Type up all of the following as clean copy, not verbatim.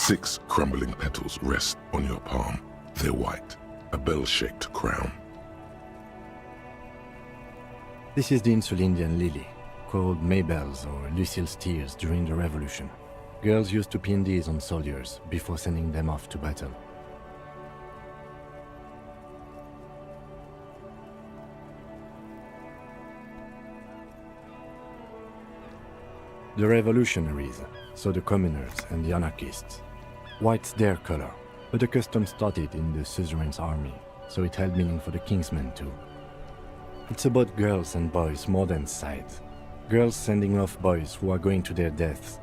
6 crumbling petals rest on your palm. They're white, a bell-shaped crown. This is the Insulindian lily, called Maybells or Lucille's tears during the Revolution. Girls used to pin these on soldiers before sending them off to battle. The revolutionaries, so the commoners and the anarchists. White's their color, but the custom started in the suzerain's army, so it held meaning for the king's men too. It's about girls and boys more than sight. Girls sending off boys who are going to their deaths,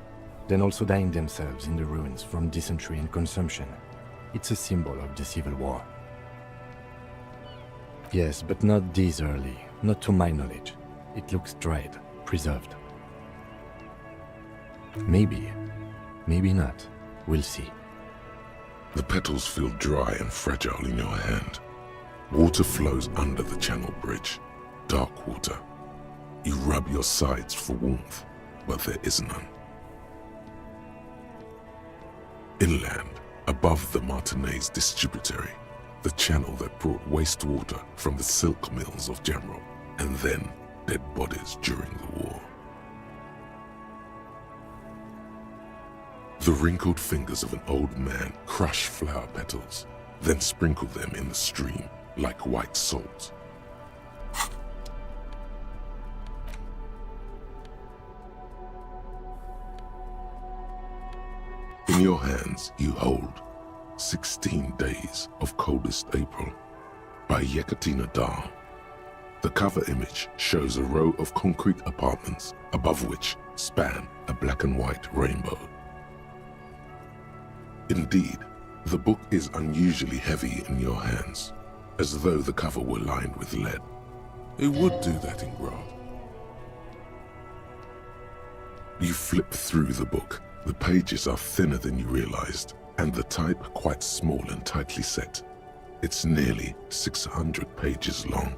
then also dying themselves in the ruins from dysentery and consumption. It's a symbol of the Civil War. Yes, but not this early, not to my knowledge. It looks dried, preserved. Maybe, maybe not. We'll see. The petals feel dry and fragile in your hand. Water flows under the channel bridge, dark water. You rub your sides for warmth, but there is none. Inland, above the Martinez distributary, the channel that brought wastewater from the silk mills of Jamrot, and then dead bodies during the war. The wrinkled fingers of an old man crush flower petals, then sprinkle them in the stream like white salt. In your hands you hold 16 Days of Coldest April by Yekaterina Dahl. The cover image shows a row of concrete apartments above which span a black and white rainbow. Indeed, the book is unusually heavy in your hands, as though the cover were lined with lead. It would do that in Grad. You flip through the book. The pages are thinner than you realized, and the type quite small and tightly set. It's nearly 600 pages long.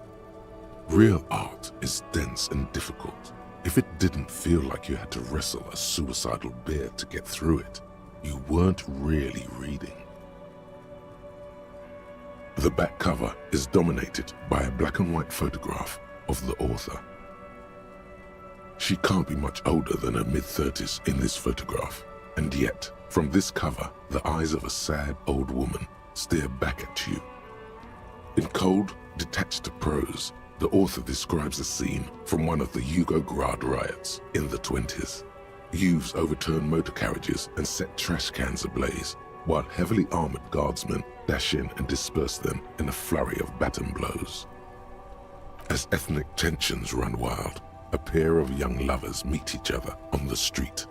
Real art is dense and difficult. If it didn't feel like you had to wrestle a suicidal bear to get through it, you weren't really reading. The back cover is dominated by a black and white photograph of the author. She can't be much older than her mid-30s in this photograph, and yet, from this cover, the eyes of a sad old woman stare back at you. In cold, detached prose, the author describes a scene from one of the Yugograd riots in the 20s. Youths overturn motor carriages and set trash cans ablaze, while heavily armored guardsmen dash in and disperse them in a flurry of baton blows. As ethnic tensions run wild, a pair of young lovers meet each other on the street.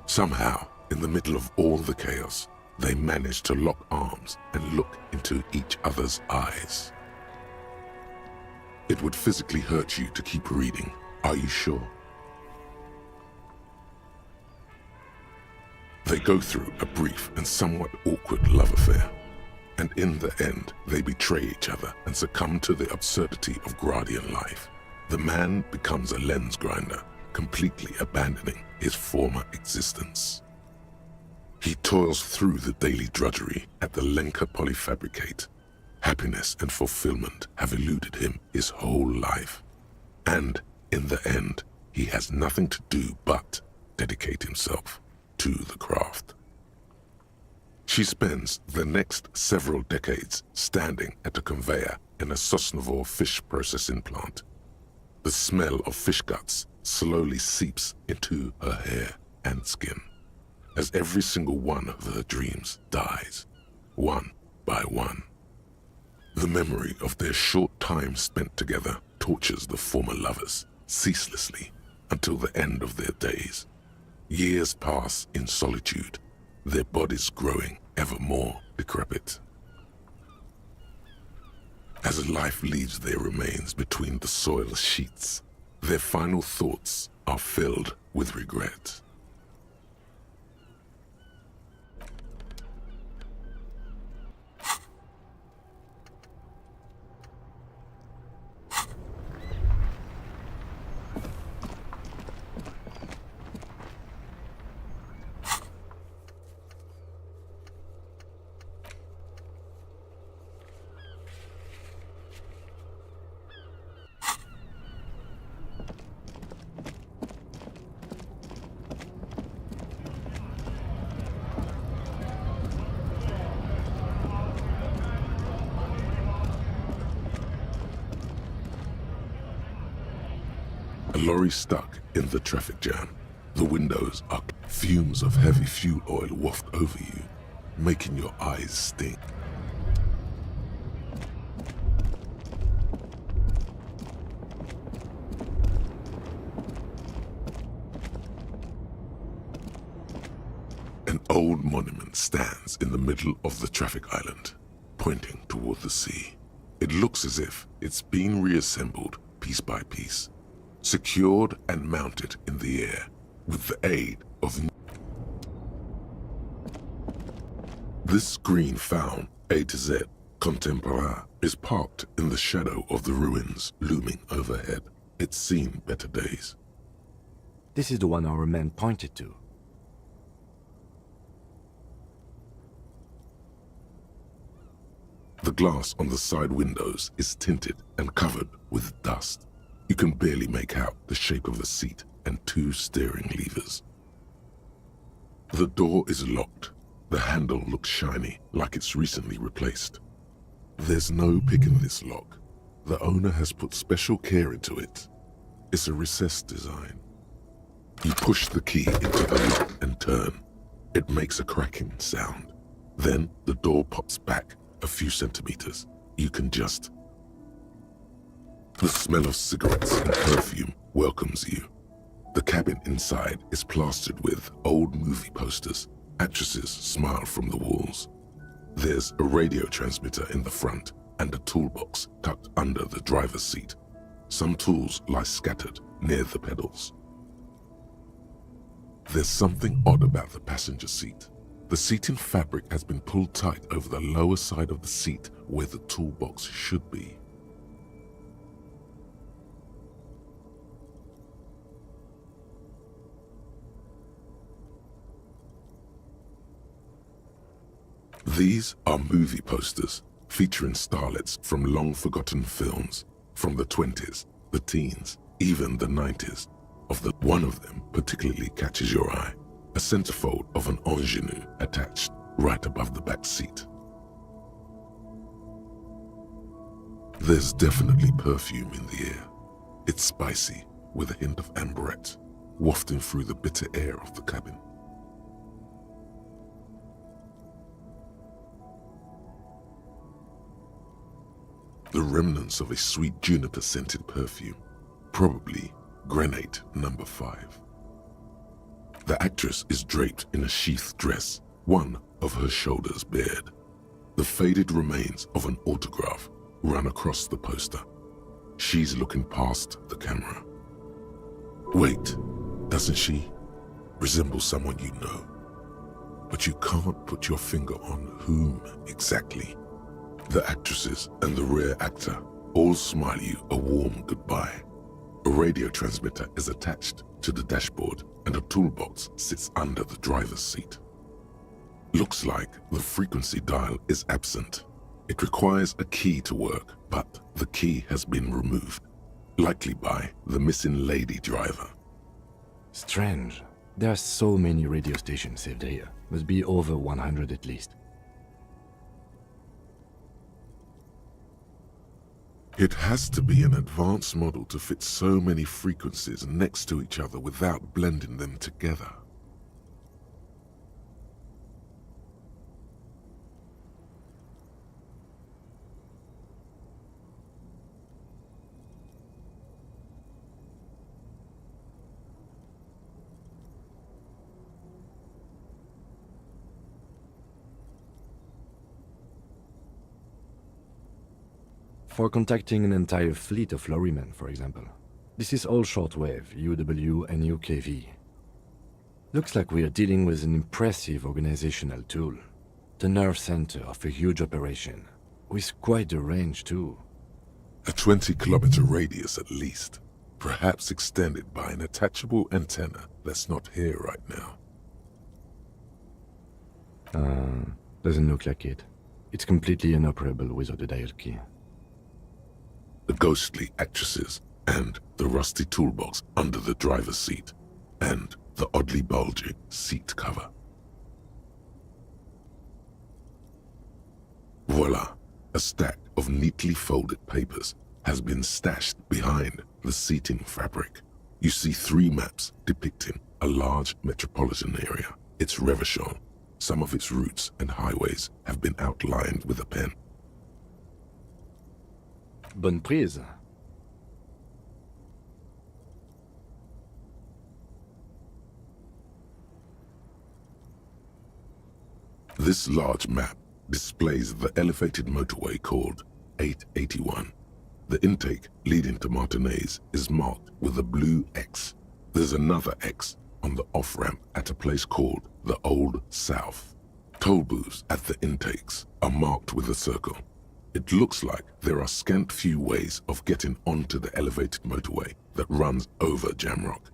Somehow, in the middle of all the chaos, they manage to lock arms and look into each other's eyes. It would physically hurt you to keep reading. Are you sure? They go through a brief and somewhat awkward love affair, and in the end, they betray each other and succumb to the absurdity of Gradian life. The man becomes a lens grinder, completely abandoning his former existence. He toils through the daily drudgery at the Lenka polyfabricate. Happiness and fulfillment have eluded him his whole life. And in the end, he has nothing to do but dedicate himself to the craft. She spends the next several decades standing at a conveyor in a Sosnovyj fish processing plant. The smell of fish guts slowly seeps into her hair and skin, as every single one of her dreams dies, one by one. The memory of their short time spent together tortures the former lovers ceaselessly until the end of their days. Years pass in solitude, their bodies growing ever more decrepit. As life leaves their remains between the soil sheets, their final thoughts are filled with regret. A lorry stuck in the traffic jam. The windows are fumes of heavy fuel oil waft over you, making your eyes sting. An old monument stands in the middle of the traffic island, pointing toward the sea. It looks as if it's been reassembled piece by piece, secured and mounted in the air with the aid of... This screen found A to Z contemporain is parked in the shadow of the ruins looming overhead. It's seen better days. This is the one our man pointed to. The glass on the side windows is tinted and covered with dust. You can barely make out the shape of a seat and two steering levers. The door is locked. The handle looks shiny, like it's recently replaced. There's no pick in this lock. The owner has put special care into it. It's a recessed design. You push the key into the lock and turn. It makes a cracking sound. Then the door pops back a few centimeters. You can just... The smell of cigarettes and perfume welcomes you. The cabin inside is plastered with old movie posters. Actresses smile from the walls. There's a radio transmitter in the front and a toolbox tucked under the driver's seat. Some tools lie scattered near the pedals. There's something odd about the passenger seat. The seating fabric has been pulled tight over the lower side of the seat where the toolbox should be. These are movie posters featuring starlets from long-forgotten films from the 20s, the teens, even the 90s. One of them particularly catches your eye. A centerfold of an ingenue attached right above the back seat. There's definitely perfume in the air. It's spicy with a hint of amberette wafting through the bitter air of the cabin. The remnants of a sweet juniper-scented perfume, probably Grenade number 5. The actress is draped in a sheath dress, one of her shoulders bared. The faded remains of an autograph run across the poster. She's looking past the camera. Wait, doesn't she resemble someone you know? But you can't put your finger on whom exactly. The actresses and the rear actor all smile you a warm goodbye. A radio transmitter is attached to the dashboard and a toolbox sits under the driver's seat. Looks like the frequency dial is absent. It requires a key to work, but the key has been removed, likely by the missing lady driver. Strange. There are so many radio stations saved here. Must be over 100 at least. It has to be an advanced model to fit so many frequencies next to each other without blending them together. For contacting an entire fleet of lorrymen, for example. This is all shortwave, UW and UKV. Looks like we are dealing with an impressive organizational tool. The nerve center of a huge operation, with quite a range too. A 20-kilometer radius at least, perhaps extended by an attachable antenna that's not here right now. Doesn't look like it. It's completely inoperable without a dial key. The ghostly actresses and the rusty toolbox under the driver's seat and the oddly bulging seat cover. Voila, a stack of neatly folded papers has been stashed behind the seating fabric. You see three maps depicting a large metropolitan area. It's Revachol. Some of its routes and highways have been outlined with a pen. Bonne prise. This large map displays the elevated motorway called 881. The intake leading to Martinez is marked with a blue X. There's another X on the off-ramp at a place called the Old South. Toll booths at the intakes are marked with a circle. It looks like there are scant few ways of getting onto the elevated motorway that runs over Jamrock,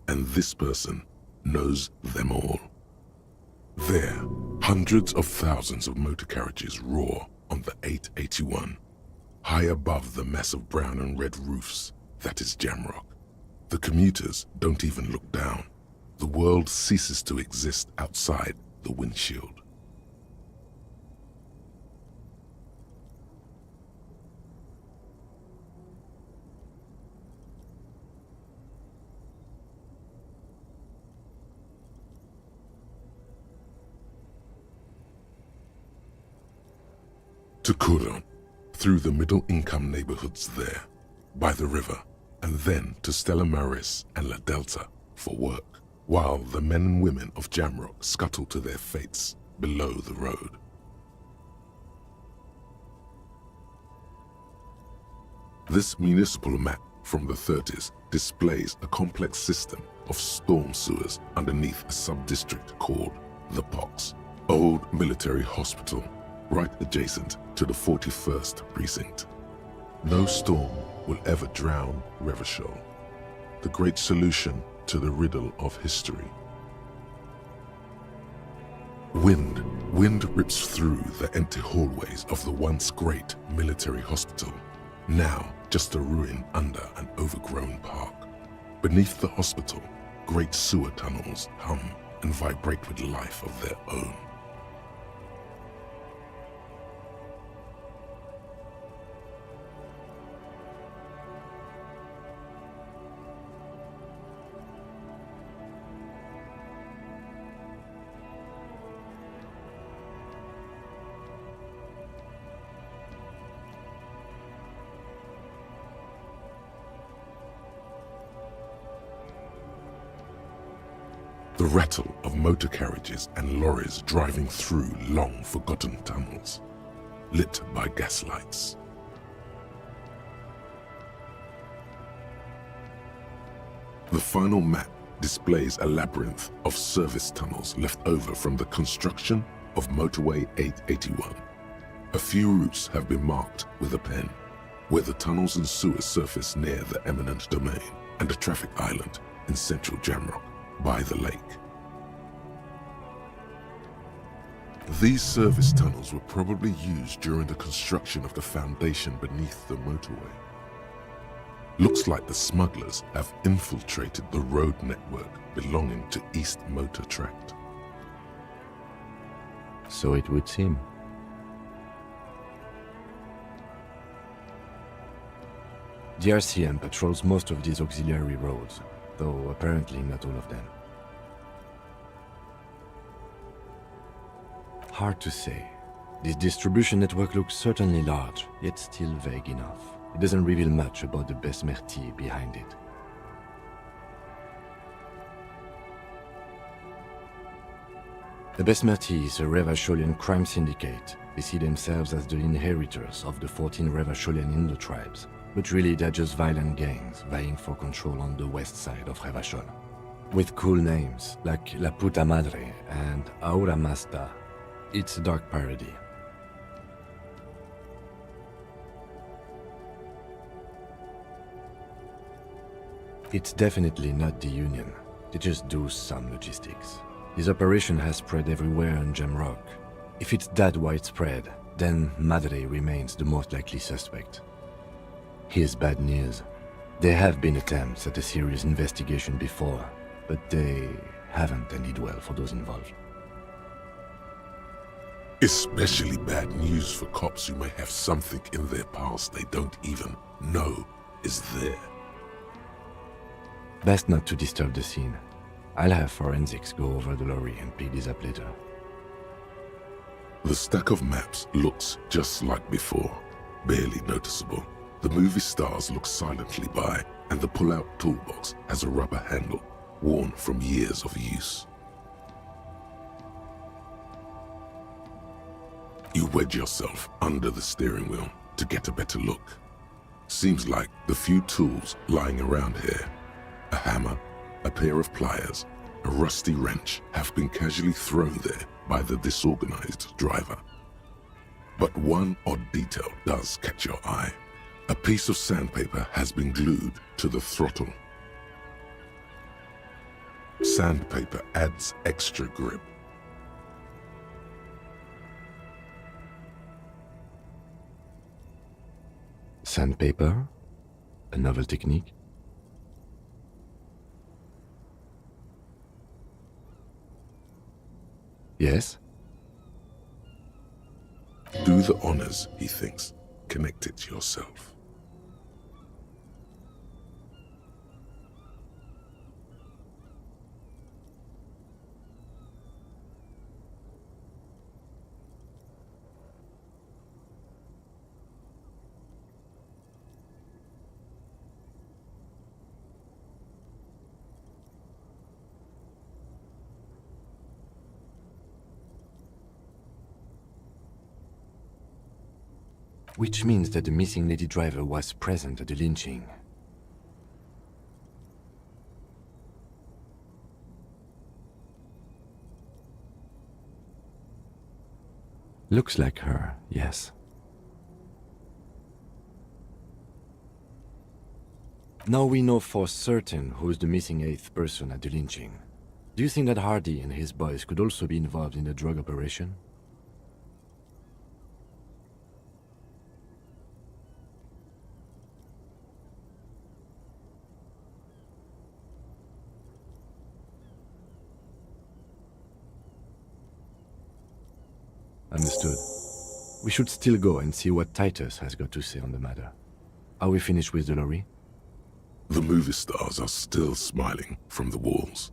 and this person knows them all. There, hundreds of thousands of motor carriages roar on the 881, high above the mass of brown and red roofs that is Jamrock. The commuters don't even look down. The world ceases to exist outside the windshield. To Couronne, through the middle-income neighborhoods there, by the river, and then to Stella Maris and La Delta for work, while the men and women of Jamrock scuttle to their fates below the road. This municipal map from the 30s displays a complex system of storm sewers underneath a sub-district called the Pox, old military hospital, right adjacent to the 41st precinct. No storm will ever drown Revachol, the great solution to the riddle of history. Wind rips through the empty hallways of the once great military hospital, now just a ruin under an overgrown park. Beneath the hospital, great sewer tunnels hum and vibrate with life of their own. The rattle of motor carriages and lorries driving through long-forgotten tunnels, lit by gaslights. The final map displays a labyrinth of service tunnels left over from the construction of Motorway 881. A few routes have been marked with a pen, where the tunnels and sewers surface near the eminent domain and a traffic island in central Jamrock, by the lake. These service tunnels were probably used during the construction of the foundation beneath the motorway. Looks like the smugglers have infiltrated the road network belonging to East Motor Tract. So it would seem. The RCM patrols most of these auxiliary roads, though apparently not all of them. Hard to say. This distribution network looks certainly large, yet still vague enough. It doesn't reveal much about the Besmerti behind it. The Besmerti is a Revacholian crime syndicate. They see themselves as the inheritors of the 14 Revacholian Indo-tribes, but really they're just violent gangs vying for control on the west side of Revachol. With cool names like La Puta Madre and Aura Masta, it's a dark parody. It's definitely not the Union. They just do some logistics. This operation has spread everywhere in Jamrock. If it's that widespread, then Madre remains the most likely suspect. Here's bad news. There have been attempts at a serious investigation before, but they haven't ended well for those involved. Especially bad news for cops who may have something in their past they don't even know is there. Best not to disturb the scene. I'll have forensics go over the lorry and pick this up later. The stack of maps looks just like before, barely noticeable. The movie stars look silently by, and the pull-out toolbox has a rubber handle, worn from years of use. You wedge yourself under the steering wheel to get a better look. Seems like the few tools lying around here, a hammer, a pair of pliers, a rusty wrench, have been casually thrown there by the disorganized driver. But one odd detail does catch your eye. A piece of sandpaper has been glued to the throttle. Sandpaper adds extra grip. Sandpaper? A novel technique? Yes? Do the honors, he thinks. Connect it yourself. Which means that the missing lady driver was present at the lynching. Looks like her, yes. Now we know for certain who's the missing eighth person at the lynching. Do you think that Hardy and his boys could also be involved in the drug operation? Understood. We should still go and see what Titus has got to say on the matter. Are we finished with the lorry? The movie stars are still smiling from the walls.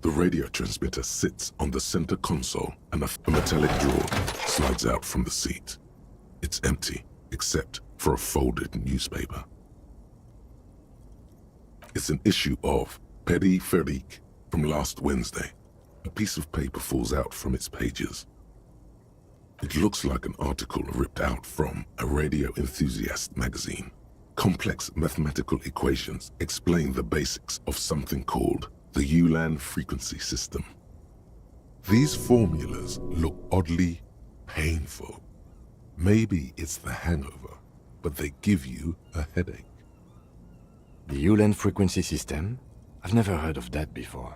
The radio transmitter sits on the center console and a metallic drawer slides out from the seat. It's empty, except for a folded newspaper. It's an issue of Petit Férique from last Wednesday. A piece of paper falls out from its pages. It looks like an article ripped out from a radio enthusiast magazine. Complex mathematical equations explain the basics of something called the Ulan frequency system. These formulas look oddly painful. Maybe it's the hangover, but they give you a headache. The Ulan frequency system? I've never heard of that before.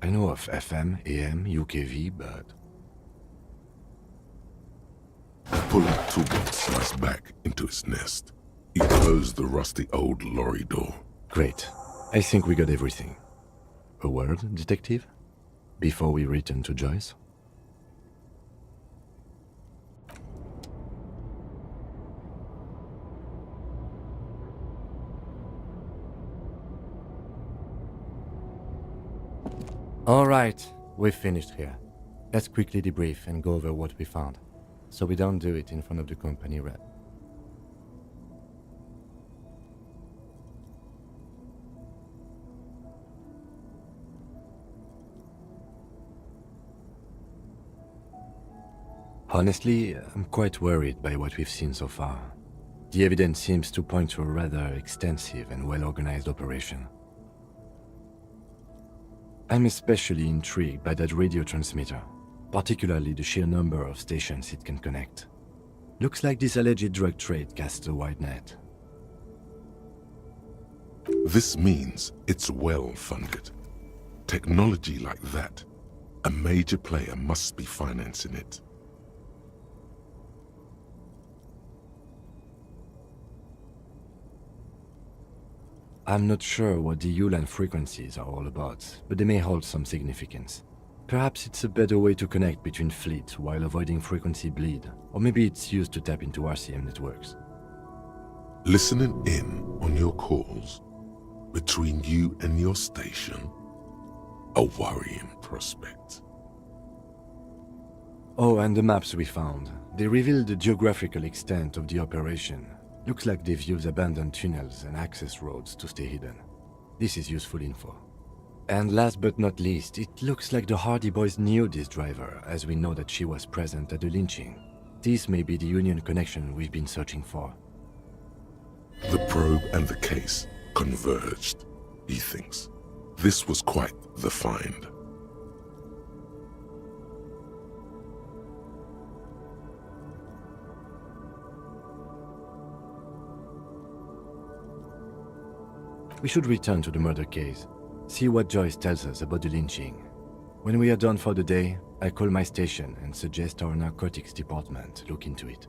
I know of FM, AM, UKV, but... The pull-out toolbox slides back into its nest. You close the rusty old lorry door. Great. I think we got everything. A word, detective? Before we return to Joyce? All right, we've finished here. Let's quickly debrief and go over what we found, so we don't do it in front of the company rep. Honestly, I'm quite worried by what we've seen so far. The evidence seems to point to a rather extensive and well-organized operation. I'm especially intrigued by that radio transmitter, particularly the sheer number of stations it can connect. Looks like this alleged drug trade casts a wide net. This means it's well-funded. Technology like that, a major player must be financing it. I'm not sure what the Ulan frequencies are all about, but they may hold some significance. Perhaps it's a better way to connect between fleets while avoiding frequency bleed, or maybe it's used to tap into RCM networks. Listening in on your calls, between you and your station? A worrying prospect. Oh, and the maps we found. They reveal the geographical extent of the operation. Looks like they've used abandoned tunnels and access roads to stay hidden. This is useful info. And last but not least, it looks like the Hardy Boys knew this driver, as we know that she was present at the lynching. This may be the Union connection we've been searching for. The probe and the case converged, he thinks. This was quite the find. We should return to the murder case, see what Joyce tells us about the lynching. When we are done for the day, I call my station and suggest our narcotics department look into it.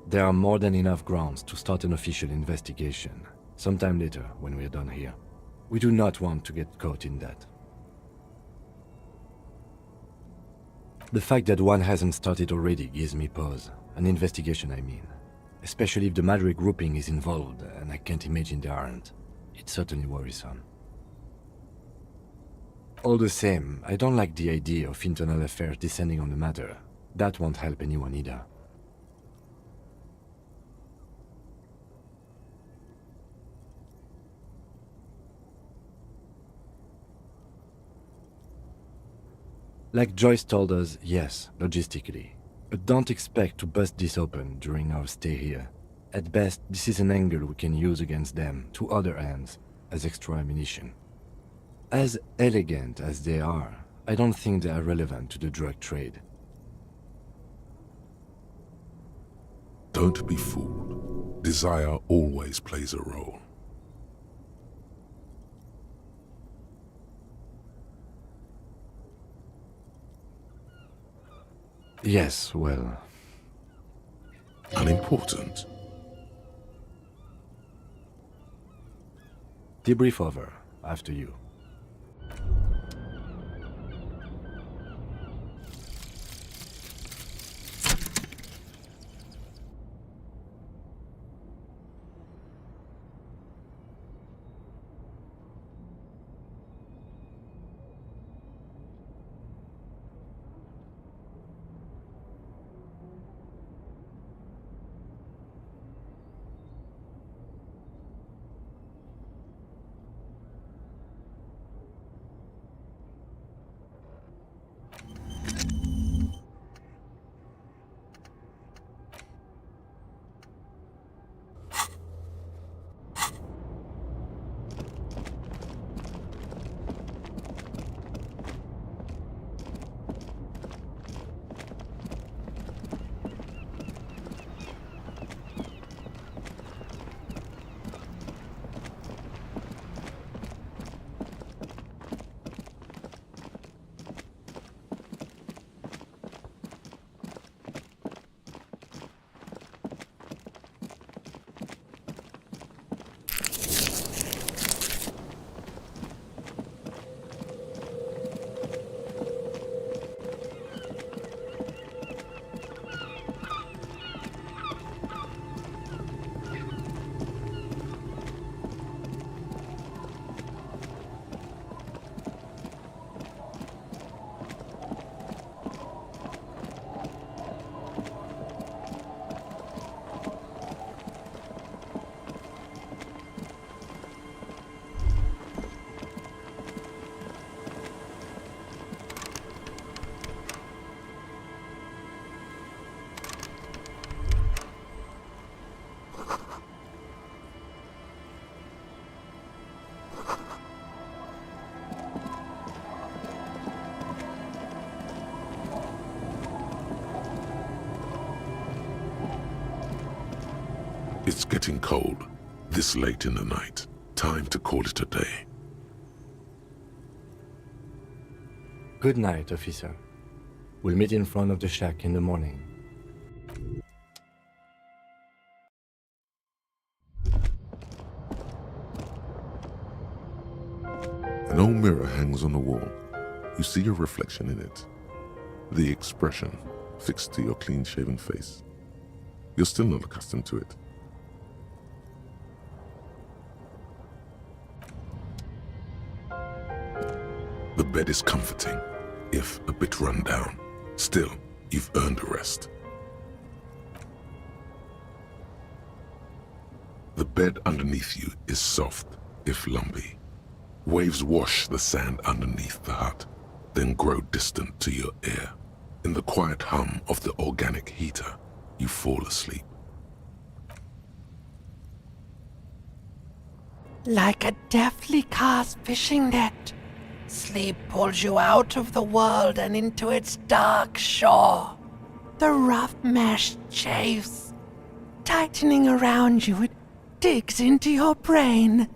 There are more than enough grounds to start an official investigation, sometime later when we are done here. We do not want to get caught in that. The fact that one hasn't started already gives me pause. An investigation, I mean. Especially if the Madrid grouping is involved, and I can't imagine they aren't. It's certainly worrisome. All the same, I don't like the idea of internal affairs descending on the matter. That won't help anyone either. Like Joyce told us, yes, logistically. But don't expect to bust this open during our stay here. At best, this is an angle we can use against them, to other ends, as extra ammunition. As elegant as they are, I don't think they are relevant to the drug trade. Don't be fooled. Desire always plays a role. Yes, well... Unimportant. Debrief over, after you. It's getting cold, this late in the night. Time to call it a day. Good night, officer. We'll meet in front of the shack in the morning. An old mirror hangs on the wall. You see your reflection in it. The expression fixed to your clean-shaven face. You're still not accustomed to it. bed is comforting, if a bit run down. Still, you've earned a rest. The bed underneath you is soft, if lumpy. Waves wash the sand underneath the hut, then grow distant to your ear. In the quiet hum of the organic heater, you fall asleep. Like a deftly cast fishing net, sleep pulls you out of the world and into its dark shore. The rough mesh chafes, tightening around you, it digs into your brain.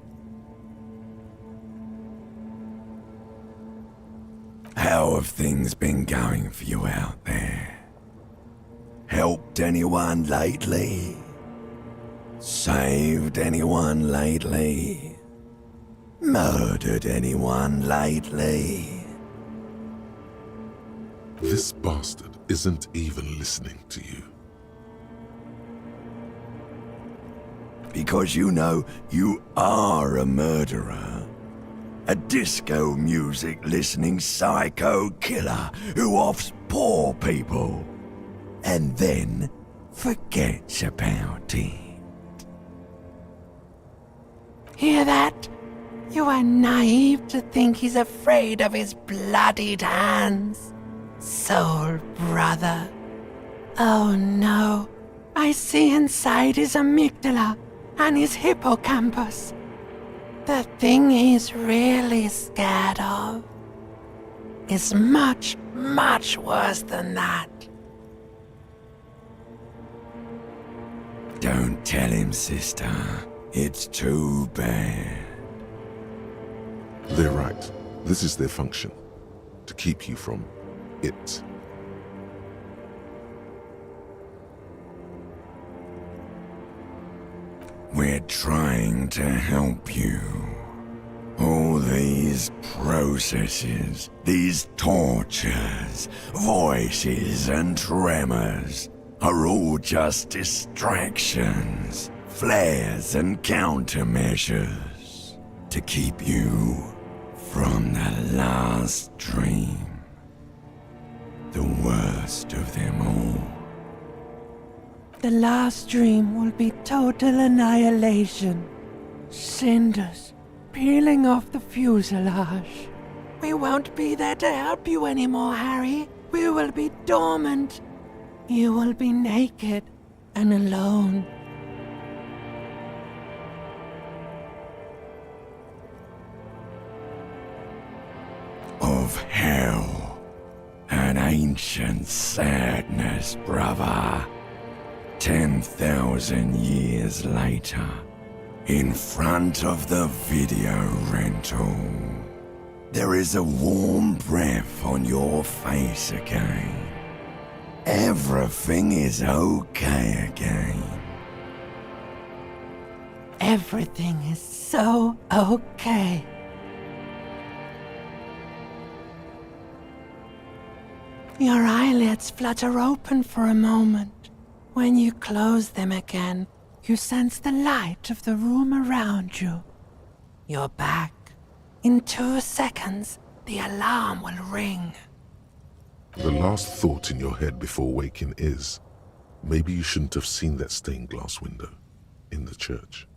How have things been going for you out there? Helped anyone lately? Saved anyone lately? Murdered anyone lately? This bastard isn't even listening to you. Because you know you are a murderer. A disco music listening psycho killer who offs poor people and then forgets about it. Hear that? You are naive to think he's afraid of his bloodied hands. Soul brother. Oh no, I see inside his amygdala and his hippocampus. The thing he's really scared of is much, much worse than that. Don't tell him, sister. It's too bad. They're right. This is their function. To keep you from it. We're trying to help you. All these processes, these tortures, voices and tremors are all just distractions, flares and countermeasures to keep you from the last dream, the worst of them all. The last dream will be total annihilation. Cinders peeling off the fuselage. We won't be there to help you anymore, Harry. We will be dormant. You will be naked and alone. Of hell, an ancient sadness, brother. 10,000 years later, in front of the video rental, there is a warm breath on your face again. Everything is okay again. Everything is so okay. Your eyelids flutter open for a moment. When you close them again, you sense the light of the room around you. You're back. In 2 seconds, the alarm will ring. The last thought in your head before waking is, maybe you shouldn't have seen that stained glass window in the church.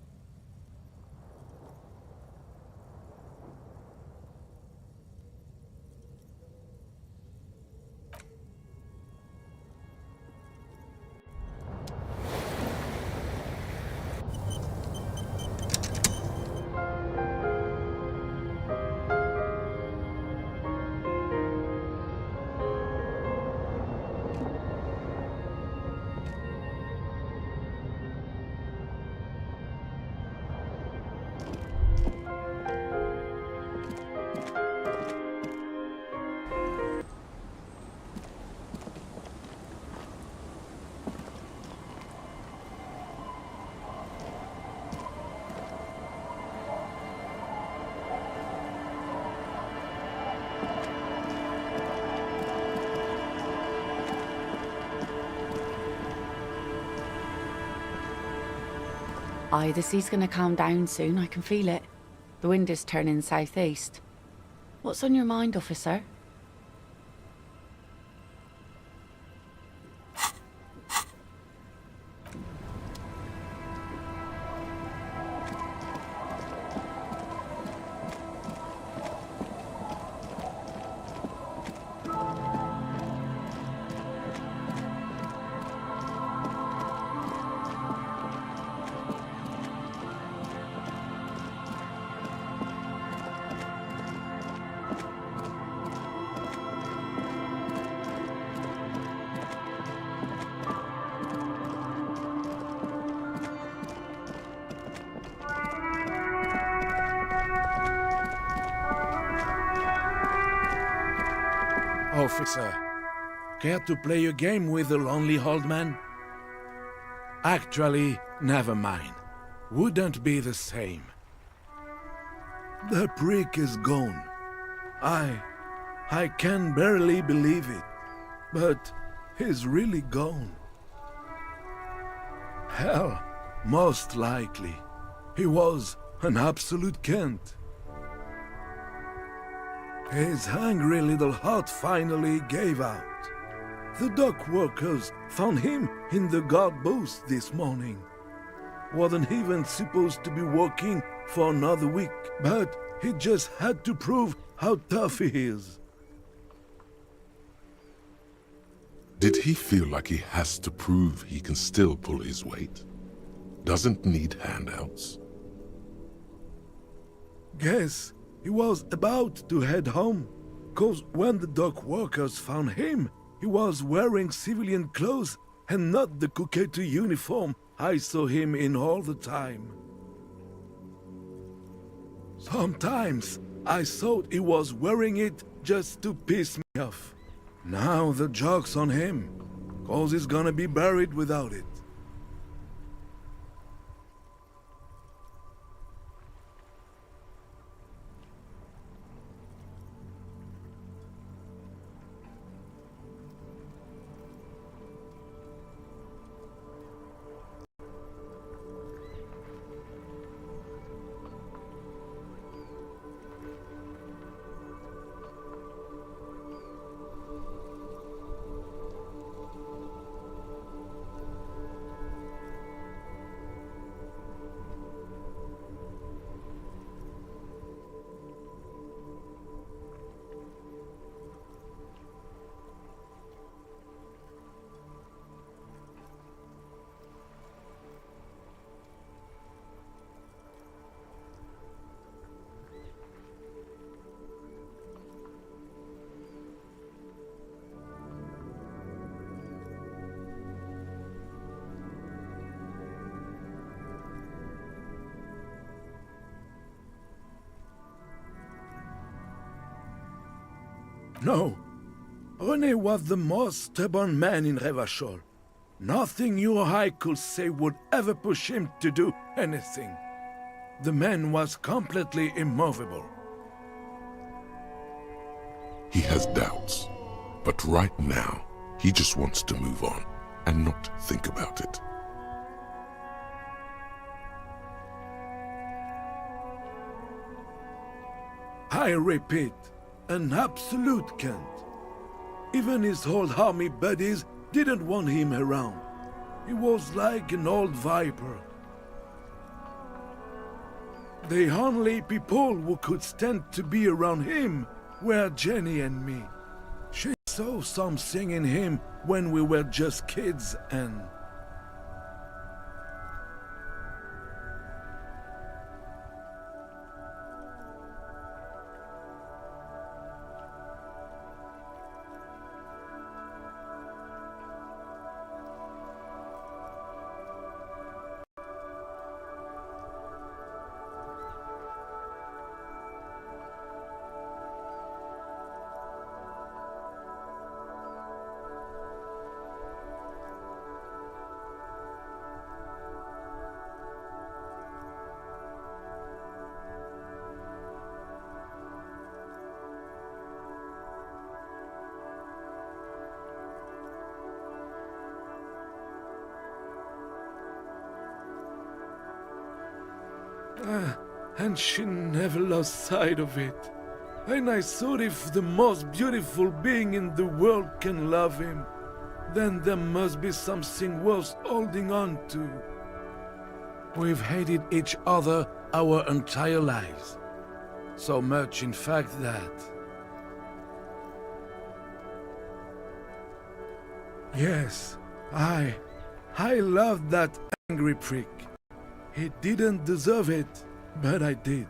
Aye, the sea's gonna calm down soon, I can feel it. The wind is turning southeast. What's on your mind, officer? Officer, care to play a game with the lonely old man? Actually, never mind. Wouldn't be the same. The prick is gone. I can barely believe it. But he's really gone. Hell, most likely. He was an absolute Kent. His hungry little heart finally gave out. The dock workers found him in the guard booth this morning. Wasn't even supposed to be working for another week, but he just had to prove how tough he is. Did he feel like he has to prove he can still pull his weight? Doesn't need handouts? Guess he was about to head home, 'cause when the dock workers found him, he was wearing civilian clothes and not the Kuketu uniform I saw him in all the time. Sometimes I thought he was wearing it just to piss me off. Now the joke's on him, 'cause he's gonna be buried without it. No, René was the most stubborn man in Revachol. Nothing you or I could say would ever push him to do anything. The man was completely immovable. He has doubts, but right now, he just wants to move on and not think about it. I repeat, an absolute Kent. Even his old army buddies didn't want him around. He was like an old viper. The only people who could stand to be around him were Jenny and me. She saw something in him when we were just kids and... and she never lost sight of it. And I thought if the most beautiful being in the world can love him, then there must be something worth holding on to. We've hated each other our entire lives. So much, in fact, that... Yes, I loved that angry prick. He didn't deserve it, but I did.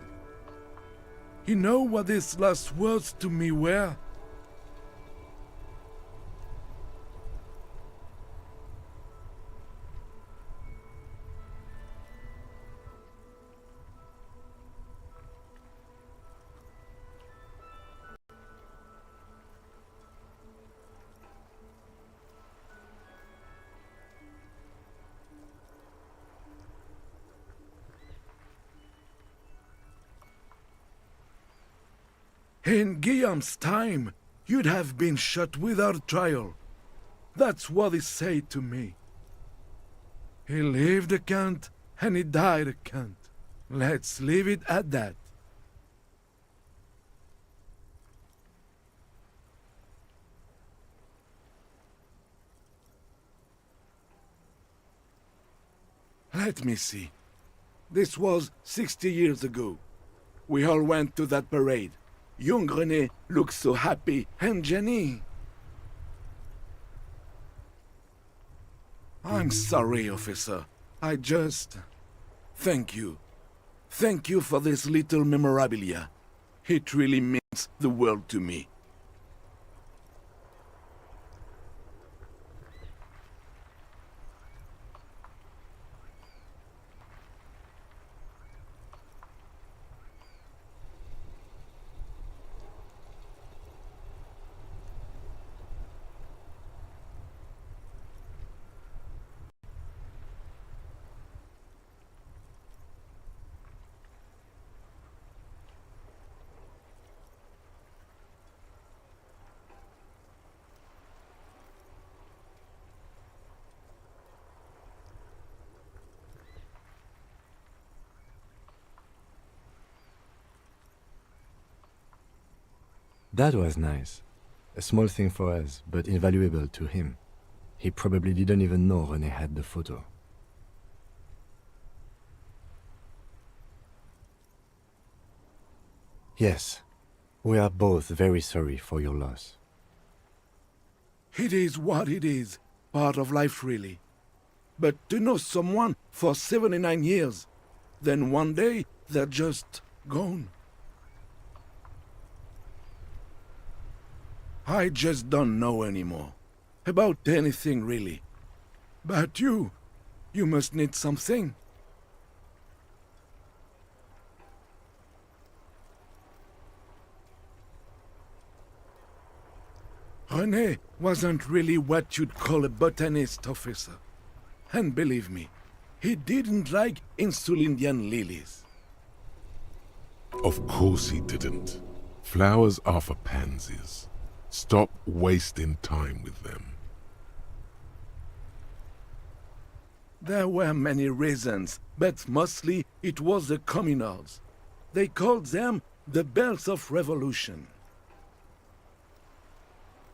You know what his last words to me were? In Guillaume's time, you'd have been shot without trial. That's what he said to me. He lived a cunt, and he died a cunt. Let's leave it at that. Let me see. This was 60 years ago. We all went to that parade. Young René looked so happy, and Jenny... I'm sorry, officer. I just... Thank you. Thank you for this little memorabilia. It really means the world to me. That was nice. A small thing for us, but invaluable to him. He probably didn't even know René had the photo. Yes, we are both very sorry for your loss. It is what it is. Part of life, really. But to know someone for 79 years, then one day they're just gone. I just don't know anymore. About anything, really. But you must need something. René wasn't really what you'd call a botanist, officer. And believe me, he didn't like Insulindian lilies. Of course he didn't. Flowers are for pansies. Stop wasting time with them. There were many reasons, but mostly it was the communals. They called them the bells of revolution.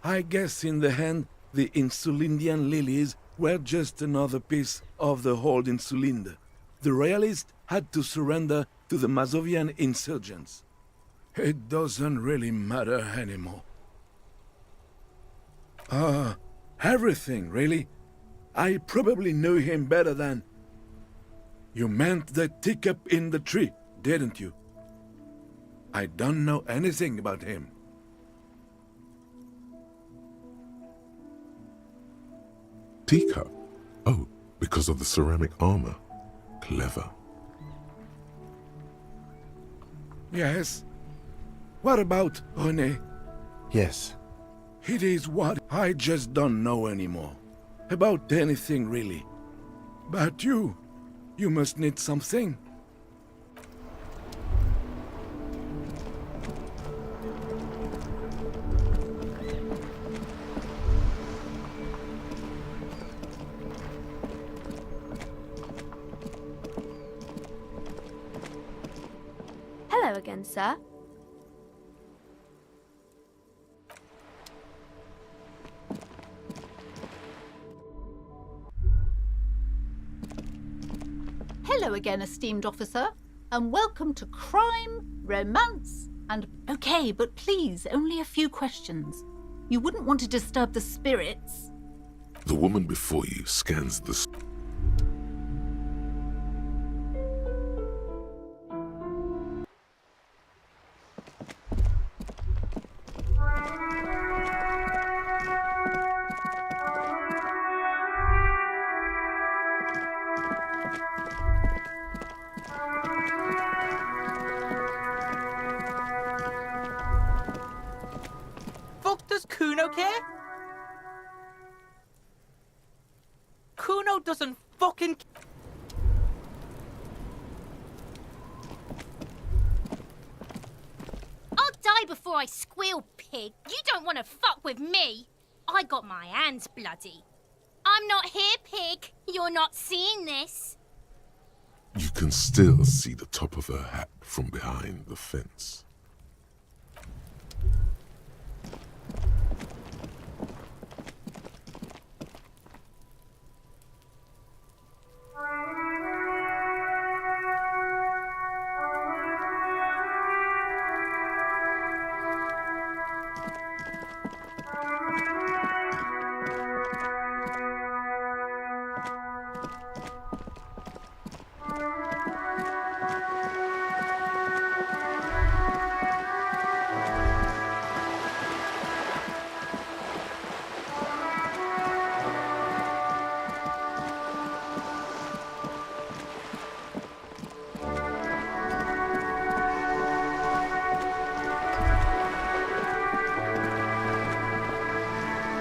I guess in the end, the Insulindian lilies were just another piece of the whole Insulinde. The royalists had to surrender to the Mazovian insurgents. It doesn't really matter anymore. Everything, really. I probably knew him better than... You meant the teacup in the tree, didn't you? I don't know anything about him. Teacup? Oh, because of the ceramic armor. Clever. Yes. What about René? Yes. It is what I just don't know anymore. About anything, really. But you must need something. Hello again, sir. Hello again, esteemed officer, and welcome to Crime, Romance, and... Okay, but please, only a few questions. You wouldn't want to disturb the spirits. The woman before you scans the Fuck does Kuno care? Kuno doesn't fucking... I'll die before I squeal, pig. You don't want to fuck with me. I got my hands bloody. I'm not here, pig. You're not seeing this. You can still see the top of her hat from behind the fence.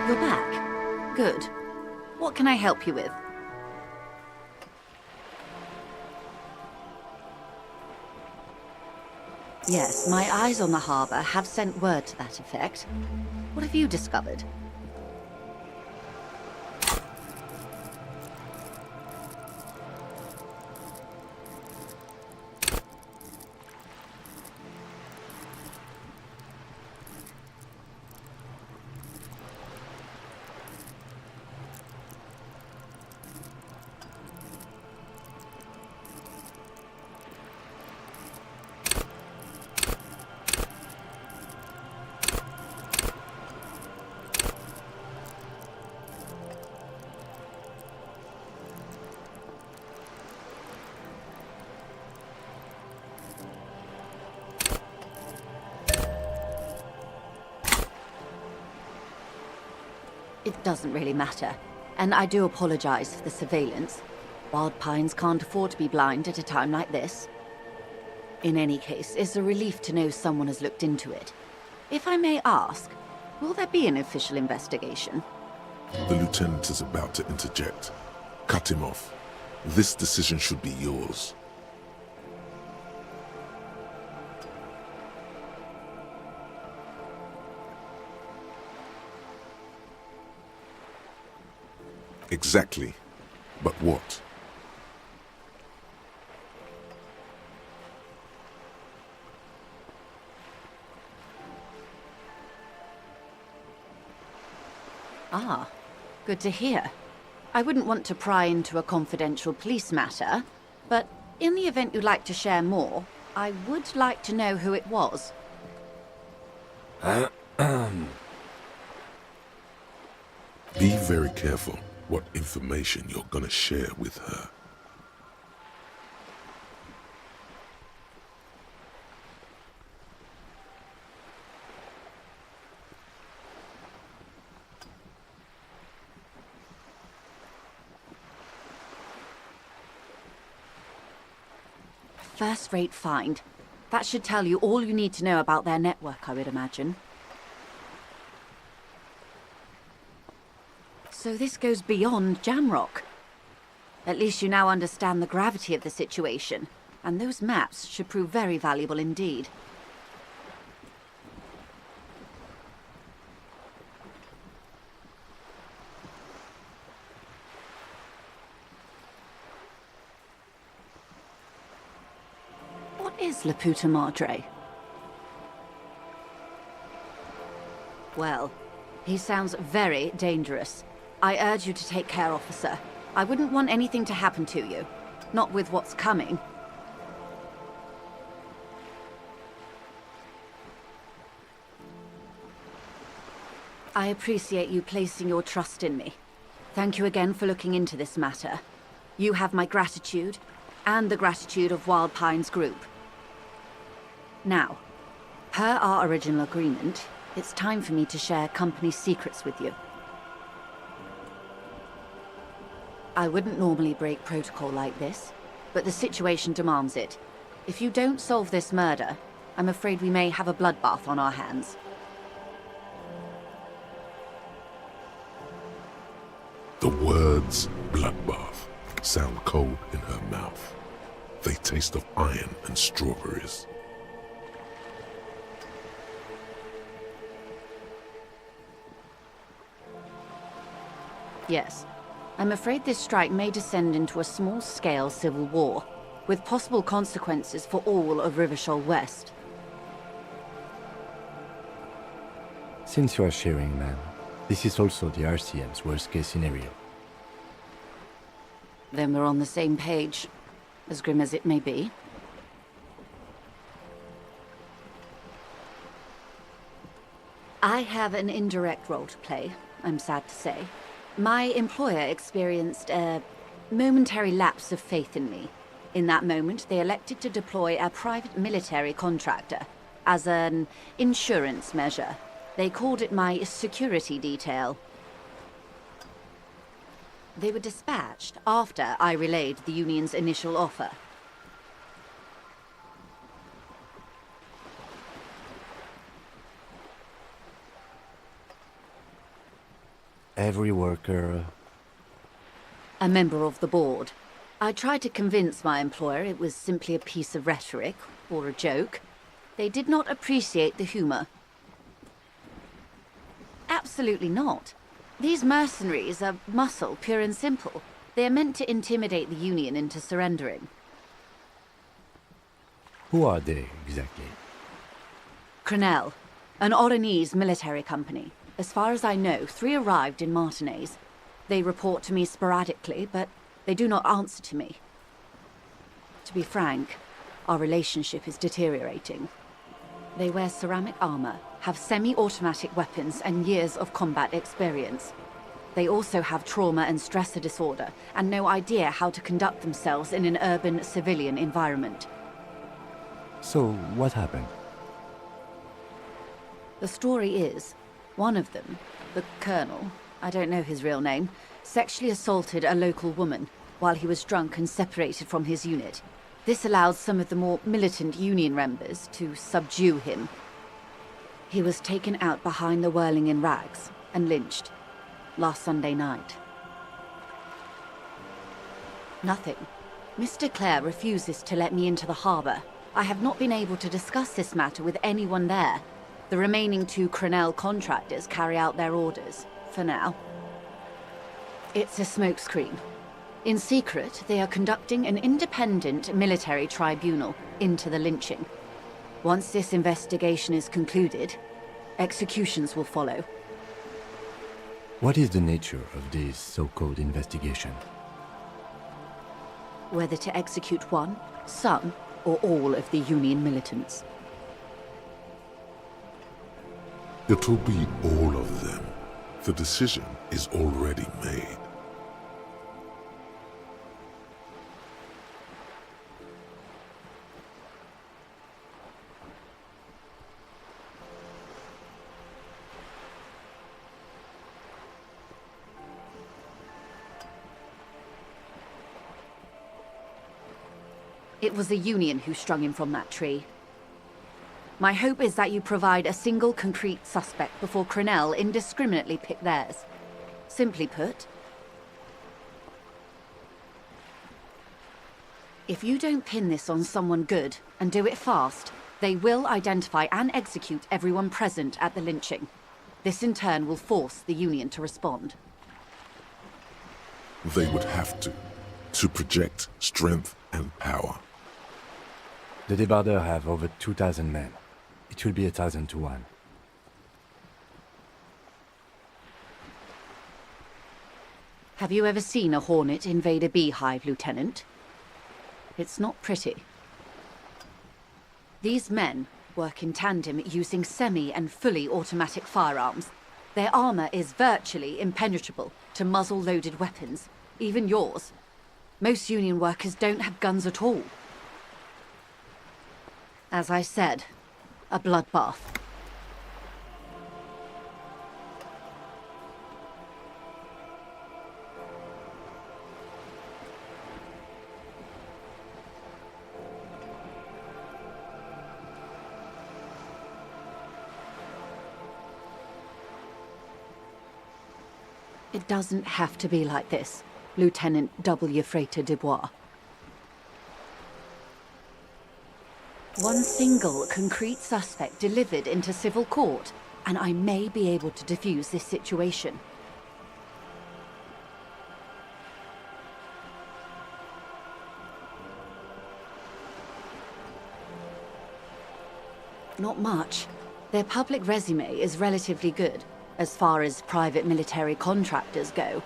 You're back. Good. What can I help you with? Yes, my eyes on the harbour have sent word to that effect. What have you discovered? It doesn't really matter, and I do apologize for the surveillance. Wild Pines can't afford to be blind at a time like this. In any case, it's a relief to know someone has looked into it. If I may ask, will there be an official investigation? The lieutenant is about to interject. Cut him off. This decision should be yours. Exactly. But what? Ah, good to hear. I wouldn't want to pry into a confidential police matter, but in the event you'd like to share more, I would like to know who it was. Be very careful what information you're gonna share with her. First-rate find. That should tell you all you need to know about their network, I would imagine. So this goes beyond Jamrock. At least you now understand the gravity of the situation, and those maps should prove very valuable indeed. What is La Puta Madre? Well, he sounds very dangerous. I urge you to take care, officer. I wouldn't want anything to happen to you. Not with what's coming. I appreciate you placing your trust in me. Thank you again for looking into this matter. You have my gratitude, and the gratitude of Wild Pines Group. Now, per our original agreement, it's time for me to share company secrets with you. I wouldn't normally break protocol like this, but the situation demands it. If you don't solve this murder, I'm afraid we may have a bloodbath on our hands. The words bloodbath sound cold in her mouth. They taste of iron and strawberries. Yes. I'm afraid this strike may descend into a small-scale civil war, with possible consequences for all of Rivershoal West. Since you are sharing, ma'am, this is also the RCM's worst-case scenario. Then we're on the same page, as grim as it may be. I have an indirect role to play, I'm sad to say. My employer experienced a momentary lapse of faith in me. In that moment, they elected to deploy a private military contractor as an insurance measure. They called it my security detail. They were dispatched after I relayed the Union's initial offer. Every worker... A member of the board. I tried to convince my employer it was simply a piece of rhetoric, or a joke. They did not appreciate the humor. Absolutely not. These mercenaries are muscle, pure and simple. They are meant to intimidate the Union into surrendering. Who are they, exactly? Crenell, an Oranese military company. As far as I know, 3 arrived in Martinez. They report to me sporadically, but they do not answer to me. To be frank, our relationship is deteriorating. They wear ceramic armor, have semi-automatic weapons, and years of combat experience. They also have trauma and stressor disorder, and no idea how to conduct themselves in an urban civilian environment. So, what happened? The story is, one of them, the colonel, I don't know his real name, sexually assaulted a local woman while he was drunk and separated from his unit. This allowed some of the more militant Union members to subdue him. He was taken out behind the whirling in rags and lynched last Sunday night. Nothing. Mr. Clare refuses to let me into the harbor. I have not been able to discuss this matter with anyone there. The remaining 2 Crenell contractors carry out their orders, for now. It's a smokescreen. In secret, they are conducting an independent military tribunal into the lynching. Once this investigation is concluded, executions will follow. What is the nature of this so-called investigation? Whether to execute one, some, or all of the Union militants. It'll be all of them. The decision is already made. It was the Union who strung him from that tree. My hope is that you provide a single concrete suspect before Crenell indiscriminately pick theirs. Simply put, if you don't pin this on someone good and do it fast, they will identify and execute everyone present at the lynching. This in turn will force the Union to respond. They would have to project strength and power. The Debardeurs have over 2,000 men. It will be 1,000 to 1. Have you ever seen a hornet invade a beehive, Lieutenant? It's not pretty. These men work in tandem using semi and fully automatic firearms. Their armor is virtually impenetrable to muzzle-loaded weapons, even yours. Most Union workers don't have guns at all. As I said, a bloodbath. It doesn't have to be like this, Lieutenant W. Frater Dubois. One single concrete suspect delivered into civil court, and I may be able to defuse this situation. Not much. Their public resume is relatively good, as far as private military contractors go.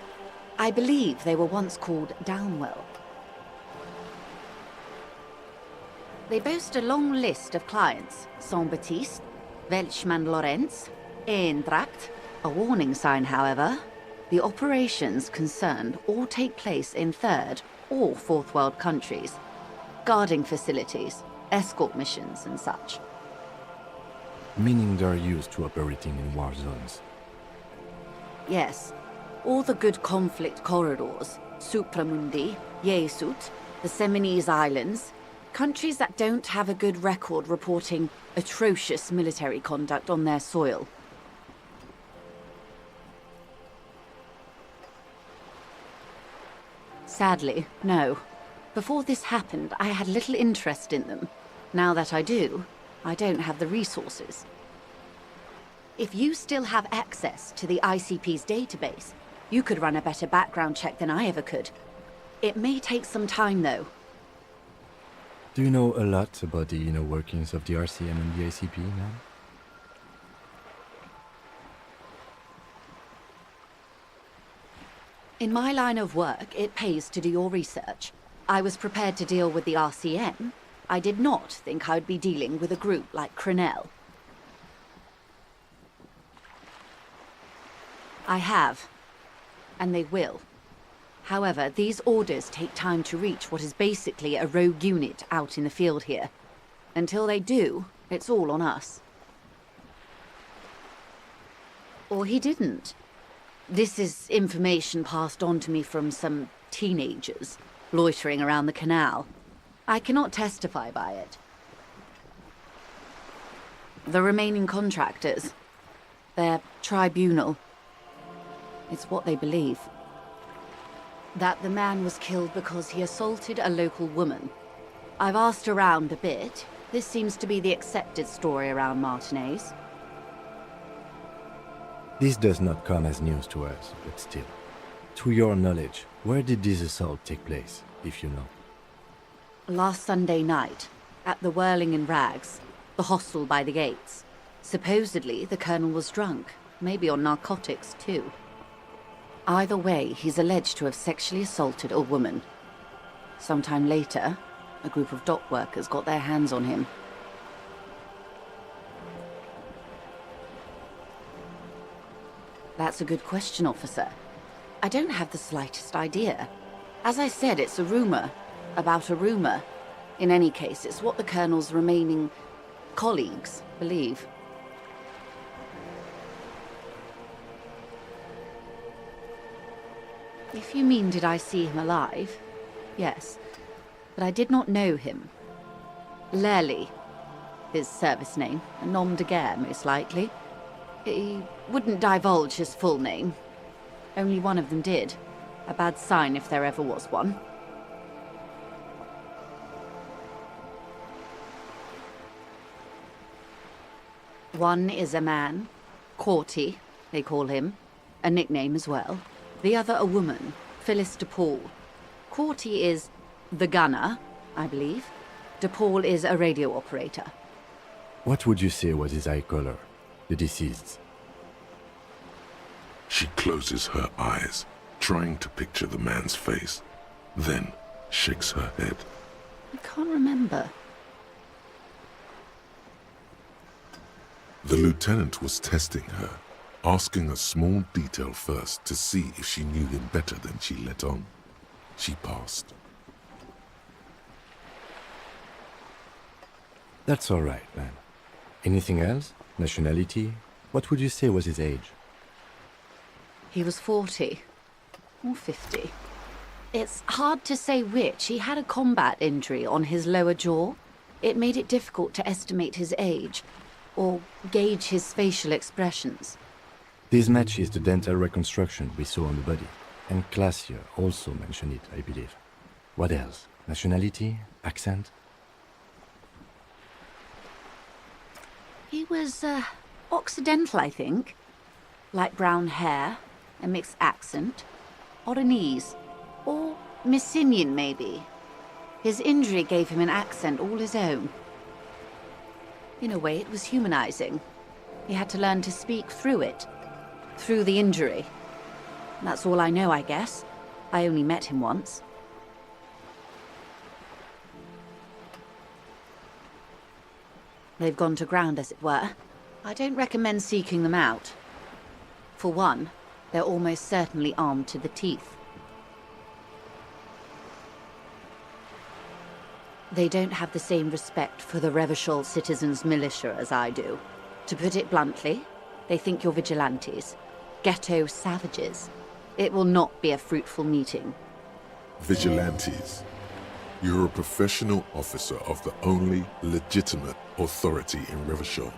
I believe they were once called Downwell. They boast a long list of clients: Saint-Baptiste, Welchman-Lorenz, Eendracht. A warning sign, however. The operations concerned all take place in third or fourth world countries. Guarding facilities, escort missions and such. Meaning they're used to operating in war zones. Yes. All the good conflict corridors, Supramundi, Yesut, the Seminese Islands, countries that don't have a good record reporting atrocious military conduct on their soil. Sadly, no. Before this happened, I had little interest in them. Now that I do, I don't have the resources. If you still have access to the ICP's database, you could run a better background check than I ever could. It may take some time, though. Do you know a lot about the inner workings of the RCM and the ICP, ma'am? In my line of work, it pays to do your research. I was prepared to deal with the RCM. I did not think I'd be dealing with a group like Crenel. I have, and they will. However, these orders take time to reach what is basically a rogue unit out in the field here. Until they do, it's all on us. Or he didn't. This is information passed on to me from some teenagers loitering around the canal. I cannot testify by it. The remaining contractors, their tribunal, it's what they believe. That the man was killed because he assaulted a local woman. I've asked around a bit. This seems to be the accepted story around Martinez. This does not come as news to us, but still. To your knowledge, where did this assault take place, if you know? Last Sunday night, at the Whirling in Rags, the hostel by the gates. Supposedly, the colonel was drunk, maybe on narcotics too. Either way, he's alleged to have sexually assaulted a woman. Sometime later, a group of dock workers got their hands on him. That's a good question, officer. I don't have the slightest idea. As I said, it's a rumor. About a rumor. In any case, it's what the colonel's remaining colleagues believe. If you mean did I see him alive, yes. But I did not know him. Lely, his service name, a nom de guerre most likely. He wouldn't divulge his full name. Only one of them did. A bad sign if there ever was one. One is a man, Corty, they call him, a nickname as well. The other a woman, Phyllis DePaul. Corty is the gunner, I believe. DePaul is a radio operator. What would you say was his eye color, the deceased's? She closes her eyes, trying to picture the man's face, then shakes her head. I can't remember. The lieutenant was testing her, asking a small detail first to see if she knew him better than she let on. She passed. That's all right, man. Anything else? Nationality? What would you say was his age? He was 40. Or 50. It's hard to say which. He had a combat injury on his lower jaw. It made it difficult to estimate his age, or gauge his facial expressions. This matches the dental reconstruction we saw on the body, and Classier also mentioned it, I believe. What else? Nationality? Accent? He was, Occidental, I think. Light brown hair, a mixed accent, Oranese, or Messinian, maybe. His injury gave him an accent all his own. In a way, it was humanizing. He had to learn to speak through it, through the injury. That's all I know, I guess. I only met him once. They've gone to ground, as it were. I don't recommend seeking them out. For one, they're almost certainly armed to the teeth. They don't have the same respect for the Revachol citizens' militia as I do. To put it bluntly, they think you're vigilantes. Ghetto savages. It will not be a fruitful meeting. Vigilantes. You're a professional officer of the only legitimate authority in Revachol.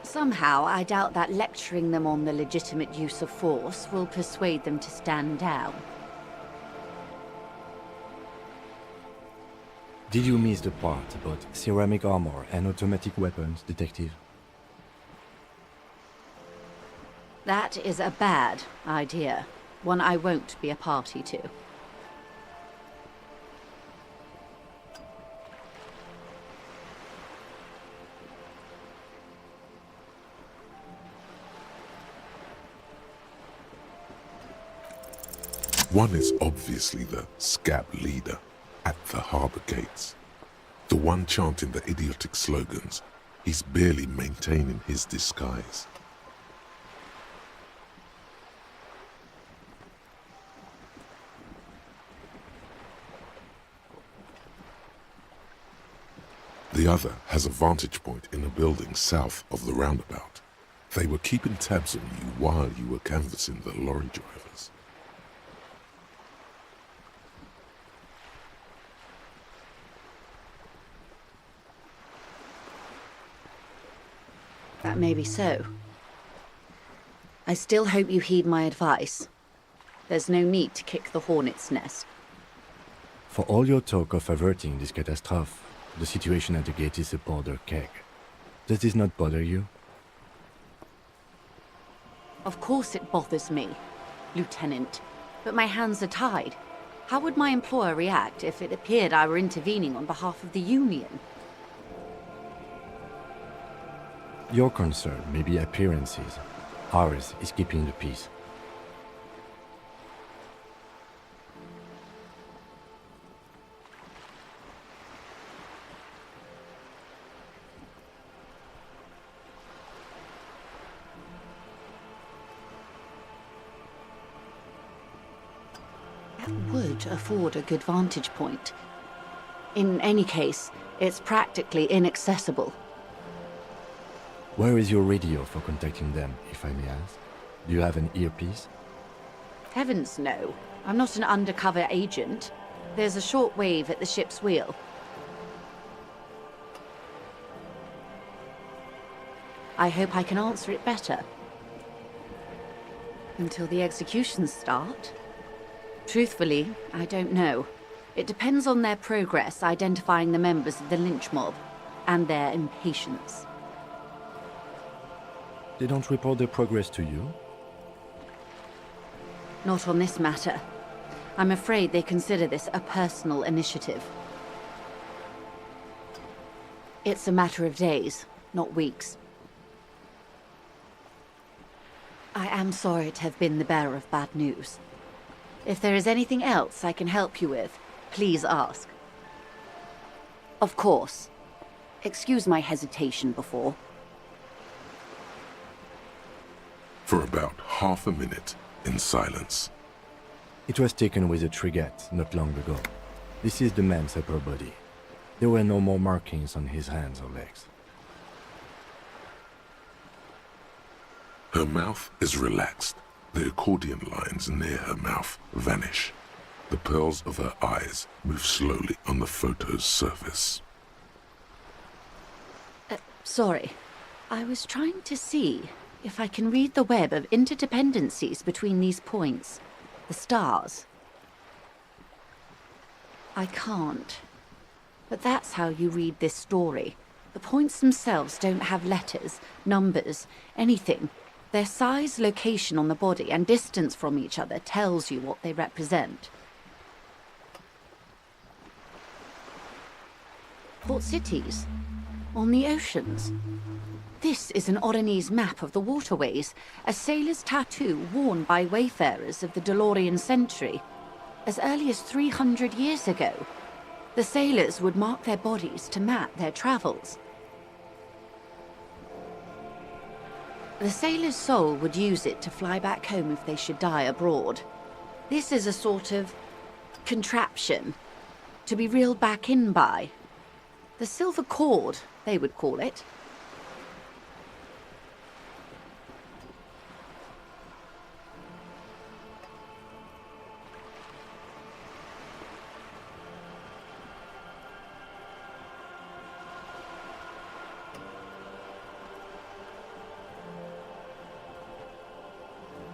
Somehow, I doubt that lecturing them on the legitimate use of force will persuade them to stand down. Did you miss the part about ceramic armor and automatic weapons, Detective? That is a bad idea. One I won't be a party to. One is obviously the scab leader at the harbour gates. The one chanting the idiotic slogans. He's barely maintaining his disguise. The other has a vantage point in a building south of the roundabout. They were keeping tabs on you while you were canvassing the lorry drivers. That may be so. I still hope you heed my advice. There's no need to kick the hornet's nest. For all your talk of averting this catastrophe, the situation at the gate is a powder keg. Does this not bother you? Of course it bothers me, Lieutenant. But my hands are tied. How would my employer react if it appeared I were intervening on behalf of the Union? Your concern may be appearances. Ours is keeping the peace. That would afford a good vantage point. In any case, it's practically inaccessible. Where is your radio for contacting them, if I may ask? Do you have an earpiece? Heavens no. I'm not an undercover agent. There's a short wave at the ship's wheel. I hope I can answer it better. Until the executions start? Truthfully, I don't know. It depends on their progress identifying the members of the lynch mob, and their impatience. They don't report their progress to you? Not on this matter. I'm afraid they consider this a personal initiative. It's a matter of days, not weeks. I am sorry to have been the bearer of bad news. If there is anything else I can help you with, please ask. Of course. Excuse my hesitation before. For about half a minute, in silence. It was taken with a trigette not long ago. This is the man's upper body. There were no more markings on his hands or legs. Her mouth is relaxed. The accordion lines near her mouth vanish. The pearls of her eyes move slowly on the photo's surface. Sorry. I was trying to see if I can read the web of interdependencies between these points. The stars. I can't. But that's how you read this story. The points themselves don't have letters, numbers, anything. Their size, location on the body, and distance from each other tells you what they represent. Port cities. On the oceans. This is an Oronese map of the waterways, a sailor's tattoo worn by wayfarers of the Delorian century. As early as 300 years ago, the sailors would mark their bodies to map their travels. The sailor's soul would use it to fly back home if they should die abroad. This is a sort of contraption to be reeled back in by. The silver cord, they would call it.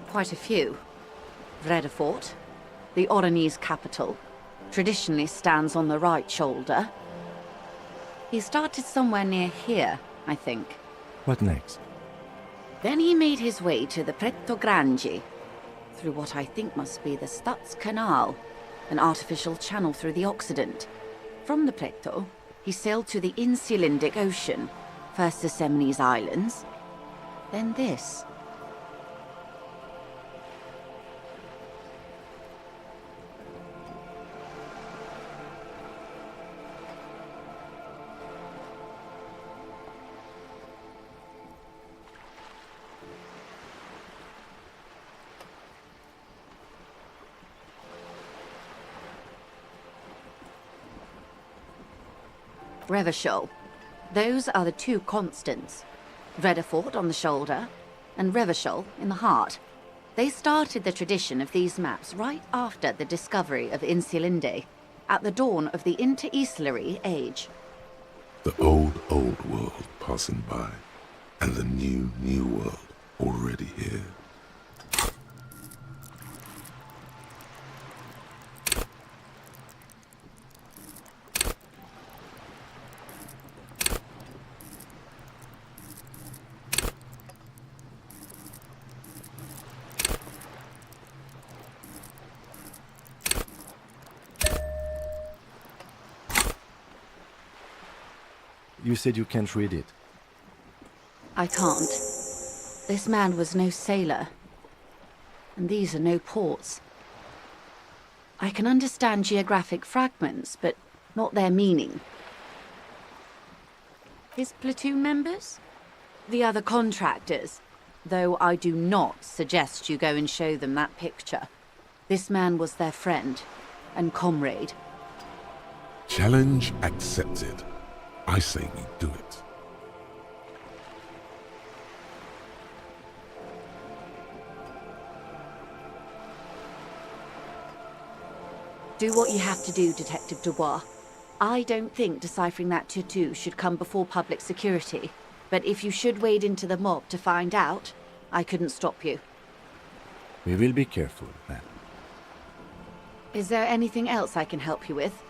Quite a few. Vredefort, the Oronese capital, traditionally stands on the right shoulder. He started somewhere near here, I think. What next? Then he made his way to the Pretto Grande, through what I think must be the Stutz Canal, an artificial channel through the Occident. From the Pretto, he sailed to the Insulindic Ocean, first the Semines Islands, then this. Revachol. Those are the two constants. Vredefort on the shoulder, and Revachol in the heart. They started the tradition of these maps right after the discovery of Insulinde, at the dawn of the Interinsulary Age. The old world passing by, and the new world already here. You said you can't read it. I can't. This man was no sailor. And these are no ports. I can understand geographic fragments, but not their meaning. His platoon members? The other contractors. Though I do not suggest you go and show them that picture. This man was their friend and comrade. Challenge accepted. I say we do it. Do what you have to do, Detective Dubois. I don't think deciphering that tattoo should come before public security. But if you should wade into the mob to find out, I couldn't stop you. We will be careful, ma'am. Is there anything else I can help you with?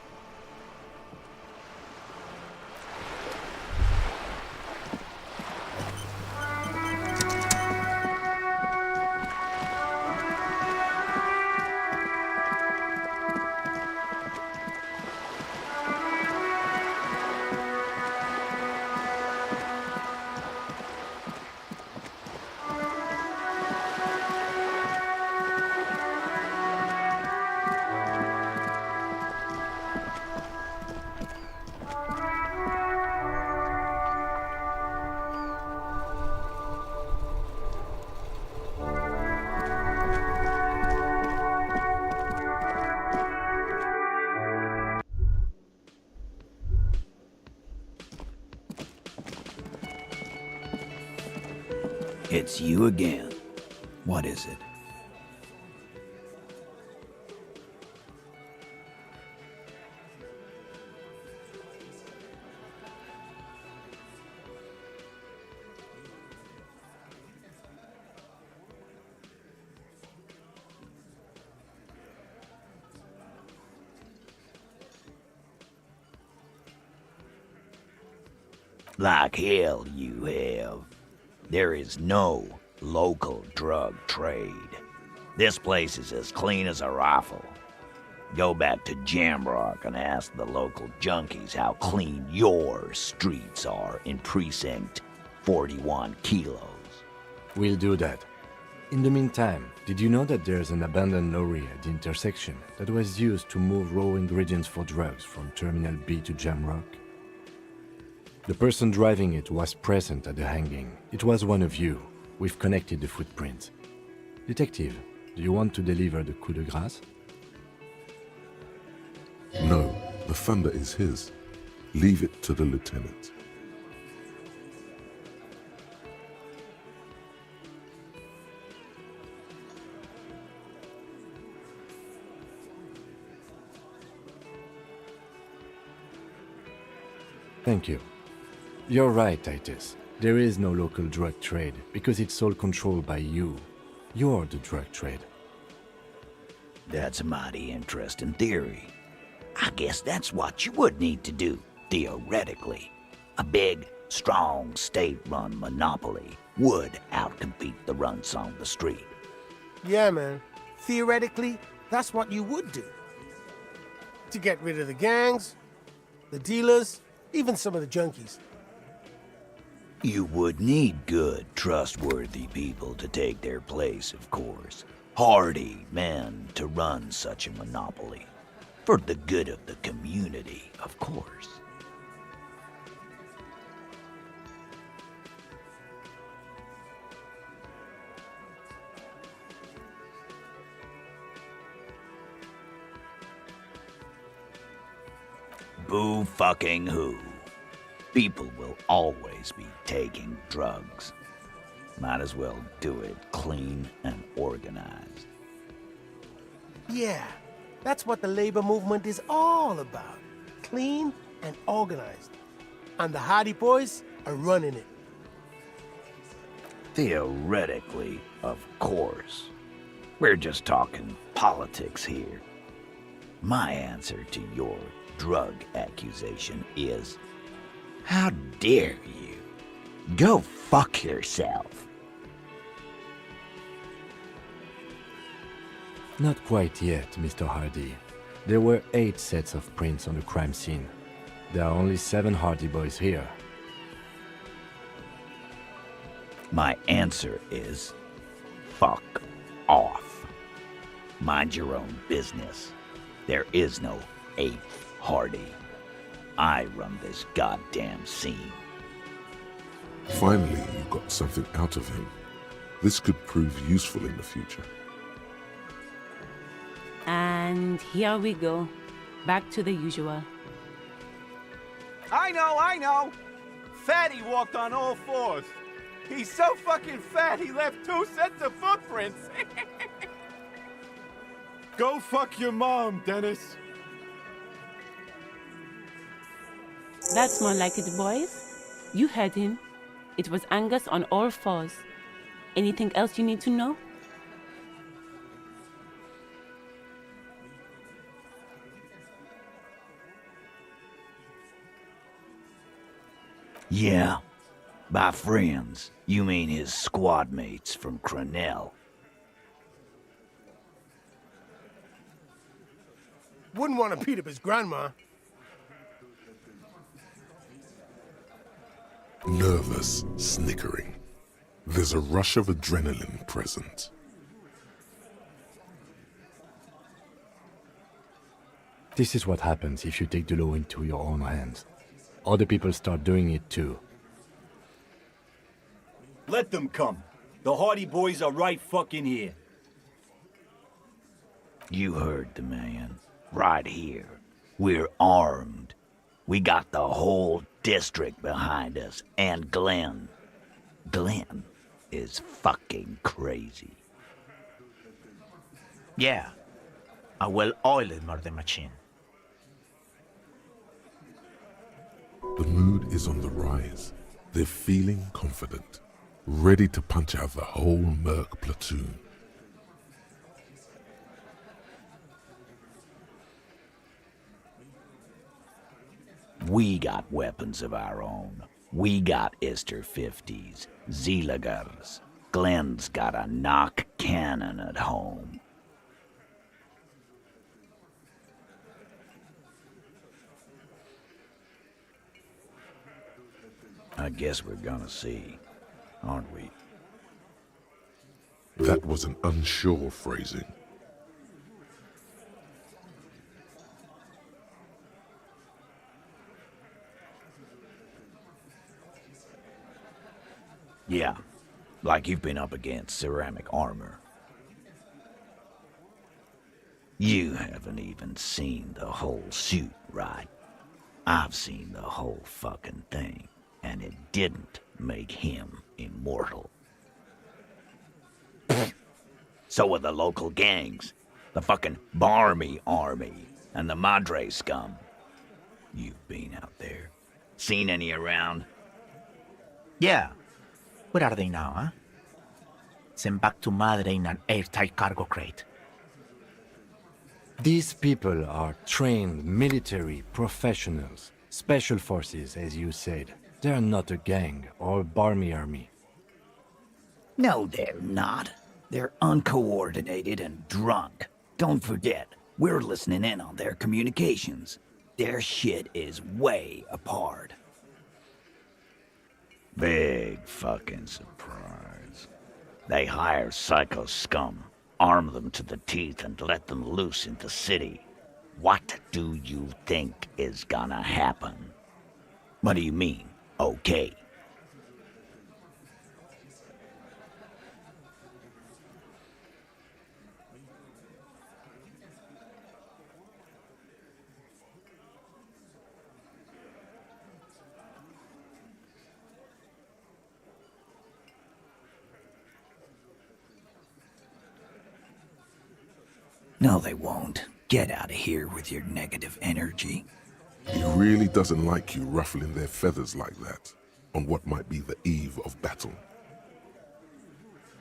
It's you again. What is it? Like hell you have. There is no local drug trade. This place is as clean as a rifle. Go back to Jamrock and ask the local junkies how clean your streets are in Precinct 41 Kilos. We'll do that. In the meantime, did you know that there's an abandoned lorry at the intersection that was used to move raw ingredients for drugs from Terminal B to Jamrock? The person driving it was present at the hanging. It was one of you. We've connected the footprint. Detective, do you want to deliver the coup de grâce? No, the thunder is his. Leave it to the lieutenant. Thank you. You're right, Titus. There is no local drug trade because it's all controlled by you. You're the drug trade. That's a mighty interesting theory. I guess that's what you would need to do, theoretically. A big, strong, state-run monopoly would outcompete the runts on the street. Yeah, man. Theoretically, that's what you would do. To get rid of the gangs, the dealers, even some of the junkies. You would need good, trustworthy people to take their place, of course. Hardy men to run such a monopoly. For the good of the community, of course. Boo fucking who? People will always be taking drugs. Might as well do it clean and organized. Yeah, that's what the labor movement is all about. Clean and organized. And the Hardy Boys are running it. Theoretically, of course. We're just talking politics here. My answer to your drug accusation is, how dare you? Go fuck yourself. Not quite yet, Mr. Hardy. There were 8 sets of prints on the crime scene. There are only 7 Hardy Boys here. My answer is, fuck off. Mind your own business. There is no 8th Hardy. I run this goddamn scene. Finally, you got something out of him. This could prove useful in the future. And here we go. Back to the usual. I know! Fatty walked on all 4s. He's so fucking fat he left 2 sets of footprints. Go fuck your mom, Dennis. That's more like it, boys. You heard him. It was Angus on all 4s. Anything else you need to know? Yeah. By friends, you mean his squad mates from Crenell. Wouldn't want to beat up his grandma. Nervous, snickering. There's a rush of adrenaline present. This is what happens if you take the law into your own hands. Other people start doing it too. Let them come. The Hardy Boys are right fucking here. You heard the man. Right here. We're armed. We got the whole district behind us. And Glenn. Glenn? is fucking crazy. Yeah, a well-oiled murder machine. The mood is on the rise. They're feeling confident, ready to punch out the whole Merc platoon. We got weapons of our own. We got Ister 50s, Zeelagers. Glenn's got a knock cannon at home. I guess we're gonna see, aren't we? That was an unsure phrasing. Yeah, like you've been up against ceramic armor. You haven't even seen the whole suit, right? I've seen the whole fucking thing, and it didn't make him immortal. So are the local gangs, the fucking Barmy Army, and the Madre scum. You've been out there. Seen any around? Yeah. Where are they now, huh? Sent back to Madre in an airtight cargo crate. These people are trained military professionals, special forces, as you said. They're not a gang or a Barmy army. No, they're not. They're uncoordinated and drunk. Don't forget, we're listening in on their communications. Their shit is way apart. Big fucking surprise. They hire psycho scum, arm them to the teeth, and let them loose in the city. What do you think is gonna happen? What do you mean, okay? No, they won't. Get out of here with your negative energy. He really doesn't like you ruffling their feathers like that, on what might be the eve of battle.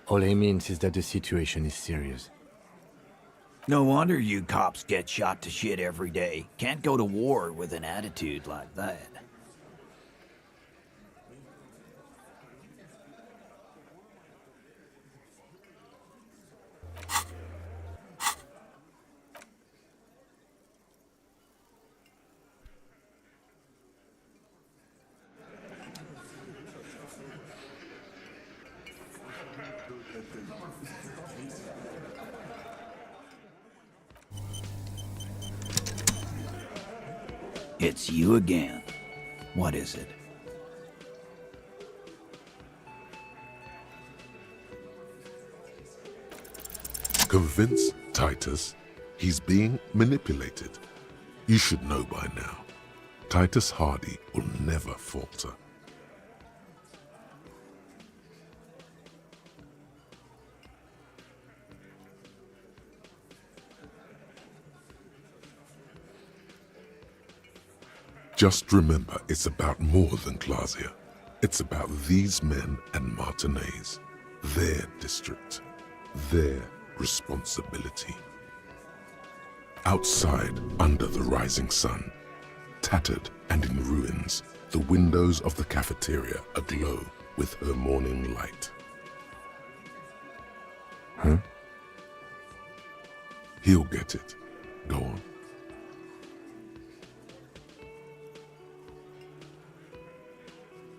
All he means is that the situation is serious. No wonder you cops get shot to shit every day. Can't go to war with an attitude like that. It's you again. What is it? Convince Titus he's being manipulated. You should know by now. Titus Hardy will never falter. Just remember, it's about more than Glasia. It's about these men and Martinez, their district, their responsibility. Outside, under the rising sun, tattered and in ruins, the windows of the cafeteria aglow with her morning light. Huh? He'll get it. Go on.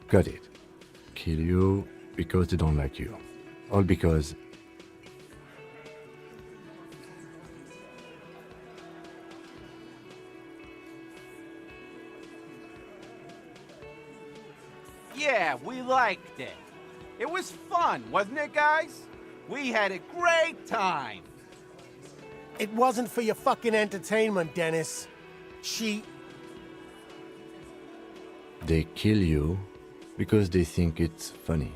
Got it. Kill you because they don't like you. All because... Yeah, we liked it. It was fun, wasn't it, guys? We had a great time. It wasn't for your fucking entertainment, Dennis. They kill you because they think it's funny.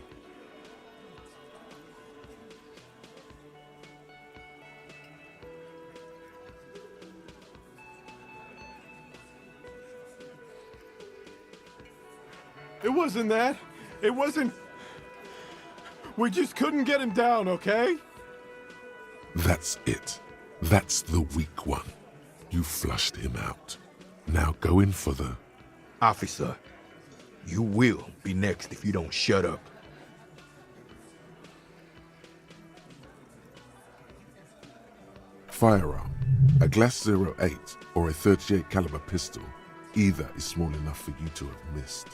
It wasn't that. It wasn't... We just couldn't get him down, okay? That's it. That's the weak one. You flushed him out. Now go in for the... Officer, you will be next if you don't shut up. Firearm. A Glass 08 or a 38 caliber pistol. Either is small enough for you to have missed.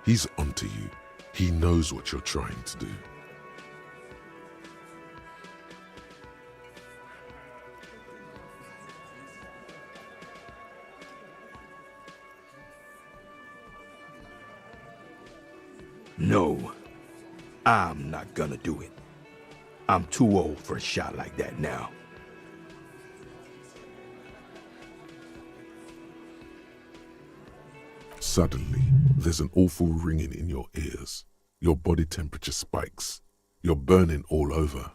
He's onto you. He knows what you're trying to do. No, I'm not gonna do it. I'm too old for a shot like that now. Suddenly, there's an awful ringing in your ears. Your body temperature spikes. You're burning all over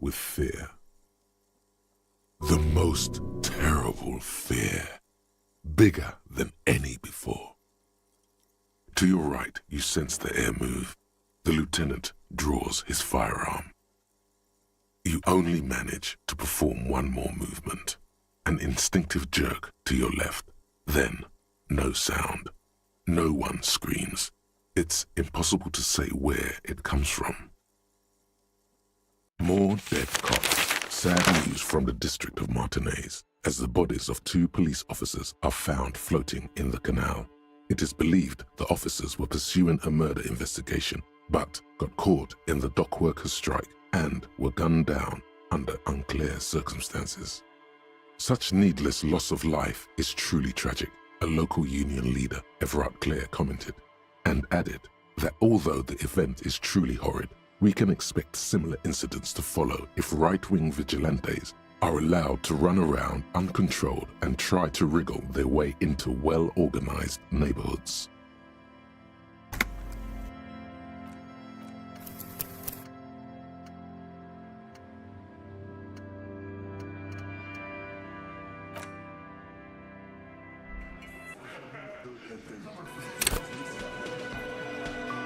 with fear. The most terrible fear. Bigger than any before. To your right, you sense the air move. The lieutenant draws his firearm. You only manage to perform one more movement. An instinctive jerk to your left. Then, no sound. No one screams. It's impossible to say where it comes from. More dead cops. Sad news from the district of Martinez, as the bodies of 2 police officers are found floating in the canal. It is believed the officers were pursuing a murder investigation, but got caught in the dock workers' strike and were gunned down under unclear circumstances. Such needless loss of life is truly tragic, a local union leader, Everett Clare, commented, and added that although the event is truly horrid, we can expect similar incidents to follow if right-wing vigilantes are allowed to run around uncontrolled and try to wriggle their way into well-organized neighborhoods.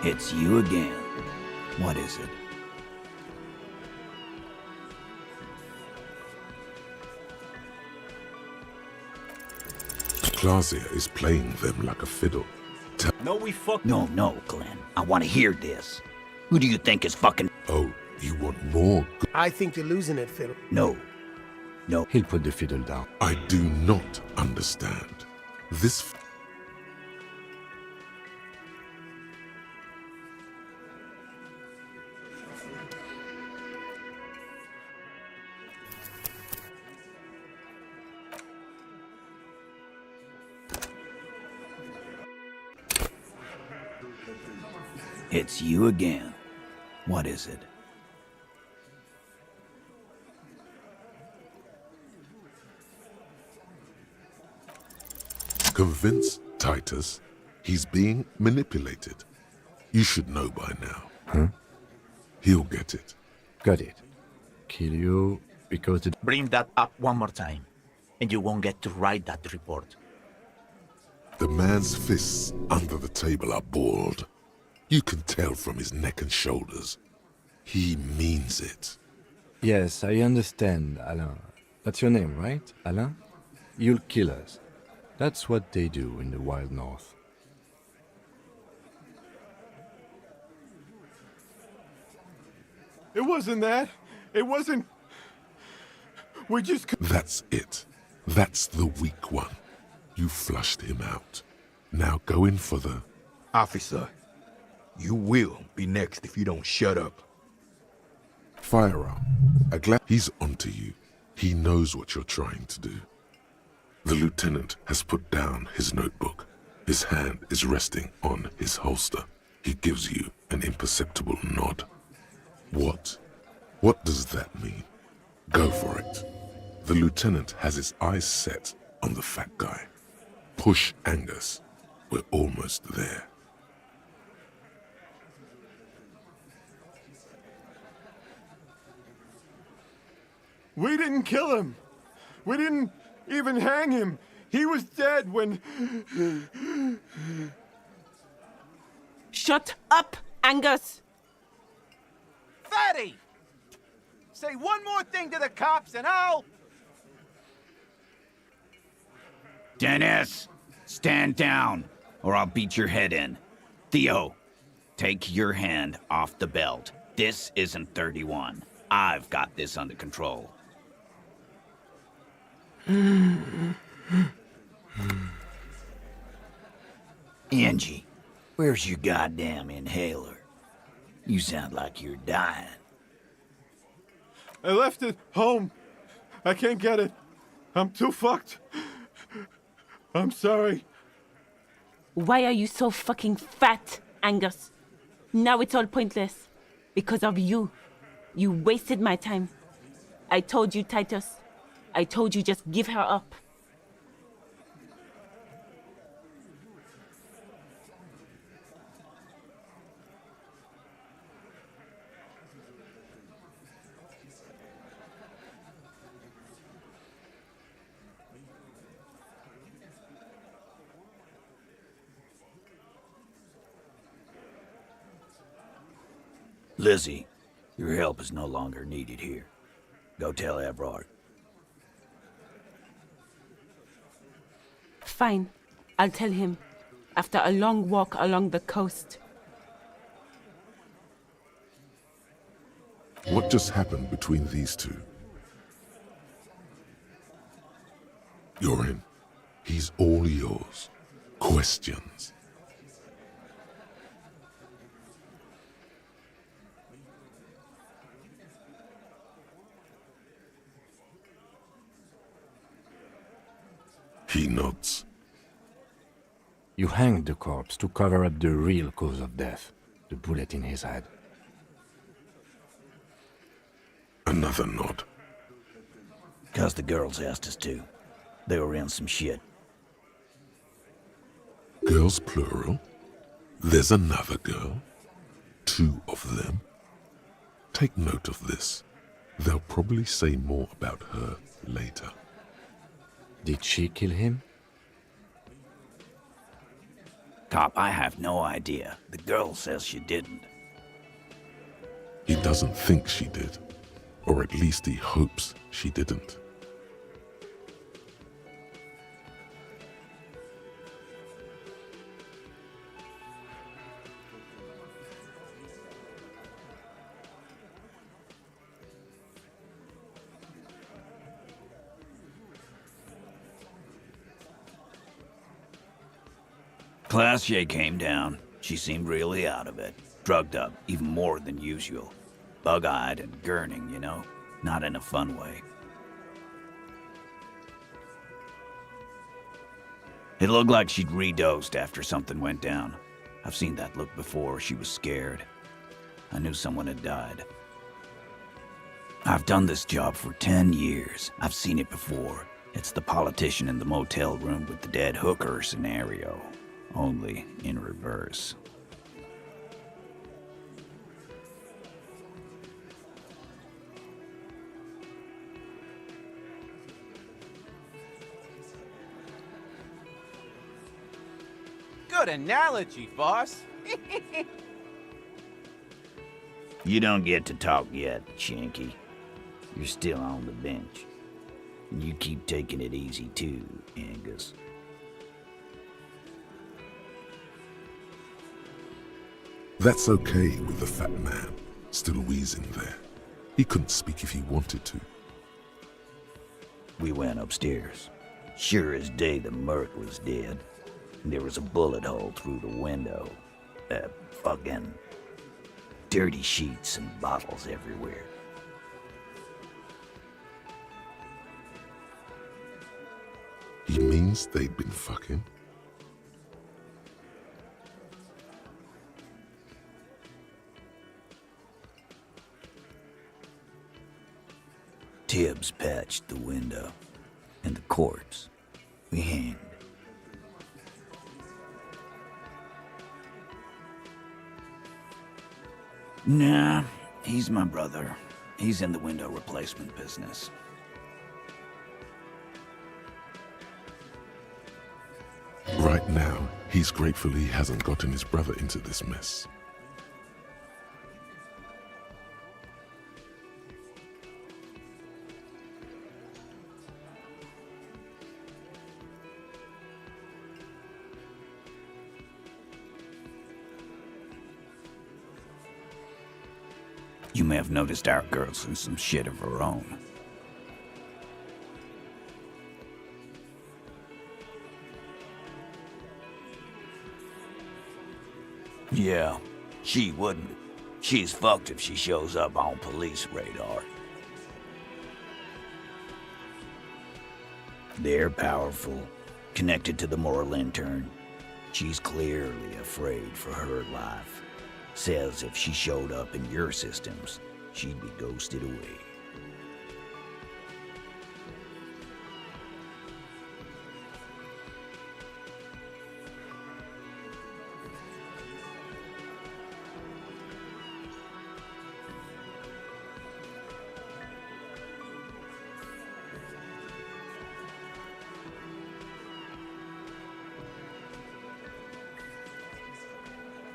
It's you again. What is it? Clausia is playing them like a fiddle. No, we fucked. No, Glenn. I want to hear this. Who do you think is fucking... Oh, you want more? I think you're losing it, Phil. No. He'll put the fiddle down. I do not understand. This... It's you again. What is it? Convince Titus he's being manipulated. You should know by now. Huh? He'll get it. Got it. Kill you because it... Bring that up one more time, and you won't get to write that report. The man's fists under the table are balled. You can tell from his neck and shoulders. He means it. Yes, I understand, Alain. That's your name, right, Alain? You'll kill us. That's what they do in the wild north. It wasn't that. It wasn't... We just... That's it. That's the weak one. You flushed him out. Now go in for the... Officer, you will be next if you don't shut up. Firearm. He's onto you. He knows what you're trying to do. The lieutenant has put down his notebook. His hand is resting on his holster. He gives you an imperceptible nod. What? What does that mean? Go for it. The lieutenant has his eyes set on the fat guy. Push Angus. We're almost there. We didn't kill him. We didn't even hang him. He was dead when... Shut up, Angus! Fatty! Say one more thing to the cops and I'll... Dennis, stand down, or I'll beat your head in. Theo, take your hand off the belt. This isn't 31. I've got this under control. Angie, where's your goddamn inhaler? You sound like you're dying. I left it home. I can't get it. I'm too fucked. I'm sorry. Why are you so fucking fat, Angus? Now it's all pointless. Because of you. You wasted my time. I told you, Titus. I told you just give her up. Lizzie, your help is no longer needed here. Go tell Everard. Fine. I'll tell him. After a long walk along the coast. What just happened between these two? You're in. He's all yours. Questions. He nods. You hanged the corpse to cover up the real cause of death, the bullet in his head. Another nod. 'Cause the girls asked us to. They were in some shit. Girls plural? There's another girl? 2 of them? Take note of this. They'll probably say more about her later. Did she kill him? Cop, I have no idea. The girl says she didn't. He doesn't think she did. Or at least he hopes she didn't. Classier came down. She seemed really out of it. Drugged up, even more than usual. Bug-eyed and gurning, you know? Not in a fun way. It looked like she'd redosed after something went down. I've seen that look before. She was scared. I knew someone had died. I've done this job for 10 years. I've seen it before. It's the politician in the motel room with the dead hooker scenario. Only in reverse. Good analogy, boss. You don't get to talk yet, Shanky. You're still on the bench. And you keep taking it easy too, Angus. That's okay with the fat man, still wheezing there. He couldn't speak if he wanted to. We went upstairs. Sure as day the Merc was dead. And there was a bullet hole through the window. Fucking dirty sheets and bottles everywhere. He means they'd been fucking? Tibbs patched the window, and the corpse we hanged. Nah, he's my brother. He's in the window replacement business. Right now, He's grateful he hasn't gotten his brother into this mess. You may have noticed our girl's in some shit of her own. Yeah, she wouldn't. She's fucked if she shows up on police radar. They're powerful, connected to the moral intern. She's clearly afraid for her life. Says if she showed up in your systems, she'd be ghosted away.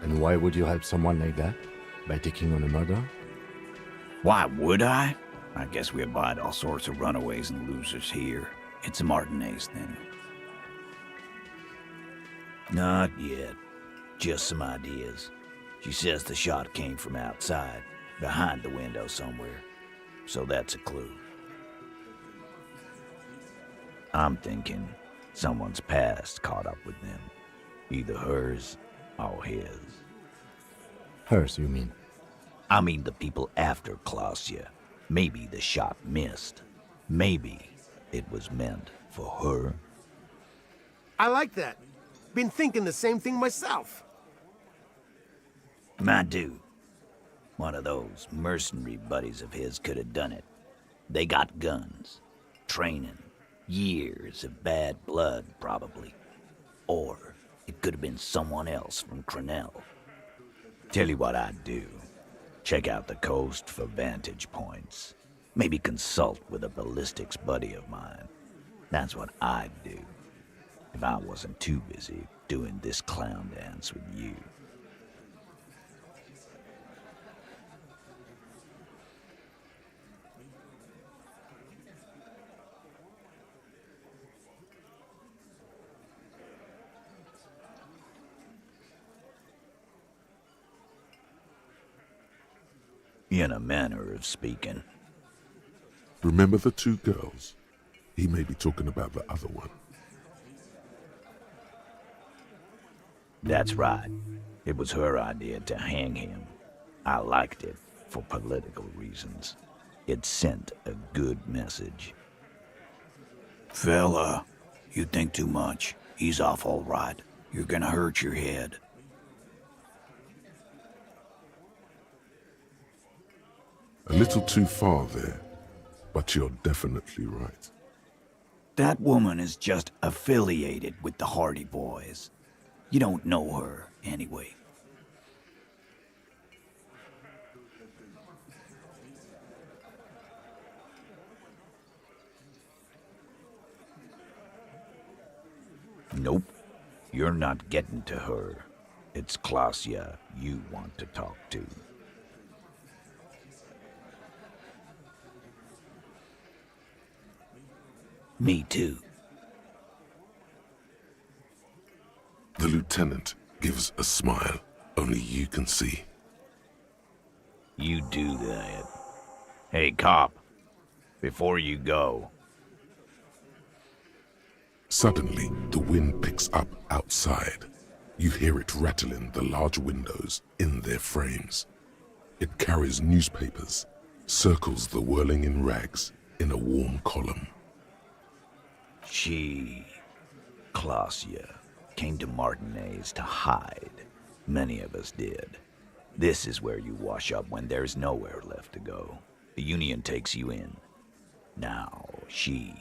And why would you help someone like that? By taking on a murder? Why would I? I guess we abide all sorts of runaways and losers here. It's a Martinez thing. Not yet. Just some ideas. She says the shot came from outside, behind the window somewhere. So that's a clue. I'm thinking someone's past caught up with them. Either hers or his. Hers, you mean? I mean the people after Klausya. Maybe the shot missed. Maybe it was meant for her. I like that. Been thinking the same thing myself. My dude. One of those mercenary buddies of his could have done it. They got guns, training, years of bad blood, probably. Or it could have been someone else from Crenell. Tell you what I'd do. Check out the coast for vantage points. Maybe consult with a ballistics buddy of mine. That's what I'd do. If I wasn't too busy doing this clown dance with you. In a manner of speaking. Remember the two girls? He may be talking about the other one. That's right. It was her idea to hang him. I liked it for political reasons. It sent a good message. Fella, you think too much. He's off all right. You're gonna hurt your head. A little too far there, but you're definitely right. That woman is just affiliated with the Hardy Boys. You don't know her, anyway. Nope. You're not getting to her. It's Klausya you want to talk to. Me too. The lieutenant gives a smile only you can see. You do that. Hey, cop. Before you go. Suddenly, the wind picks up outside. You hear it rattling the large windows in their frames. It carries newspapers, circles the whirling in rags in a warm column. She, Klausya, came to Martinez to hide. Many of us did. This is where you wash up when there's nowhere left to go. The Union takes you in. Now, she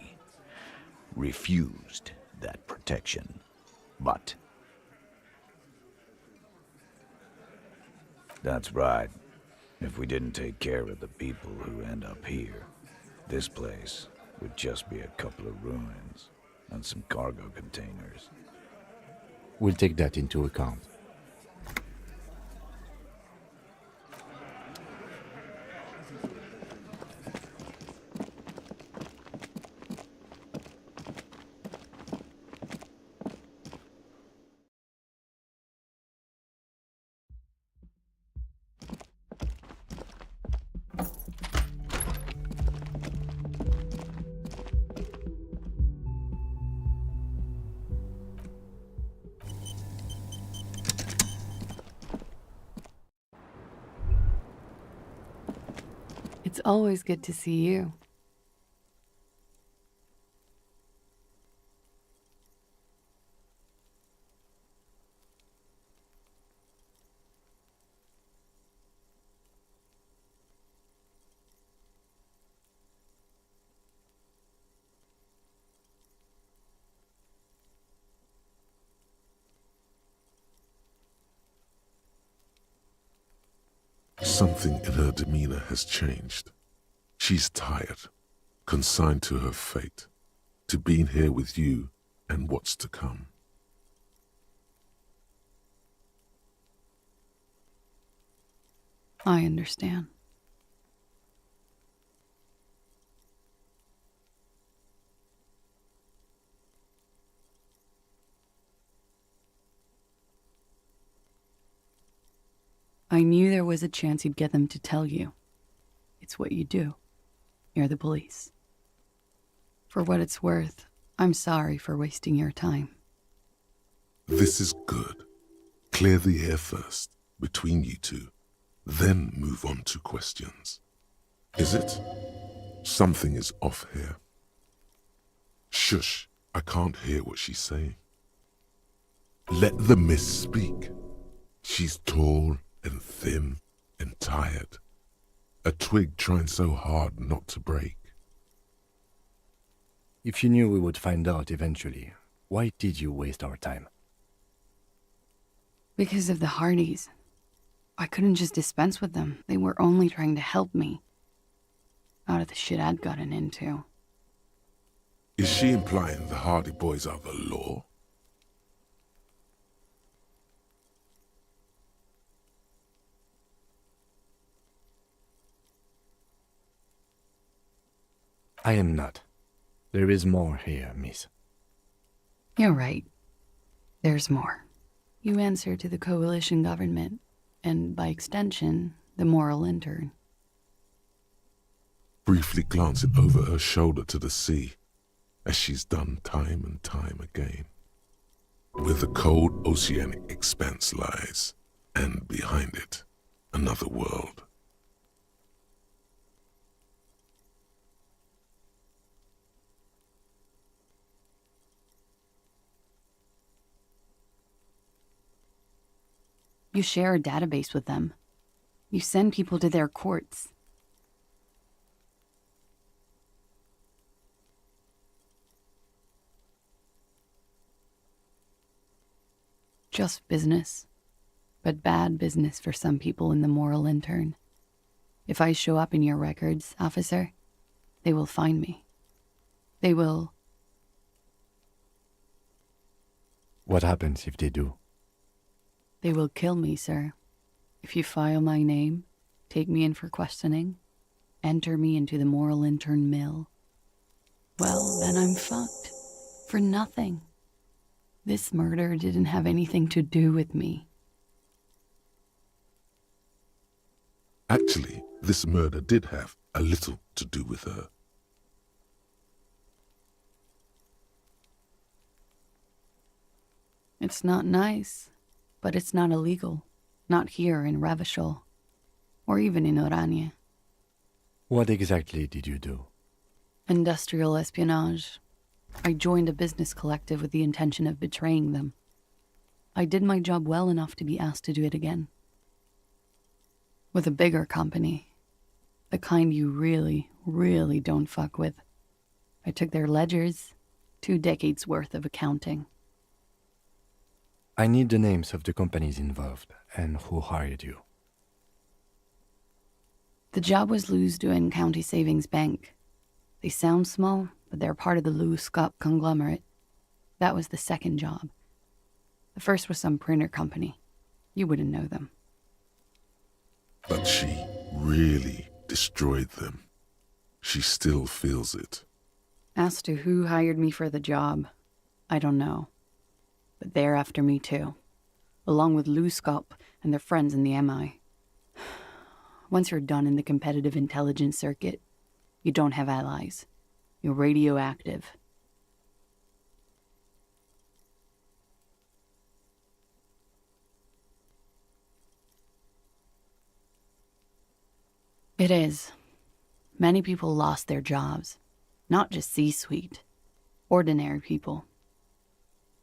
refused that protection. But that's right. If we didn't take care of the people who end up here, this place would just be a couple of ruins and some cargo containers. We'll take that into account. It's always good to see you. Something in her demeanor has changed. She's tired, consigned to her fate, to being here with you and what's to come. I understand. I knew there was a chance you'd get them to tell you. It's what you do. You're the police. For what it's worth, I'm sorry for wasting your time. This is good. Clear the air first, between you two, then move on to questions. Is it? Something is off here. Shush, I can't hear what she's saying. Let the miss speak. She's tall and thin and tired. A twig trying so hard not to break. If you knew we would find out eventually, why did you waste our time? Because of the Hardys. I couldn't just dispense with them. They were only trying to help me. Out of the shit I'd gotten into. Is she implying the Hardy Boys are the law? I am not. There is more here, miss. You're right. There's more. You answer to the coalition government, and by extension, the moral intern. Briefly glancing over her shoulder to the sea, as she's done time and time again. Where the cold oceanic expanse lies, and behind it, another world. You share a database with them. You send people to their courts. Just business, but bad business for some people in the moral intern. If I show up in your records, officer, they will find me. They will... What happens if they do? They will kill me, sir. If you file my name, take me in for questioning, enter me into the moral intern mill, well, then I'm fucked. For nothing. This murder didn't have anything to do with me. Actually, this murder did have a little to do with her. It's not nice, but it's not illegal. Not here in Revachol, or even in Orania. What exactly did you do? Industrial espionage. I joined a business collective with the intention of betraying them. I did my job well enough to be asked to do it again. With a bigger company. The kind you really, really don't fuck with. I took their ledgers, 2 decades worth of accounting. I need the names of the companies involved and who hired you. The job was Lewes-Duin County Savings Bank. They sound small, but they're part of the Lewes-Scott conglomerate. That was the second job. The first was some printer company. You wouldn't know them. But she really destroyed them. She still feels it. As to who hired me for the job, I don't know. But they're after me too, along with Lou Scop and their friends in the MI. Once you're done in the competitive intelligence circuit, you don't have allies. You're radioactive. It is. Many people lost their jobs. Not just C-suite. Ordinary people.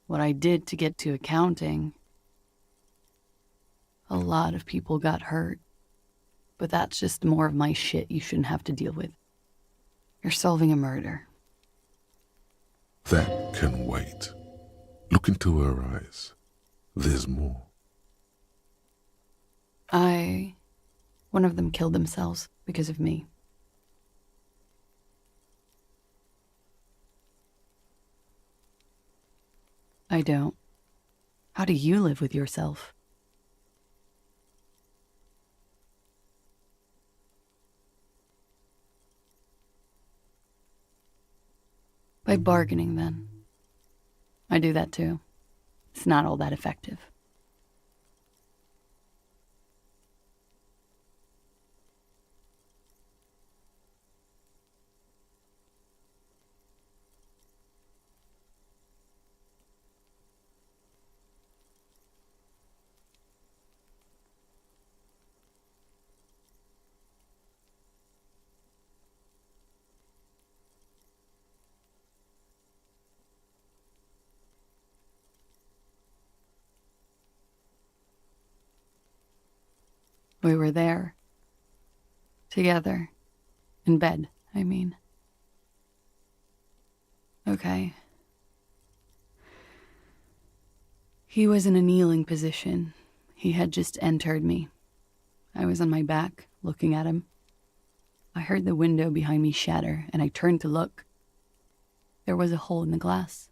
What I did to get to accounting... A lot of people got hurt. But that's just more of my shit you shouldn't have to deal with. You're solving a murder. That can wait. Look into her eyes. There's more. One of them killed themselves because of me. I don't. How do you live with yourself? By bargaining, then. I do that too. It's not all that effective. We were there. Together. In bed, I mean. Okay. He was in a kneeling position. He had just entered me. I was on my back, looking at him. I heard the window behind me shatter, and I turned to look. There was a hole in the glass.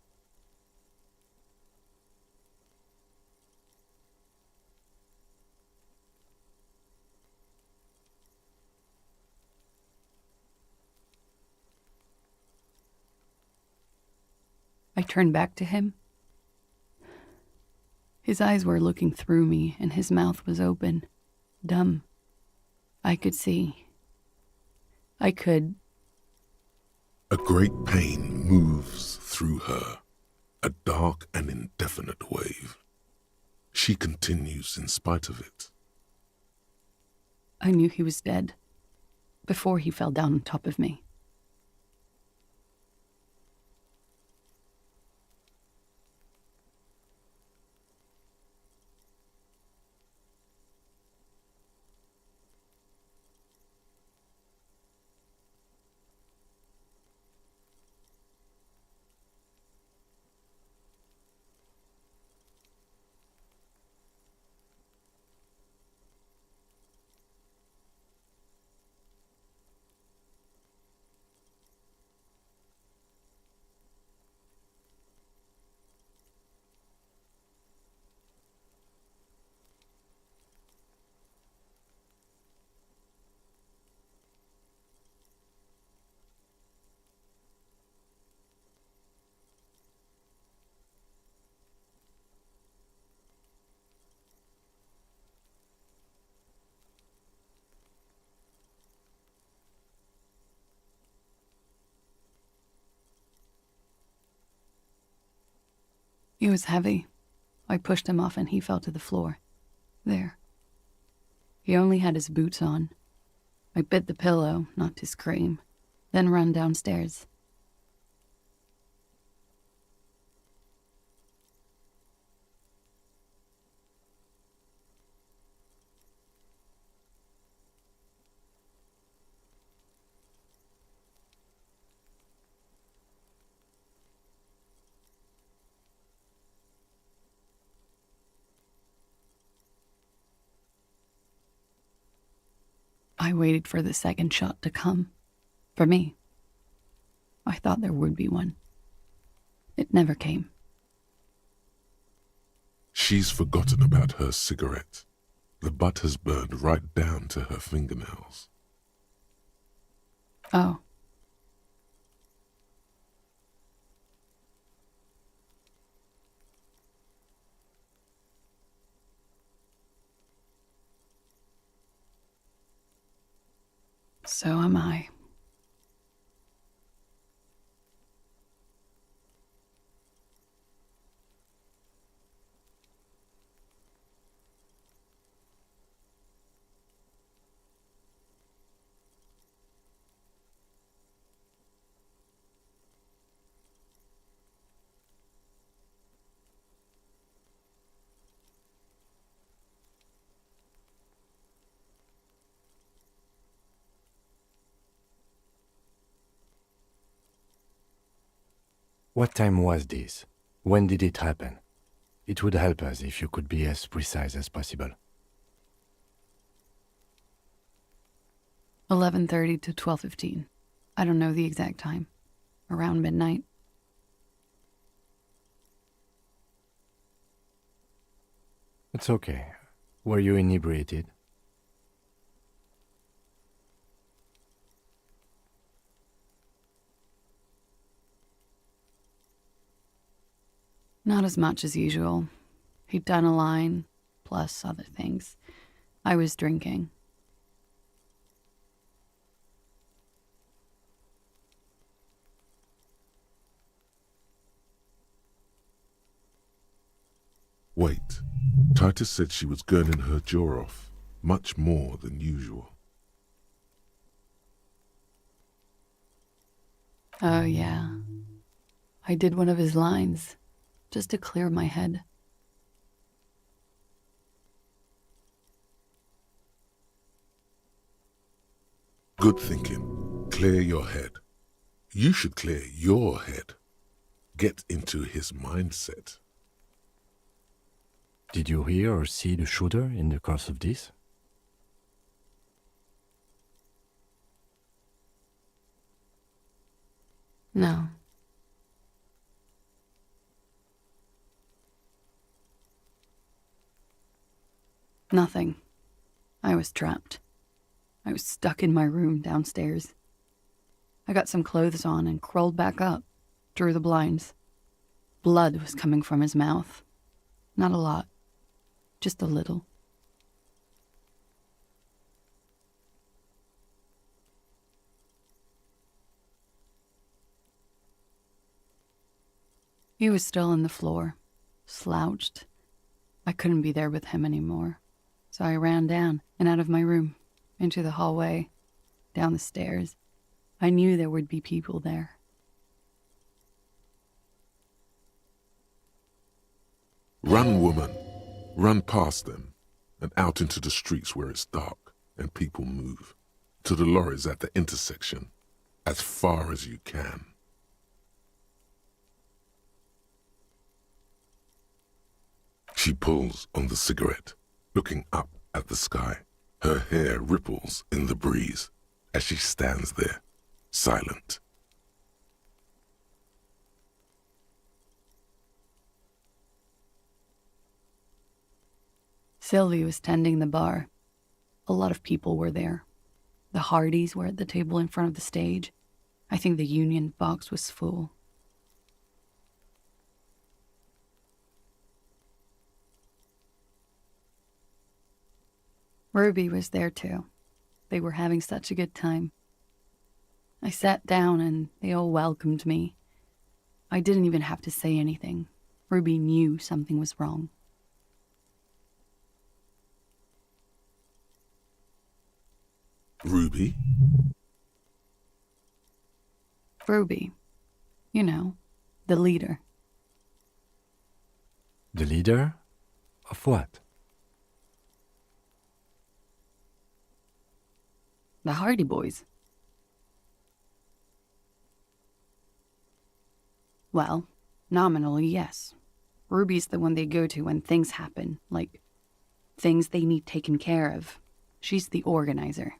I turned back to him. His eyes were looking through me, and his mouth was open, dumb. I could see. I could. A great pain moves through her, a dark and indefinite wave. She continues in spite of it. I knew he was dead, before he fell down on top of me. He was heavy. I pushed him off and he fell to the floor. There. He only had his boots on. I bit the pillow, not to scream, then ran downstairs. I waited for the second shot to come. For me. I thought there would be one. It never came. She's forgotten about her cigarette. The butt has burned right down to her fingernails. Oh. So am I. What time was this? When did it happen? It would help us if you could be as precise as possible. 11:30 to 12:15. I don't know the exact time. Around midnight. It's okay. Were you inebriated? Not as much as usual. He'd done a line, plus other things. I was drinking. Wait. Titus said she was gurning her jaw off, much more than usual. Oh, yeah. I did one of his lines, just to clear my head. Good thinking. Clear your head. You should clear your head. Get into his mindset. Did you hear or see the shooter in the course of this? No. Nothing. I was trapped. I was stuck in my room downstairs. I got some clothes on and crawled back up, drew the blinds. Blood was coming from his mouth. Not a lot. Just a little. He was still on the floor, slouched. I couldn't be there with him anymore, so I ran down and out of my room, into the hallway, down the stairs. I knew there would be people there. Run, woman. Run past them and out into the streets where it's dark and people move. To the lorries at the intersection, as far as you can. She pulls on the cigarette, looking up at the sky. Her hair ripples in the breeze as she stands there, silent. Sylvie was tending the bar. A lot of people were there. The Hardys were at the table in front of the stage. I think the Union box was full. Ruby was there too. They were having such a good time. I sat down and they all welcomed me. I didn't even have to say anything. Ruby knew something was wrong. Ruby? Ruby. You know, the leader. The leader? Of what? The Hardy Boys. Well, nominally, yes. Ruby's the one they go to when things happen, like things they need taken care of. She's the organizer.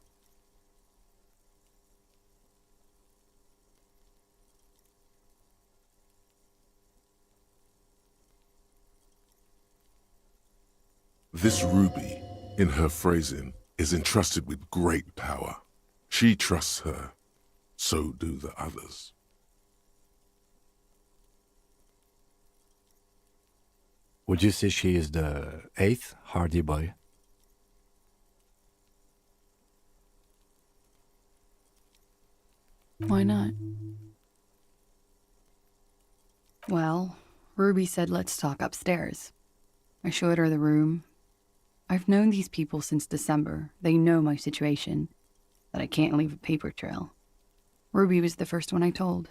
This ruby, in her phrasing, is entrusted with great power. She trusts her, so do the others. Would you say she is the 8th Hardy Boy? Why not? Well, Ruby said let's talk upstairs. I showed her the room. I've known these people since December. They know my situation, that I can't leave a paper trail. Ruby was the first one I told.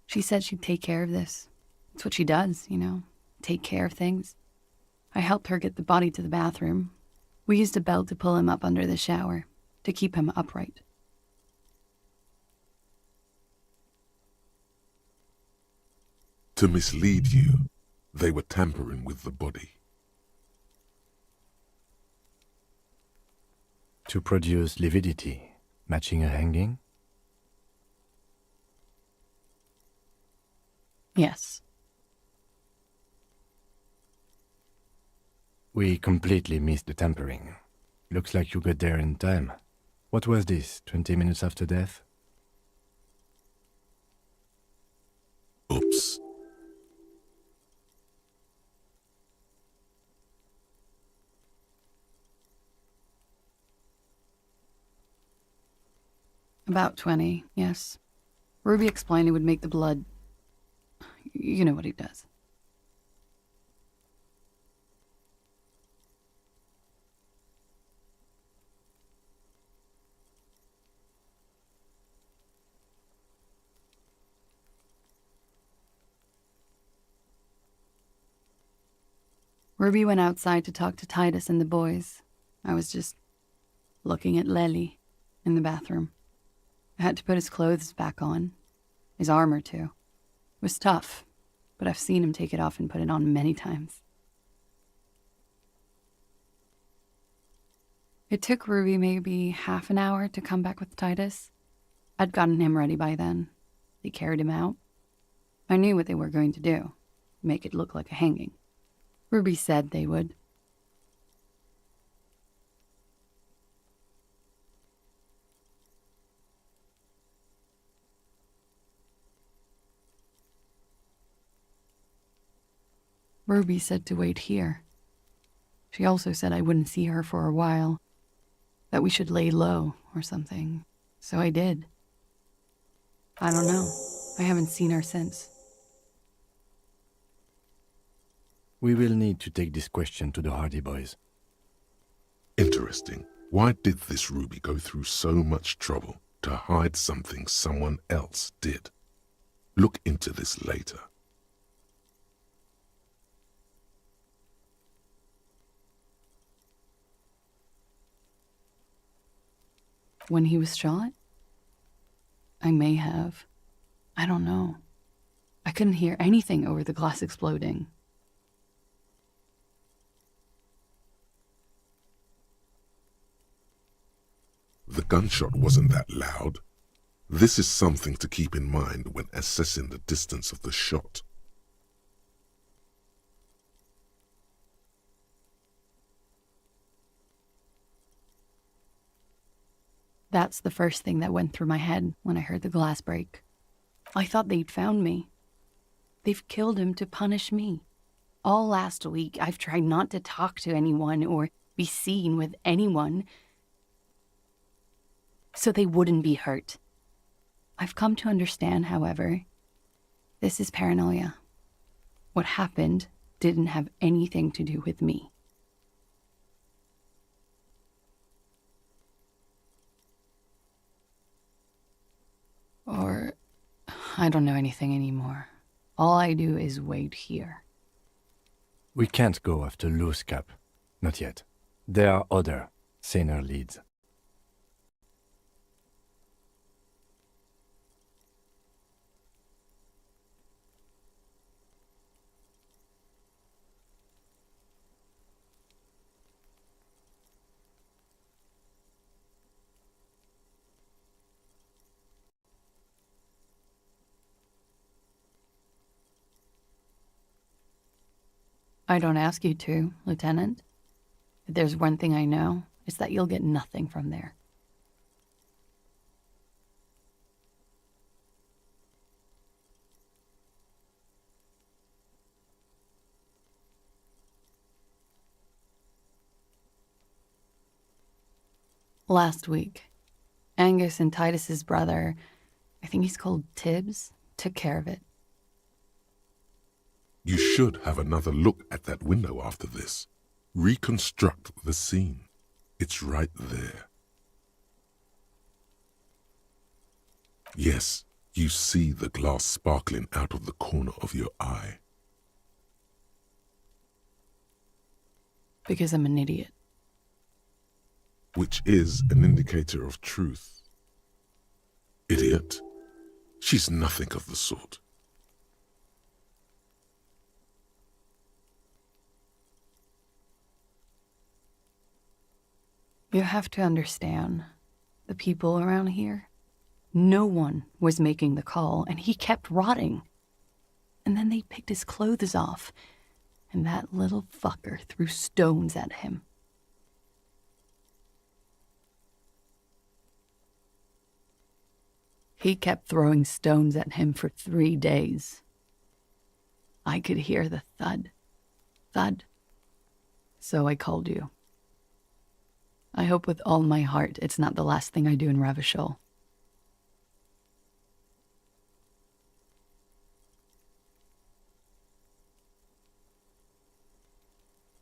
She said she'd take care of this. It's what she does, you know, take care of things. I helped her get the body to the bathroom. We used a belt to pull him up under the shower, to keep him upright. To mislead you, they were tampering with the body. To produce lividity, matching a hanging? Yes. We completely missed the tampering. Looks like you got there in time. What was this, 20 minutes after death? Oops. About 20, yes. Ruby explained it would make the blood... You know what he does. Ruby went outside to talk to Titus and the boys. I was just looking at Lely in the bathroom. I had to put his clothes back on. His armor, too. It was tough, but I've seen him take it off and put it on many times. It took Ruby maybe half an hour to come back with Titus. I'd gotten him ready by then. They carried him out. I knew what they were going to do, make it look like a hanging. Ruby said they would. Ruby said to wait here. She also said I wouldn't see her for a while, that we should lay low or something. So I did. I don't know. I haven't seen her since. We will need to take this question to the Hardy Boys. Interesting. Why did this Ruby go through so much trouble to hide something someone else did? Look into this later. When he was shot? I may have. I don't know. I couldn't hear anything over the glass exploding. The gunshot wasn't that loud. This is something to keep in mind when assessing the distance of the shot. That's the first thing that went through my head when I heard the glass break. I thought they'd found me. They've killed him to punish me. All last week, I've tried not to talk to anyone or be seen with anyone so they wouldn't be hurt. I've come to understand, however, this is paranoia. What happened didn't have anything to do with me. Or, I don't know anything anymore. All I do is wait here. We can't go after Loose Cap. Not yet. There are other, saner leads. I don't ask you to, Lieutenant. If there's one thing I know, it's that you'll get nothing from there. Last week, Angus and Titus's brother, I think he's called Tibbs, took care of it. You should have another look at that window after this. Reconstruct the scene. It's right there. Yes, you see the glass sparkling out of the corner of your eye. Because I'm an idiot. Which is an indicator of truth. Idiot. She's nothing of the sort. You have to understand, the people around here, no one was making the call, and he kept rotting. And then they picked his clothes off, and that little fucker threw stones at him. He kept throwing stones at him for 3 days. I could hear the thud, thud. So I called you. I hope with all my heart it's not the last thing I do in Ravishol.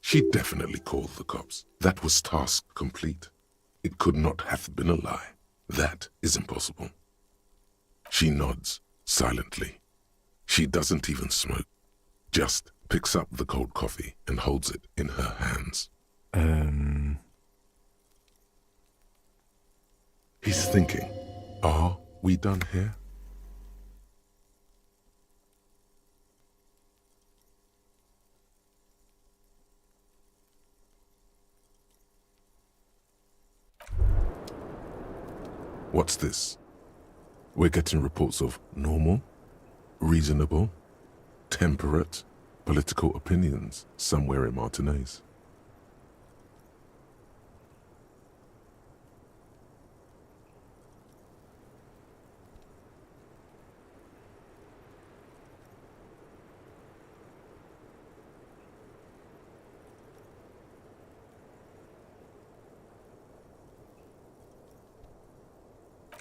She definitely called the cops. That was task complete. It could not have been a lie. That is impossible. She nods silently. She doesn't even smoke. Just picks up the cold coffee and holds it in her hands. He's thinking, are we done here? What's this? We're getting reports of normal, reasonable, temperate political opinions somewhere in Martinez.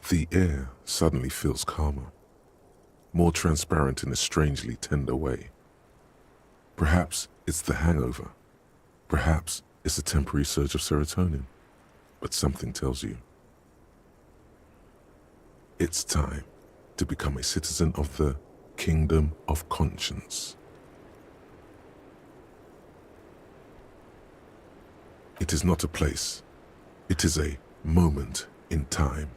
The air suddenly feels calmer, more transparent in a strangely tender way. Perhaps it's the hangover. Perhaps it's a temporary surge of serotonin. But something tells you it's time to become a citizen of the Kingdom of Conscience. It is not a place. It is a moment in time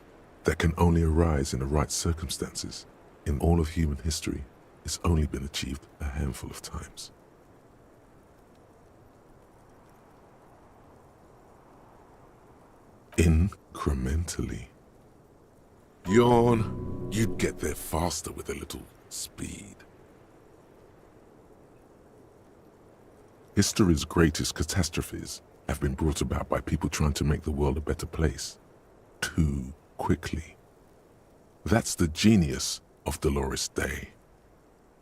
that can only arise in the right circumstances. In all of human history, it's only been achieved a handful of times. Incrementally. Yawn, you'd get there faster with a little speed. History's greatest catastrophes have been brought about by people trying to make the world a better place. Too quickly. That's the genius of Dolores Day.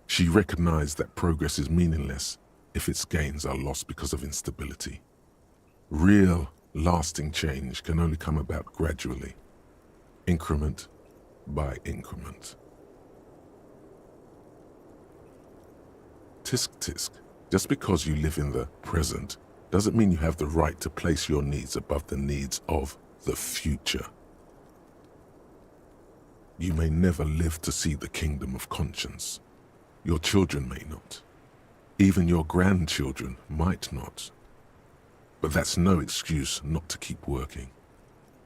She recognized that progress is meaningless if its gains are lost because of instability. Real, lasting change can only come about gradually, increment by increment. Tisk tisk, just because you live in the present doesn't mean you have the right to place your needs above the needs of the future. You may never live to see the Kingdom of Conscience. Your children may not. Even your grandchildren might not. But that's no excuse not to keep working.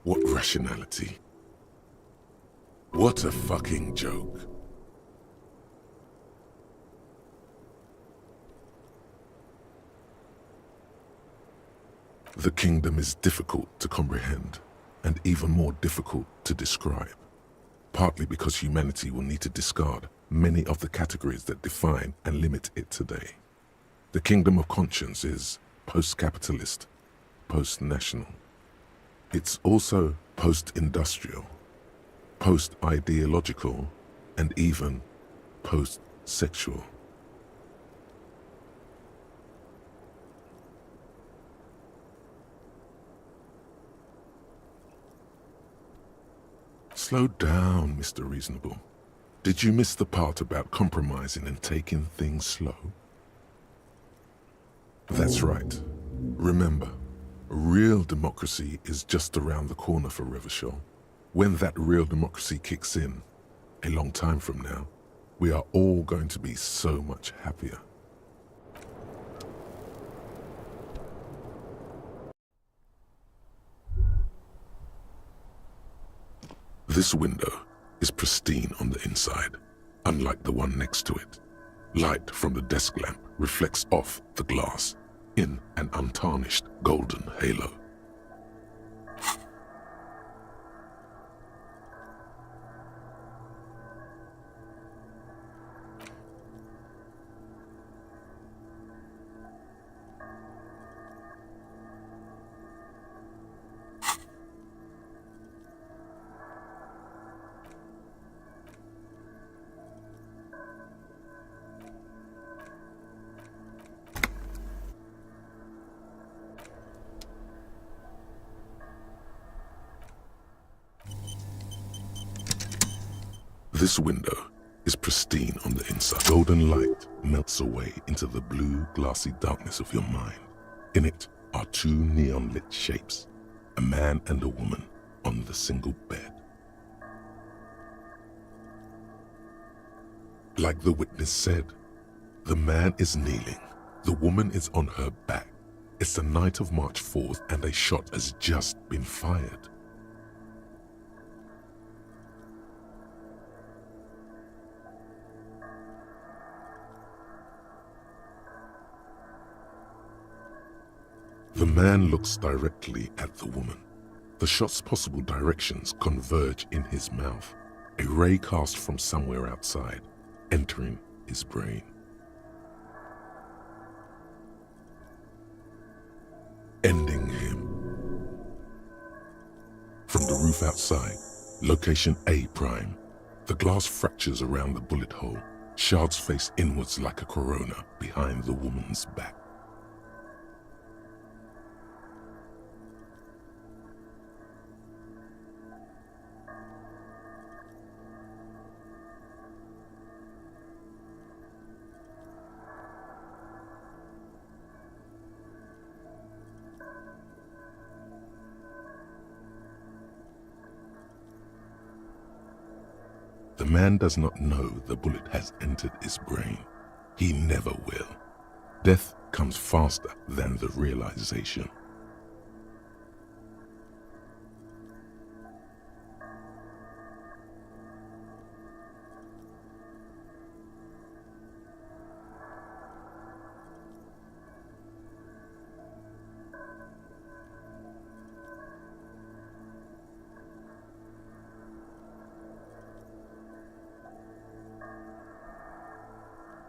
What rationality? What a fucking joke. The kingdom is difficult to comprehend, and even more difficult to describe. Partly because humanity will need to discard many of the categories that define and limit it today. The kingdom of conscience is post-capitalist, post-national. It's also post-industrial, post-ideological, and even post-sexual. Slow down, Mr. Reasonable. Did you miss the part about compromising and taking things slow? That's right. Remember, real democracy is just around the corner for Revachol. When that real democracy kicks in, a long time from now, we are all going to be so much happier. This window is pristine on the inside, unlike the one next to it. Light from the desk lamp reflects off the glass in an untarnished golden halo. This window is pristine on the inside. Golden light melts away into the blue, glassy darkness of your mind. In it are two neon-lit shapes, a man and a woman on the single bed. Like the witness said, the man is kneeling, the woman is on her back. It's the night of March 4th and a shot has just been fired. The man looks directly at the woman. The shot's possible directions converge in his mouth, a ray cast from somewhere outside, entering his brain. Ending him. From the roof outside, location A prime, the glass fractures around the bullet hole, shards face inwards like a corona behind the woman's back. The man does not know the bullet has entered his brain. He never will. Death comes faster than the realization.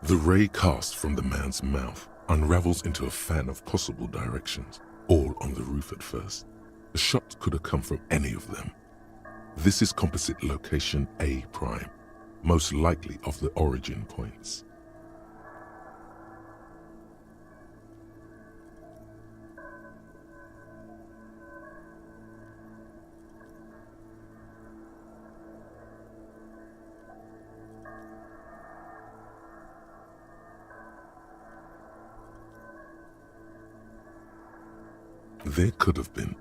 The ray cast from the man's mouth unravels into a fan of possible directions, all on the roof at first. The shot could have come from any of them. This is composite location A prime, most likely of the origin points. There could have been.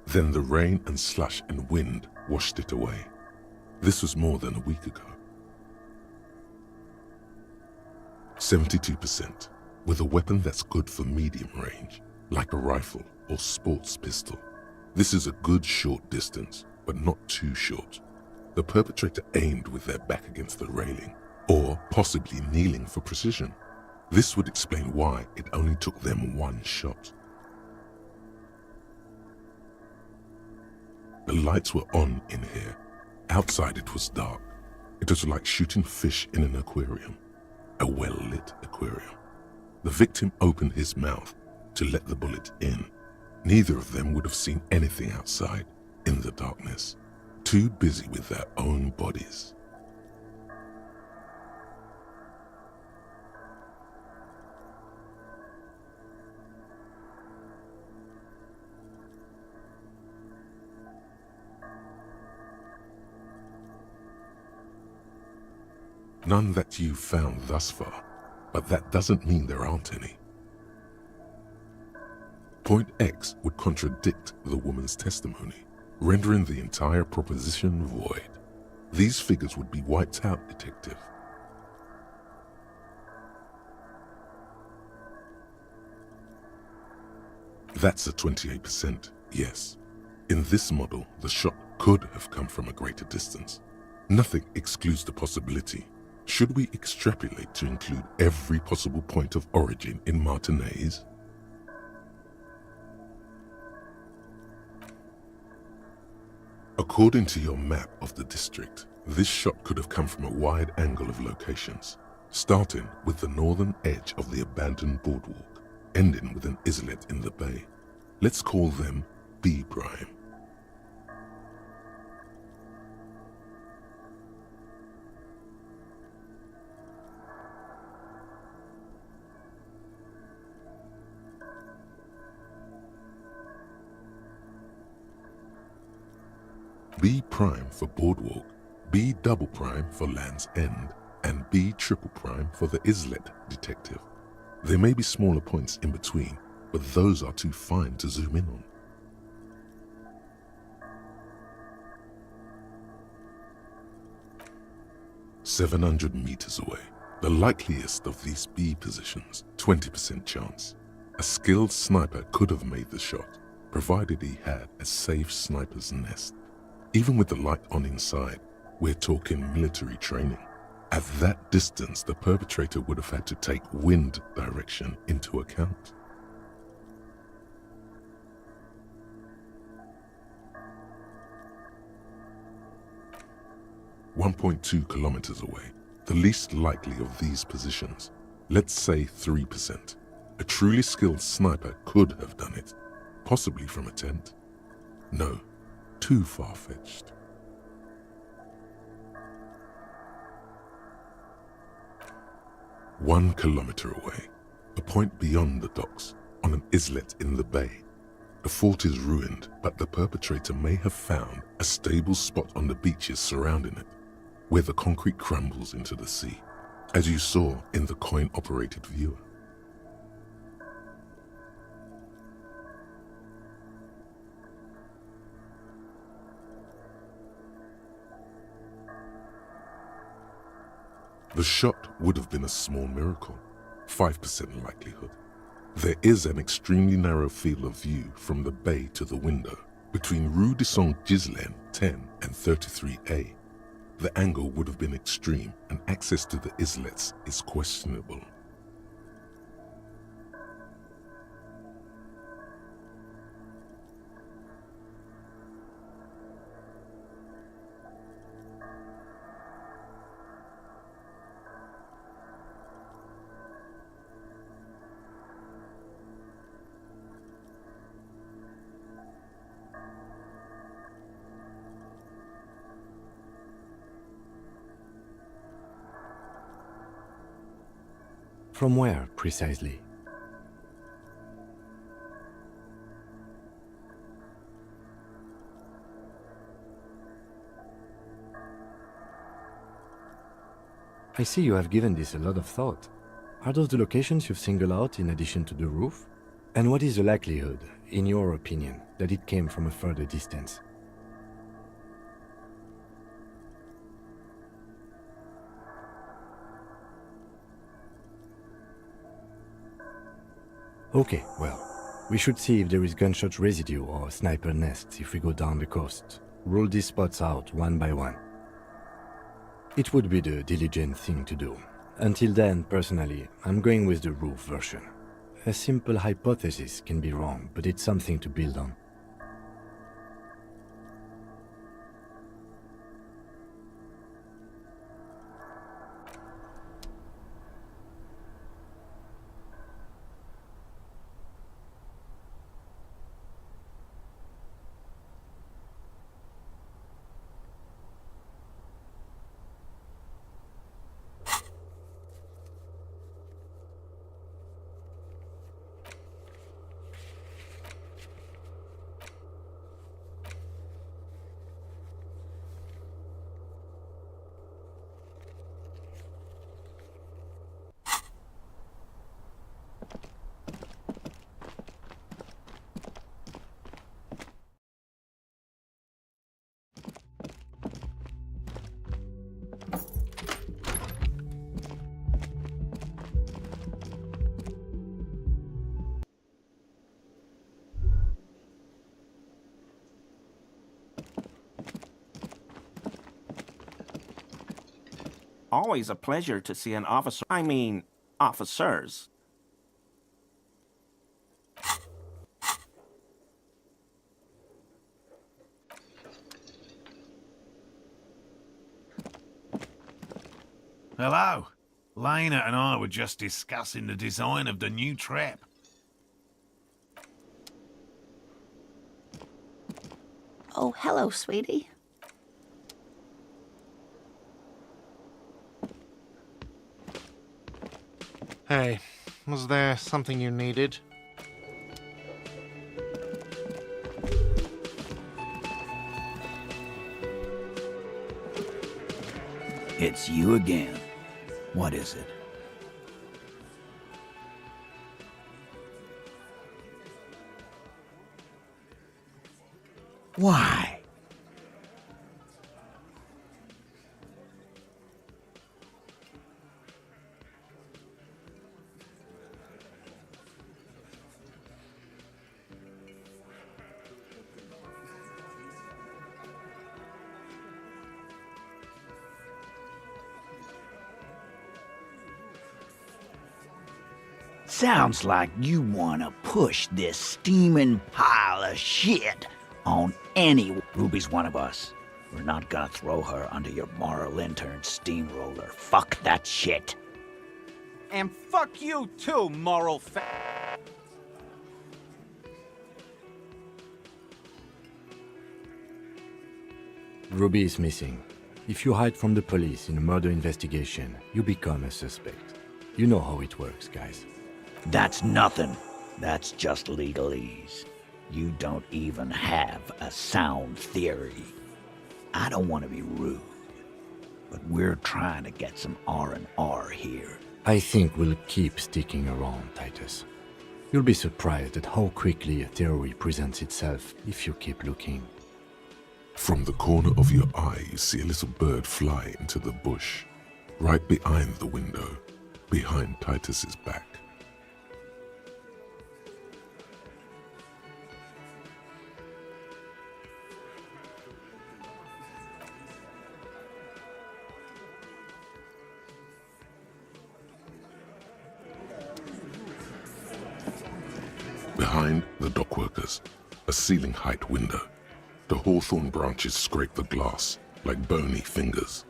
Then the rain and slush and wind washed it away. This was more than a week ago. 72%, with a weapon that's good for medium range, like a rifle or sports pistol. This is a good short distance, but not too short. The perpetrator aimed with their back against the railing, or possibly kneeling for precision. This would explain why it only took them one shot. The lights were on in here. Outside it was dark. It was like shooting fish in an aquarium, a well-lit aquarium. The victim opened his mouth to let the bullet in. Neither of them would have seen anything outside in the darkness, too busy with their own bodies. None that you've found thus far, but that doesn't mean there aren't any. Point X would contradict the woman's testimony, rendering the entire proposition void. These figures would be wiped out, Detective. That's a 28%, yes. In this model, the shot could have come from a greater distance. Nothing excludes the possibility. Should we extrapolate to include every possible point of origin in Martinez? According to your map of the district, this shot could have come from a wide angle of locations, starting with the northern edge of the abandoned boardwalk, ending with an islet in the bay. Let's call them B prime. B prime for boardwalk, B double prime for Land's End, and B triple prime for the islet, Detective. There may be smaller points in between, but those are too fine to zoom in on. "700 meters away, the likeliest of these B positions, 20% chance. A skilled sniper could have made the shot, provided he had a safe sniper's nest. Even with the light on inside, we're talking military training. At that distance, the perpetrator would have had to take wind direction into account. "1.2 kilometers away, the least likely of these positions. Let's say 3%. A truly skilled sniper could have done it, possibly from a tent. No. Too far-fetched. "1 kilometer away, a point beyond the docks, on an islet in the bay. The fort is ruined, but the perpetrator may have found a stable spot on the beaches surrounding it, where the concrete crumbles into the sea, as you saw in the coin-operated viewer. The shot would have been a small miracle, 5% likelihood. There is an extremely narrow field of view from the bay to the window, between Rue de Saint-Ghislain 10 and 33A. The angle would have been extreme, and access to the islets is questionable. From where, precisely? I see you have given this a lot of thought. Are those the locations you've singled out in addition to the roof? And what is the likelihood, in your opinion, that it came from a further distance? Okay, well, we should see if there is gunshot residue or sniper nests if we go down the coast. Rule these spots out one by one. It would be the diligent thing to do. Until then, personally, I'm going with the roof version. A simple hypothesis can be wrong, but it's something to build on. always a pleasure to see an officer. I mean, officers. Hello. Lena and I were just discussing the design of the new trap. Oh, hello, sweetie. Hey, was there something you needed? It's you again. What is it? Why? Sounds like you want to push this steaming pile of shit on any... Ruby's one of us. We're not gonna throw her under your moral intern steamroller. Fuck that shit. And fuck you too, moral Ruby is missing. If you hide from the police in a murder investigation, you become a suspect. You know how it works, guys. That's nothing. That's just legalese. You don't even have a sound theory. I don't want to be rude, but we're trying to get some R&R here. I think we'll keep sticking around, Titus. You'll be surprised at how quickly a theory presents itself if you keep looking. From the corner of your eye, you see a little bird fly into the bush, right behind the window, behind Titus's back. Behind the dockworkers, a ceiling-height window. The hawthorn branches scrape the glass like bony fingers.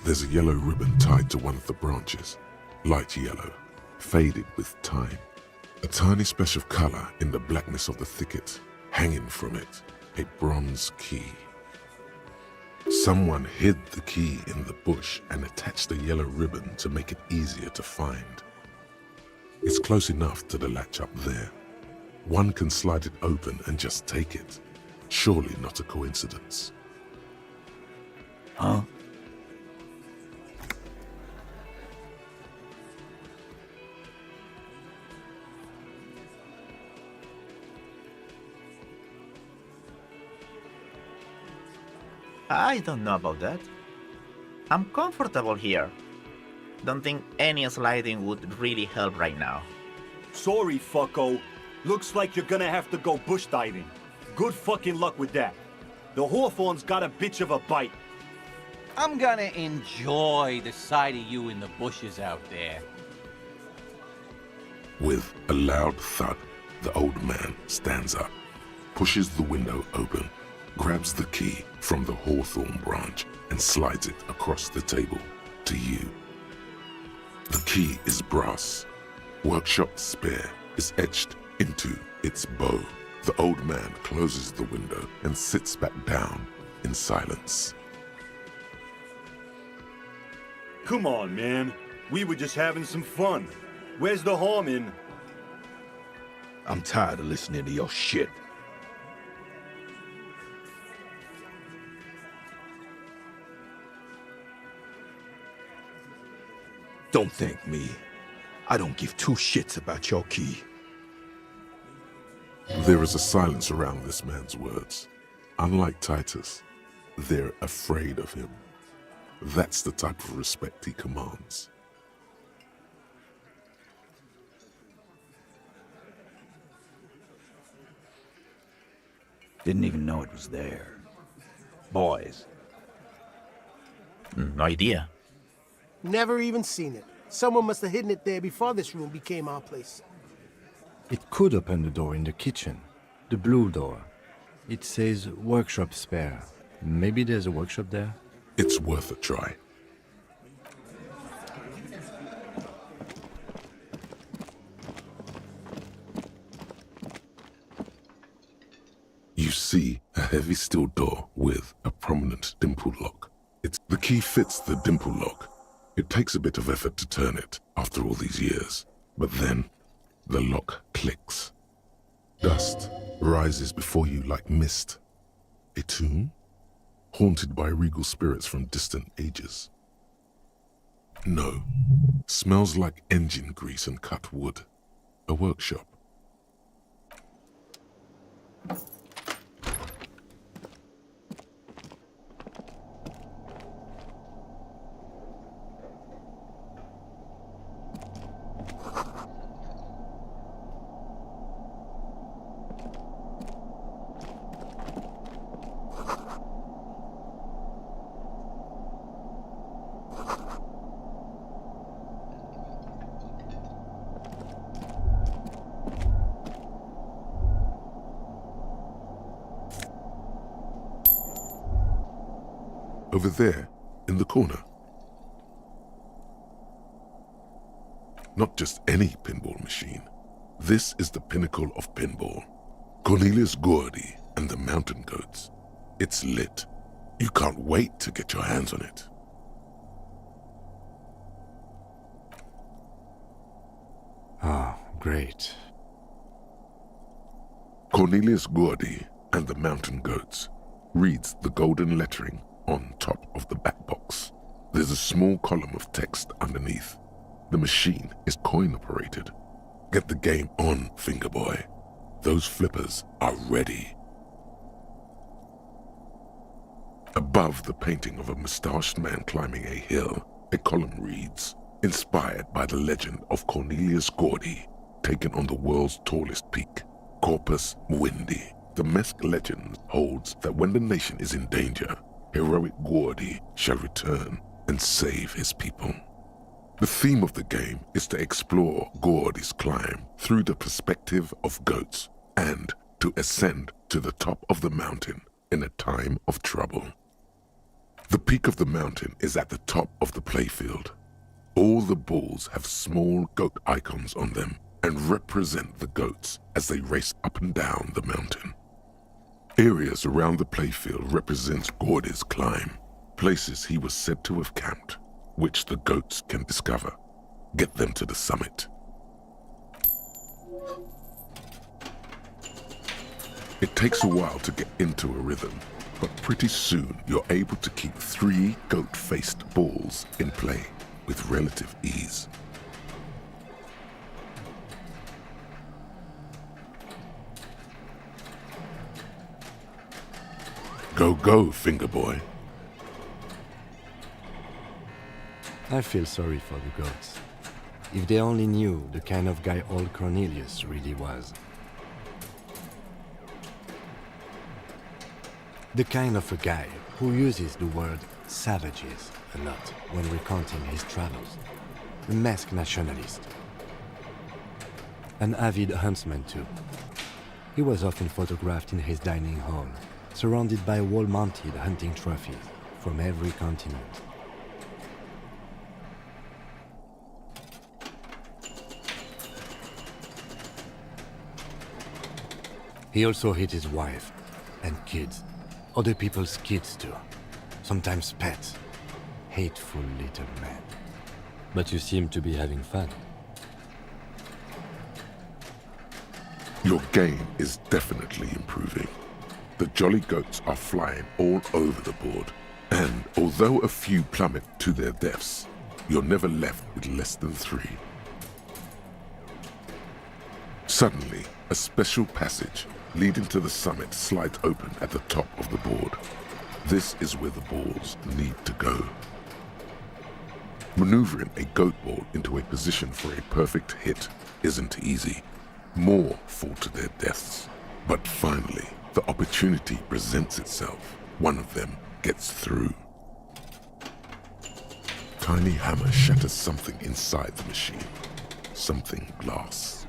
There's a yellow ribbon tied to one of the branches, light yellow, faded with time. A tiny splash of color in the blackness of the thicket, hanging from it, a bronze key. Someone hid the key in the bush and attached a yellow ribbon to make it easier to find. It's close enough to the latch up there. One can slide it open and just take it. Surely not a coincidence. Huh? I don't know about that. I'm comfortable here. Don't think any sliding would really help right now. Sorry, fucko. Looks like you're gonna have to go bush diving. Good fucking luck with that. The hawthorn's got a bitch of a bite. I'm gonna enjoy the sight of you in the bushes out there. With a loud thud, the old man stands up, pushes the window open, grabs the key from the hawthorn branch and slides it across the table to you. The key is brass. Workshop spare is etched into its bow. The old man closes the window and sits back down in silence. Come on, man. We were just having some fun. Where's the harm in... I'm tired of listening to your shit. Don't thank me. I don't give two shits about your key. There is a silence around this man's words. Unlike Titus, they're afraid of him. That's the type of respect he commands. Didn't even know it was there. Boys. No idea. Never even seen it. Someone must have hidden it there before this room became our place. It could open the door in the kitchen. The blue door. It says workshop spare. Maybe there's a workshop there? It's worth a try. You see a heavy steel door with a prominent dimple lock. The key fits the dimple lock. It takes a bit of effort to turn it after all these years, but then the lock clicks. Dust rises before you like mist. A tomb? Haunted by regal spirits from distant ages. No. Smells like engine grease and cut wood. A workshop. Over there, in the corner. Not just any pinball machine. This is the pinnacle of pinball. Cornelius Gordy and the Mountain Goats. It's lit. You can't wait to get your hands on it. Ah, great. Cornelius Gordy and the Mountain Goats reads the golden lettering on top of the back box. There's a small column of text underneath. The machine is coin operated. Get the game on, Fingerboy. Those flippers are ready. Above the painting of a mustached man climbing a hill, a column reads, inspired by the legend of Cornelius Gordy, taken on the world's tallest peak, Corpus Muindi. The Mesk legend holds that when the nation is in danger, heroic Gordy shall return and save his people. The theme of the game is to explore Gordy's climb through the perspective of goats and to ascend to the top of the mountain in a time of trouble. The peak of the mountain is at the top of the playfield. All the balls have small goat icons on them and represent the goats as they race up and down the mountain. Areas around the playfield represents Gordy's climb, places he was said to have camped, which the goats can discover. Get them to the summit. It takes a while to get into a rhythm, but pretty soon you're able to keep 3 goat-faced balls in play with relative ease. Go, go, Fingerboy. I feel sorry for the goats. If they only knew the kind of guy old Cornelius really was. The kind of a guy who uses the word savages a lot when recounting his travels. A masked nationalist. An avid huntsman too. He was often photographed in his dining hall, surrounded by wall-mounted hunting trophies from every continent. He also hit his wife and kids, other people's kids too, sometimes pets. Hateful little man. But you seem to be having fun. Your game is definitely improving. The jolly goats are flying all over the board, and although a few plummet to their deaths, you're never left with less than 3. Suddenly, a special passage leading to the summit slides open at the top of the board. This is where the balls need to go. Maneuvering a goat ball into a position for a perfect hit isn't easy. More fall to their deaths. But finally, the opportunity presents itself. One of them gets through. Tiny hammer shatters something inside the machine. Something glass.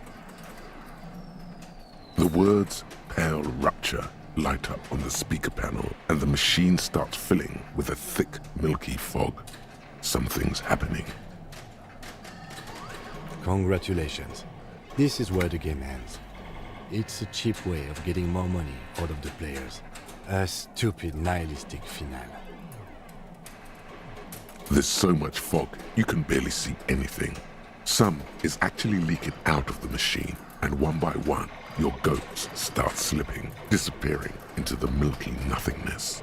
The words "pale rupture" light up on the speaker panel, and the machine starts filling with a thick, milky fog. Something's happening. Congratulations. This is where the game ends. It's a cheap way of getting more money out of the players. A stupid, nihilistic finale. There's so much fog, you can barely see anything. Some is actually leaking out of the machine, and one by one, your goats start slipping, disappearing into the milky nothingness.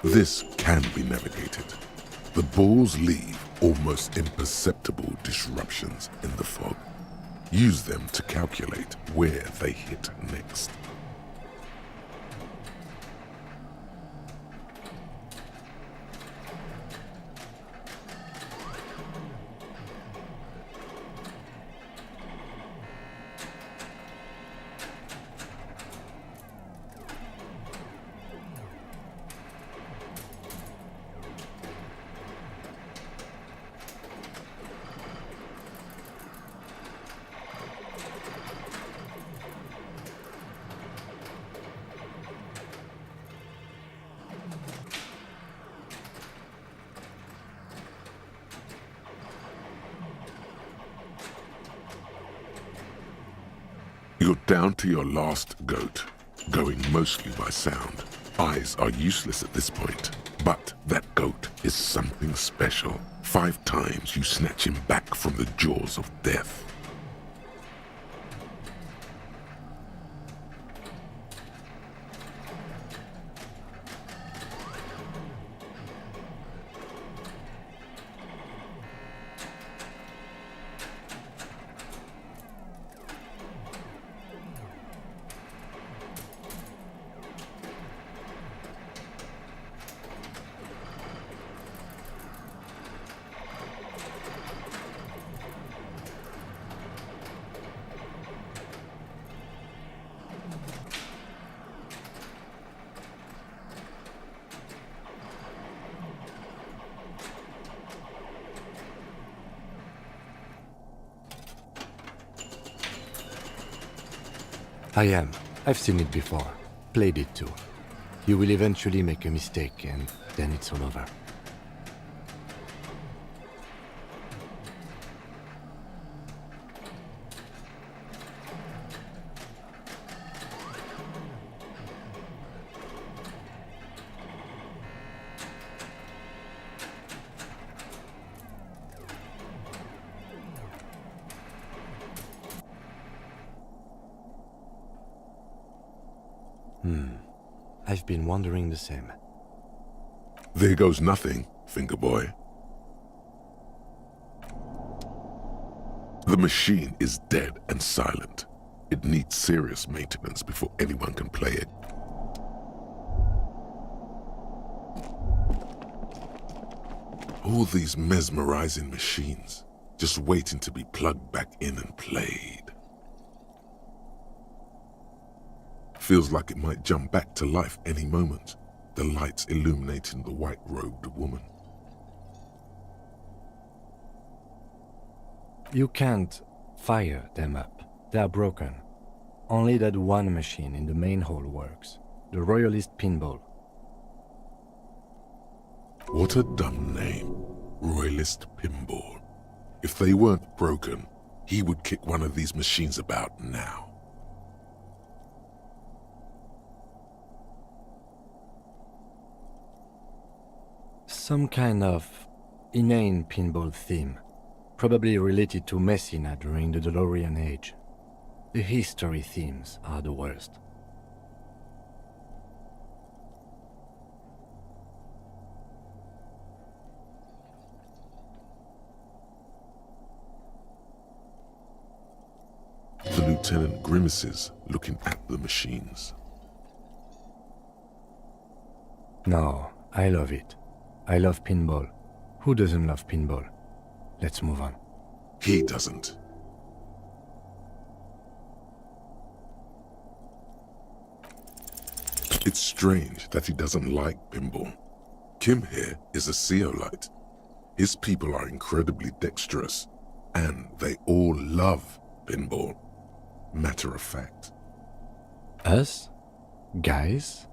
This can be navigated. The balls leave almost imperceptible disruptions in the fog. Use them to calculate where they hit next. You're down to your last goat, going mostly by sound. Eyes are useless at this point, but that goat is something special. 5 times you snatch him back from the jaws of death. I am. I've seen it before. Played it too. You will eventually make a mistake and then it's all over. I've been wondering the same. There goes nothing, finger boy. The machine is dead and silent. It needs serious maintenance before anyone can play it. All these mesmerizing machines, just waiting to be plugged back in and played. Feels like it might jump back to life any moment, the lights illuminating the white-robed woman. You can't fire them up. They are broken. Only that one machine in the main hall works. The Royalist Pinball. What a dumb name. Royalist Pinball. If they weren't broken, he would kick one of these machines about now. Some kind of inane pinball theme, probably related to Messina during the DeLorean age. The history themes are the worst. The lieutenant grimaces, looking at the machines. No, I love it. I love pinball. Who doesn't love pinball? Let's move on. He doesn't. It's strange that he doesn't like pinball. Kim here is a Zeolite. His people are incredibly dexterous, and they all love pinball. Matter of fact. Us? Guys?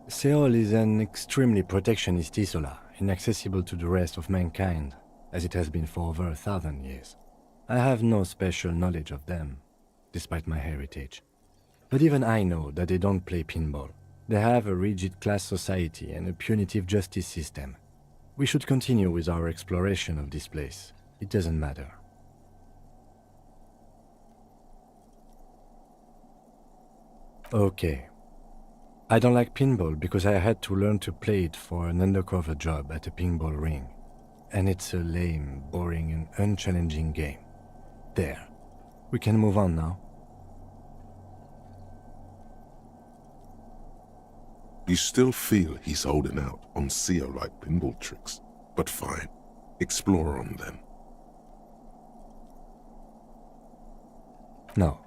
Seoul is an extremely protectionist Isola, inaccessible to the rest of mankind, as it has been for over 1,000 years. I have no special knowledge of them, despite my heritage. But even I know that they don't play pinball. They have a rigid class society and a punitive justice system. We should continue with our exploration of this place. It doesn't matter. Okay. I don't like pinball because I had to learn to play it for an undercover job at a pinball ring. And it's a lame, boring and unchallenging game. There. We can move on now. You still feel he's holding out on Zeolite pinball tricks, but fine. Explore on them. No.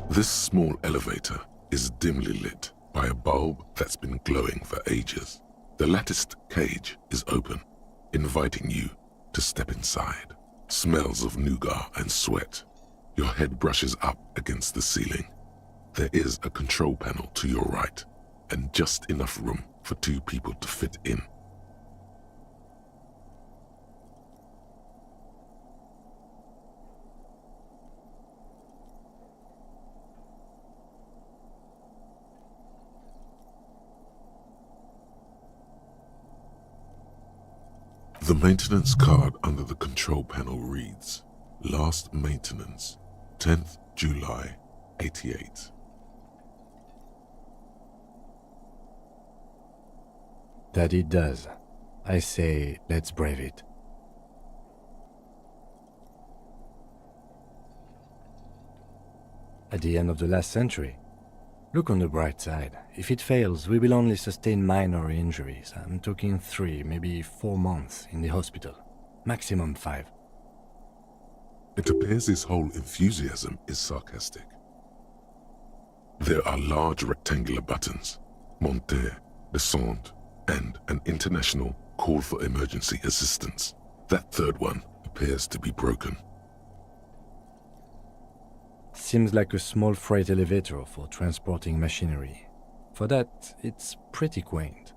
This small elevator is dimly lit by a bulb that's been glowing for ages. The latticed cage is open, inviting you to step inside. Smells of nougat and sweat. Your head brushes up against the ceiling. There is a control panel to your right, and just enough room for 2 people to fit in. The maintenance card under the control panel reads, Last maintenance, 10th July, 88. That it does. I say, let's brave it. At the end of the last century. Look on the bright side. If it fails, we will only sustain minor injuries. I'm talking 3, maybe 4 months in the hospital. Maximum 5. It appears his whole enthusiasm is sarcastic. There are large rectangular buttons, monter, descente, and an international call for emergency assistance. That third one appears to be broken. Seems like a small freight elevator for transporting machinery. For that, it's pretty quaint.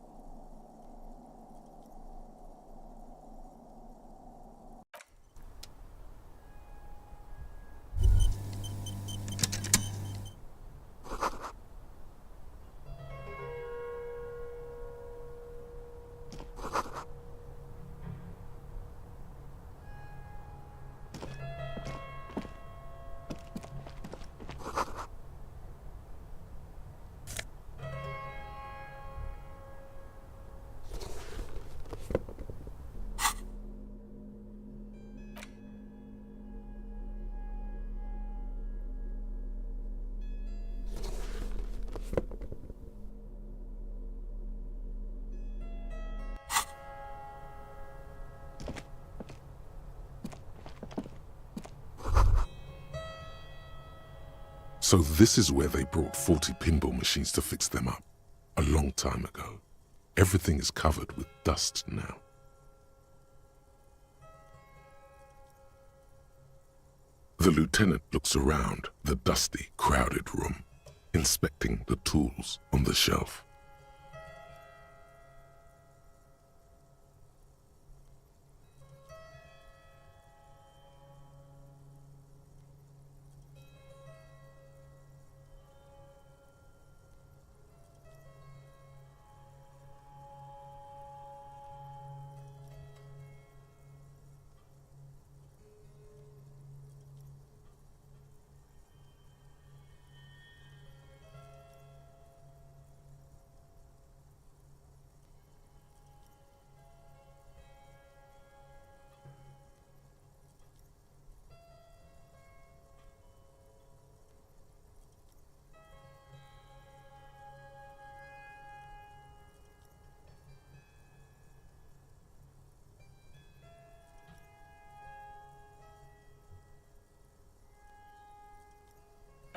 So this is where they brought 40 pinball machines to fix them up, a long time ago. Everything is covered with dust now. The lieutenant looks around the dusty, crowded room, inspecting the tools on the shelf.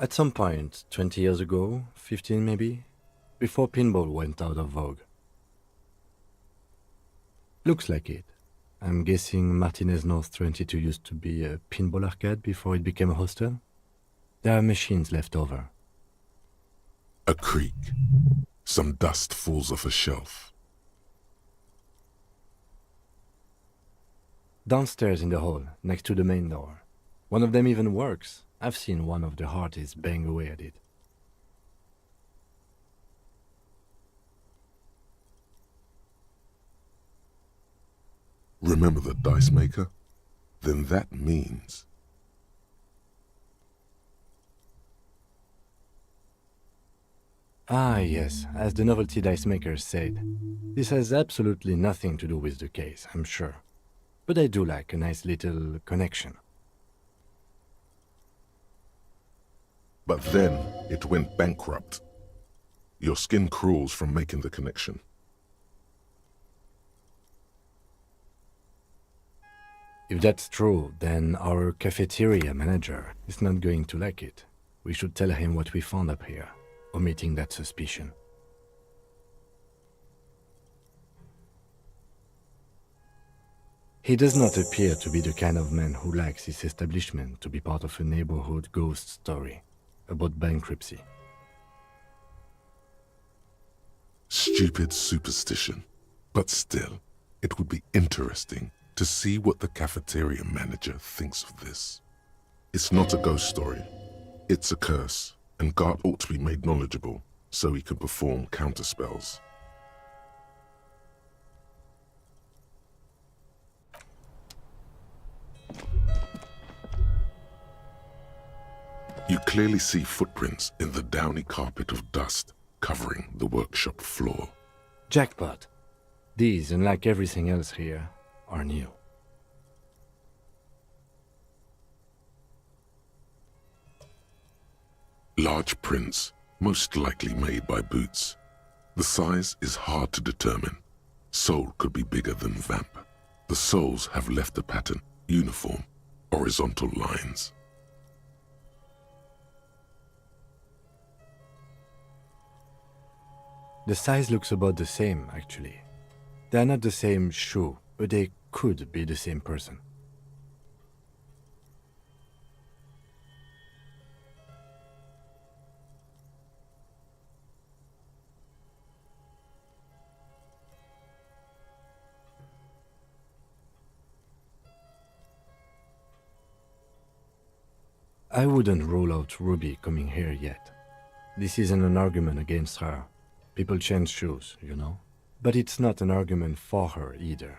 At some point, 20 years ago, 15 maybe, before pinball went out of vogue. Looks like it. I'm guessing Martinez North 22 used to be a pinball arcade before it became a hostel. There are machines left over. A creak. Some dust falls off a shelf. Downstairs in the hall, next to the main door. One of them even works. I've seen one of the artists bang away at it. Remember the dice maker? Then that means... Ah, yes, as the novelty dice maker said. This has absolutely nothing to do with the case, I'm sure. But I do like a nice little connection. But then it went bankrupt. Your skin crawls from making the connection. If that's true, then our cafeteria manager is not going to like it. We should tell him what we found up here, omitting that suspicion. He does not appear to be the kind of man who likes his establishment to be part of a neighborhood ghost story about bankruptcy. Stupid superstition. But still, it would be interesting to see what the cafeteria manager thinks of this. It's not a ghost story. It's a curse, and God ought to be made knowledgeable so he can perform counterspells. You clearly see footprints in the downy carpet of dust covering the workshop floor. Jackpot. These, unlike everything else here, are new. Large prints, most likely made by Boots. The size is hard to determine. Soul could be bigger than Vamp. The soles have left a pattern, uniform, horizontal lines. The size looks about the same, actually. They're not the same shoe, but they could be the same person. I wouldn't rule out Ruby coming here yet. This isn't an argument against her. People change shoes, you know? But it's not an argument for her either.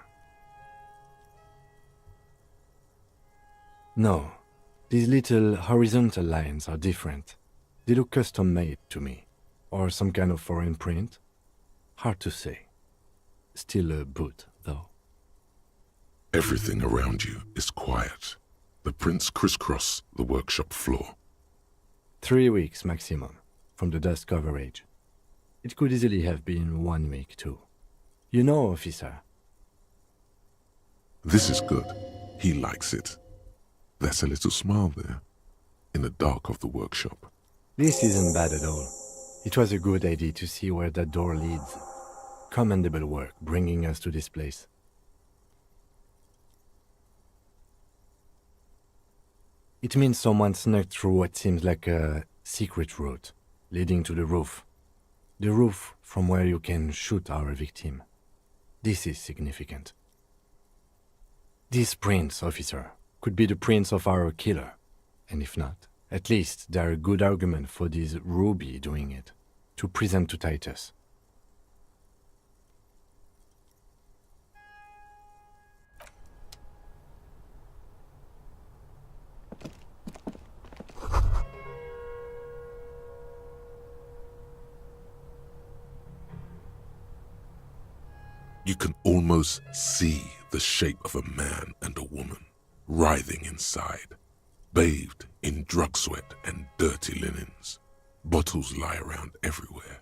No, these little horizontal lines are different. They look custom-made to me. Or some kind of foreign print. Hard to say. Still a boot, though. Everything around you is quiet. The prints crisscross the workshop floor. 3 weeks maximum, from the dust coverage. It could easily have been 1 week too. You know, officer. This is good. He likes it. There's a little smile there, in the dark of the workshop. This isn't bad at all. It was a good idea to see where that door leads. Commendable work bringing us to this place. It means someone snuck through what seems like a secret route, leading to the roof. The roof from where you can shoot our victim. This is significant. These prints, officer, could be the prints of our killer. And if not, at least they're a good argument for this Ruby doing it, to present to Titus. You can almost see the shape of a man and a woman writhing inside, bathed in drug sweat and dirty linens. Bottles lie around everywhere.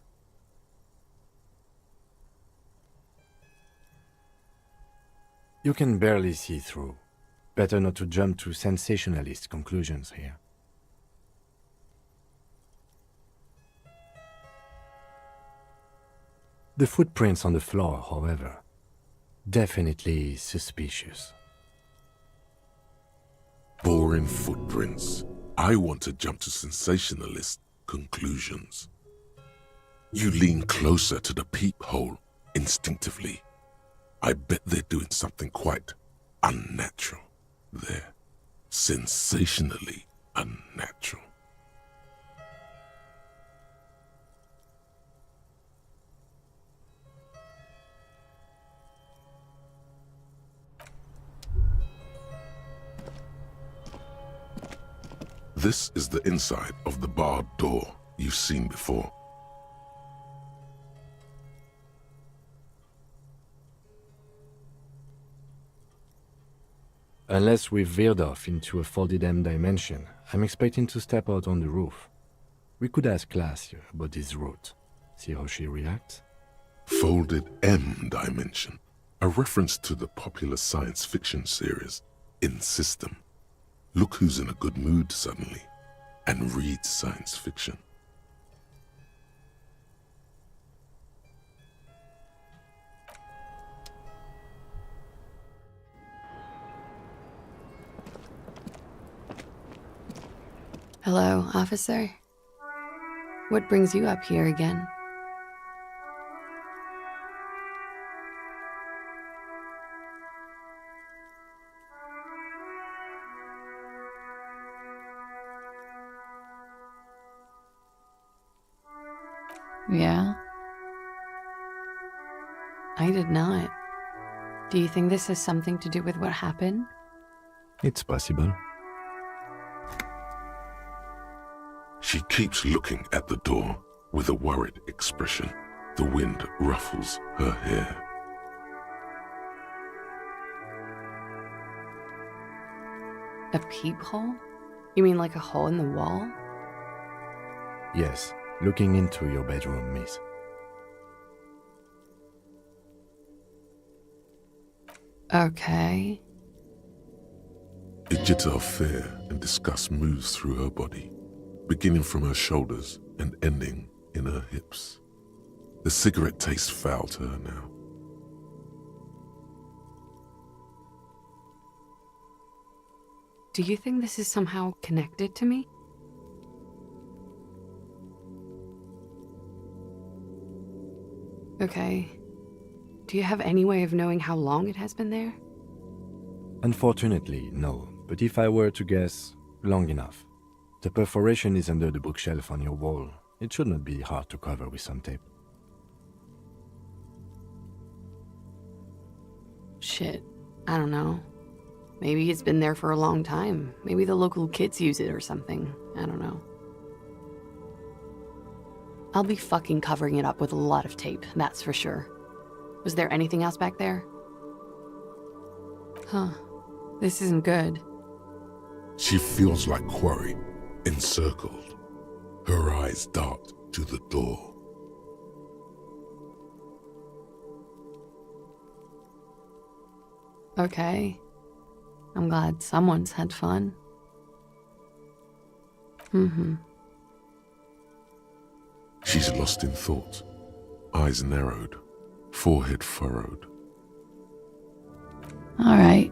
You can barely see through. Better not to jump to sensationalist conclusions here. The footprints on the floor, however, definitely suspicious. Boring footprints. I want to jump to sensationalist conclusions. You lean closer to the peephole instinctively. I bet they're doing something quite unnatural there. Sensationally unnatural. This is the inside of the barred door you've seen before. Unless we've veered off into a folded M dimension, I'm expecting to step out on the roof. We could ask Glacia about this route, see how she reacts. Folded M dimension, a reference to the popular science fiction series In System. Look who's in a good mood suddenly and reads science fiction. Hello, officer. What brings you up here again? Yeah? I did not. Do you think this has something to do with what happened? It's possible. She keeps looking at the door with a worried expression. The wind ruffles her hair. A peephole? You mean like a hole in the wall? Yes, looking into your bedroom, miss. Okay. A jitter of fear and disgust moves through her body, beginning from her shoulders and ending in her hips. The cigarette tastes foul to her now. Do you think this is somehow connected to me? Okay. Do you have any way of knowing how long it has been there? Unfortunately, no. But if I were to guess, long enough. The perforation is under the bookshelf on your wall. It should not be hard to cover with some tape. Shit. I don't know. Maybe it's been there for a long time. Maybe the local kids use it or something. I don't know. I'll be fucking covering it up with a lot of tape, that's for sure. Was there anything else back there? Huh. This isn't good. She feels like quarry, encircled. Her eyes dart to the door. Okay. I'm glad someone's had fun. Mm-hmm. She's lost in thought, eyes narrowed, forehead furrowed. All right.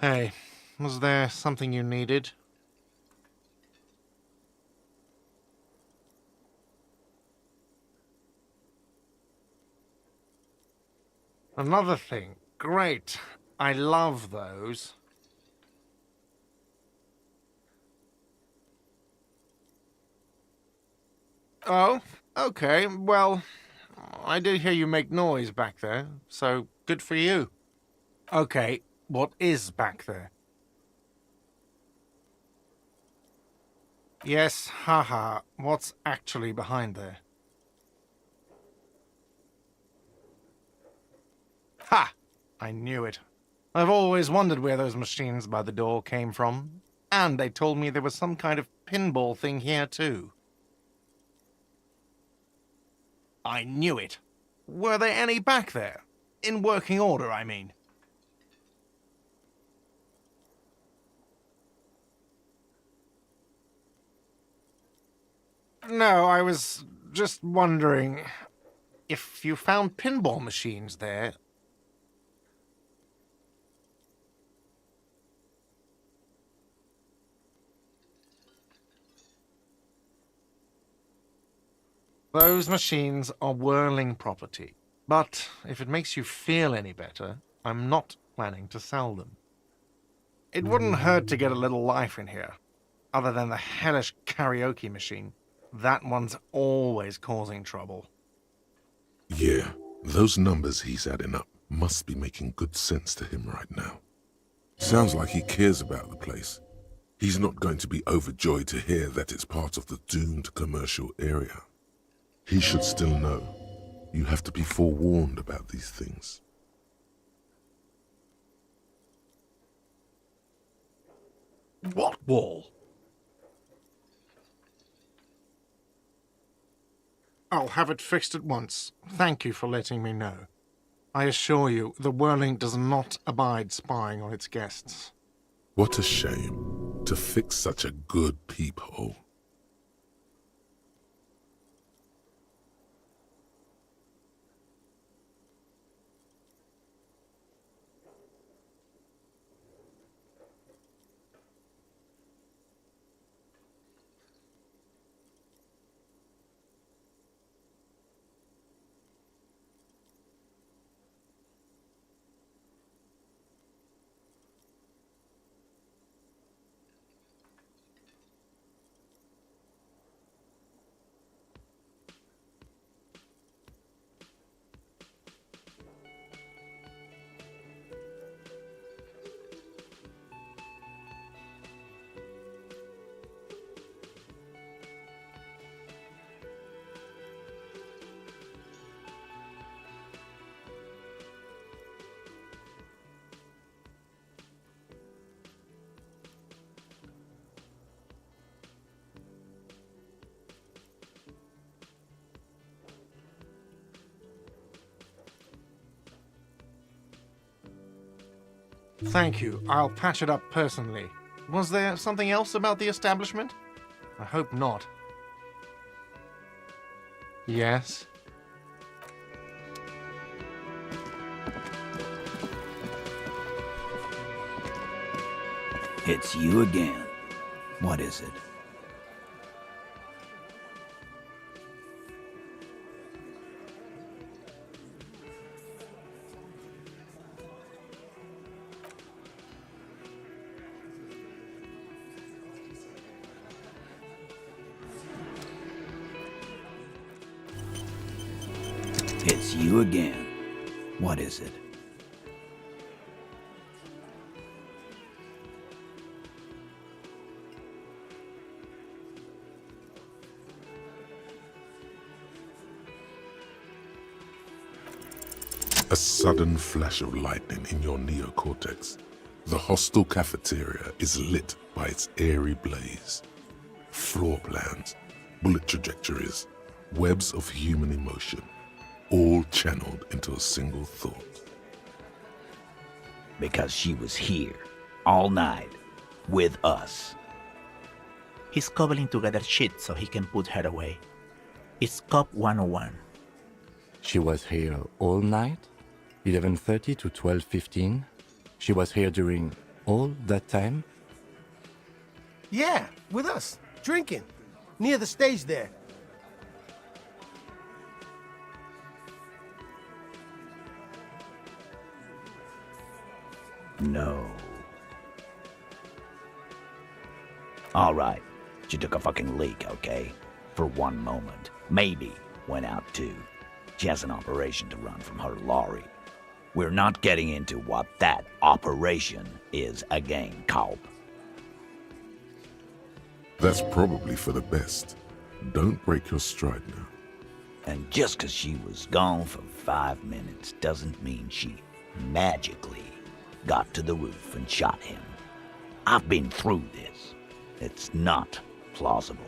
Hey, was there something you needed? Another thing. Great. I love those. Oh, okay. Well, I did hear you make noise back there, so good for you. Okay, what is back there? Yes, haha. What's actually behind there? Ha! I knew it. I've always wondered where those machines by the door came from. And they told me there was some kind of pinball thing here, too. I knew it. Were there any back there? In working order, I mean. No, I was just wondering if you found pinball machines there. Those machines are whirling property. But if it makes you feel any better, I'm not planning to sell them. It wouldn't hurt to get a little life in here. Other than the hellish karaoke machine. That one's always causing trouble. Yeah, those numbers he's adding up must be making good sense to him right now. Sounds like he cares about the place. He's not going to be overjoyed to hear that it's part of the doomed commercial area. He should still know. You have to be forewarned about these things. What wall? I'll have it fixed at once. Thank you for letting me know. I assure you, the whirling does not abide spying on its guests. What a shame to fix such a good peephole. Thank you. I'll patch it up personally. Was there something else about the establishment? I hope not. Yes? It's you again. What is it? It's you again. What is it? A sudden flash of lightning in your neocortex. The hostel cafeteria is lit by its airy blaze. Floor plans, bullet trajectories, webs of human emotion, all channeled into a single thought. Because she was here, all night, with us. He's cobbling together shit so he can put her away. It's Cop 101. She was here all night? 11:30 to 12:15? She was here during All that time? Yeah, with us, drinking, near the stage there. No. All right. She took a fucking leak, okay? For one moment. Maybe went out too. She has an operation to run from her lorry. We're not getting into what that operation is again, Culp. That's probably for the best. Don't break your stride now. And just 'cause she was gone for 5 minutes doesn't mean she magically got to the roof and shot him. I've been through this. It's not plausible.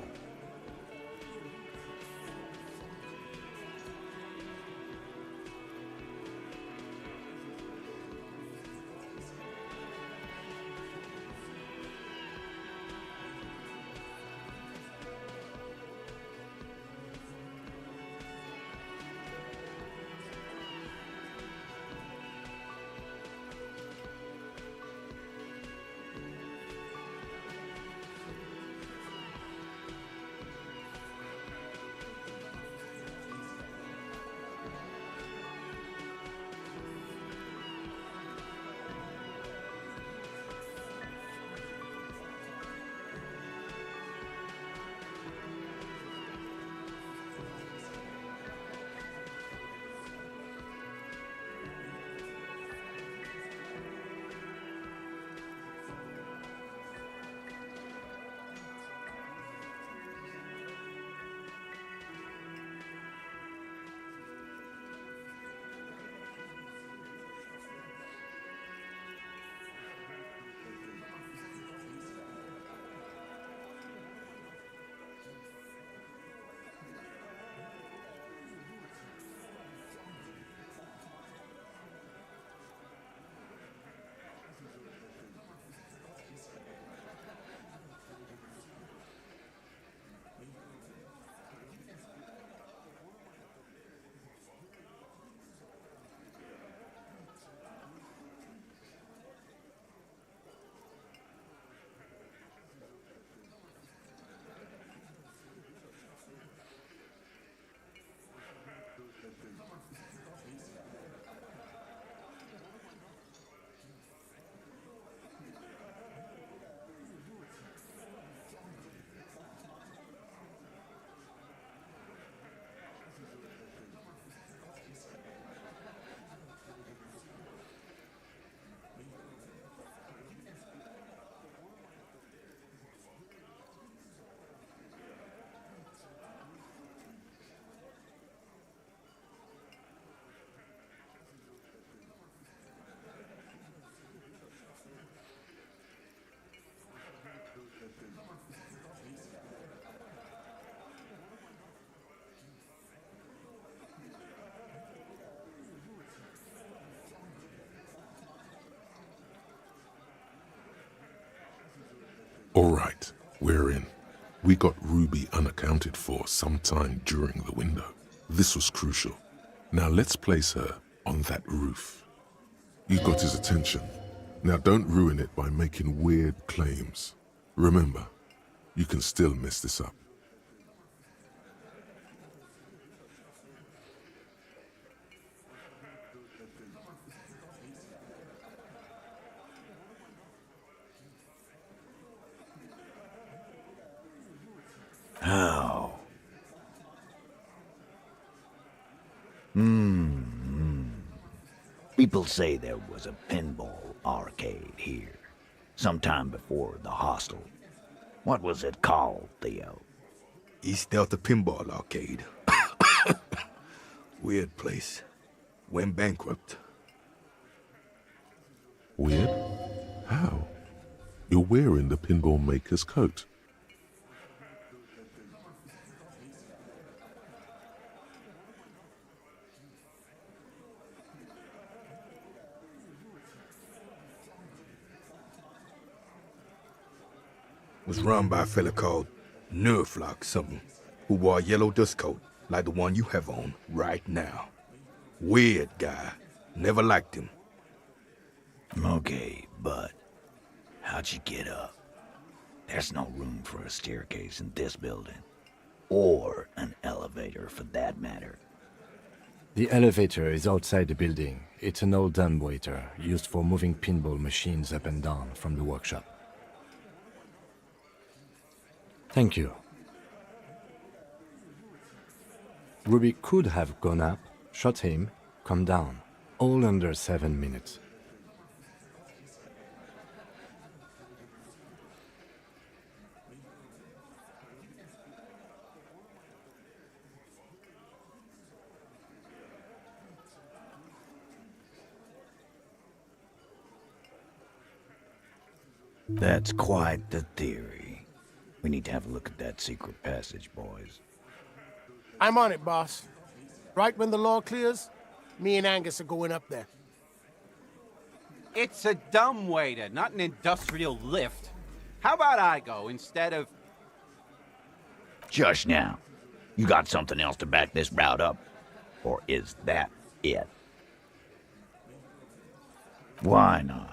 All right, we're in. We got Ruby unaccounted for sometime during the window. This was crucial. Now let's place her on that roof. You got his attention. Now don't ruin it by making weird claims. Remember, you can still mess this up. How? People say there was a pinball arcade here, sometime before the hostel. What was it called, Theo? East Delta Pinball Arcade. Weird place. Went bankrupt. Weird? How? You're wearing the pinball maker's coat. Was run by a fella called Nerflock something, who wore a yellow dust coat like the one you have on right now. Weird guy. Never liked him. Okay, but How'd you get up? There's no room for a staircase in this building. Or an elevator, for that matter. The elevator is outside the building. It's an old dumbwaiter used for moving pinball machines up and down from the workshop. Thank you. Ruby could have gone up, shot him, come down, all under 7 minutes. That's quite the theory. We need to have a look at that secret passage, boys. I'm on it, boss. Right when the law clears, me and Angus are going up there. It's a dumbwaiter, not an industrial lift. How about I go instead of... Just now. You got something else to back this route up? Or is that it? Why not?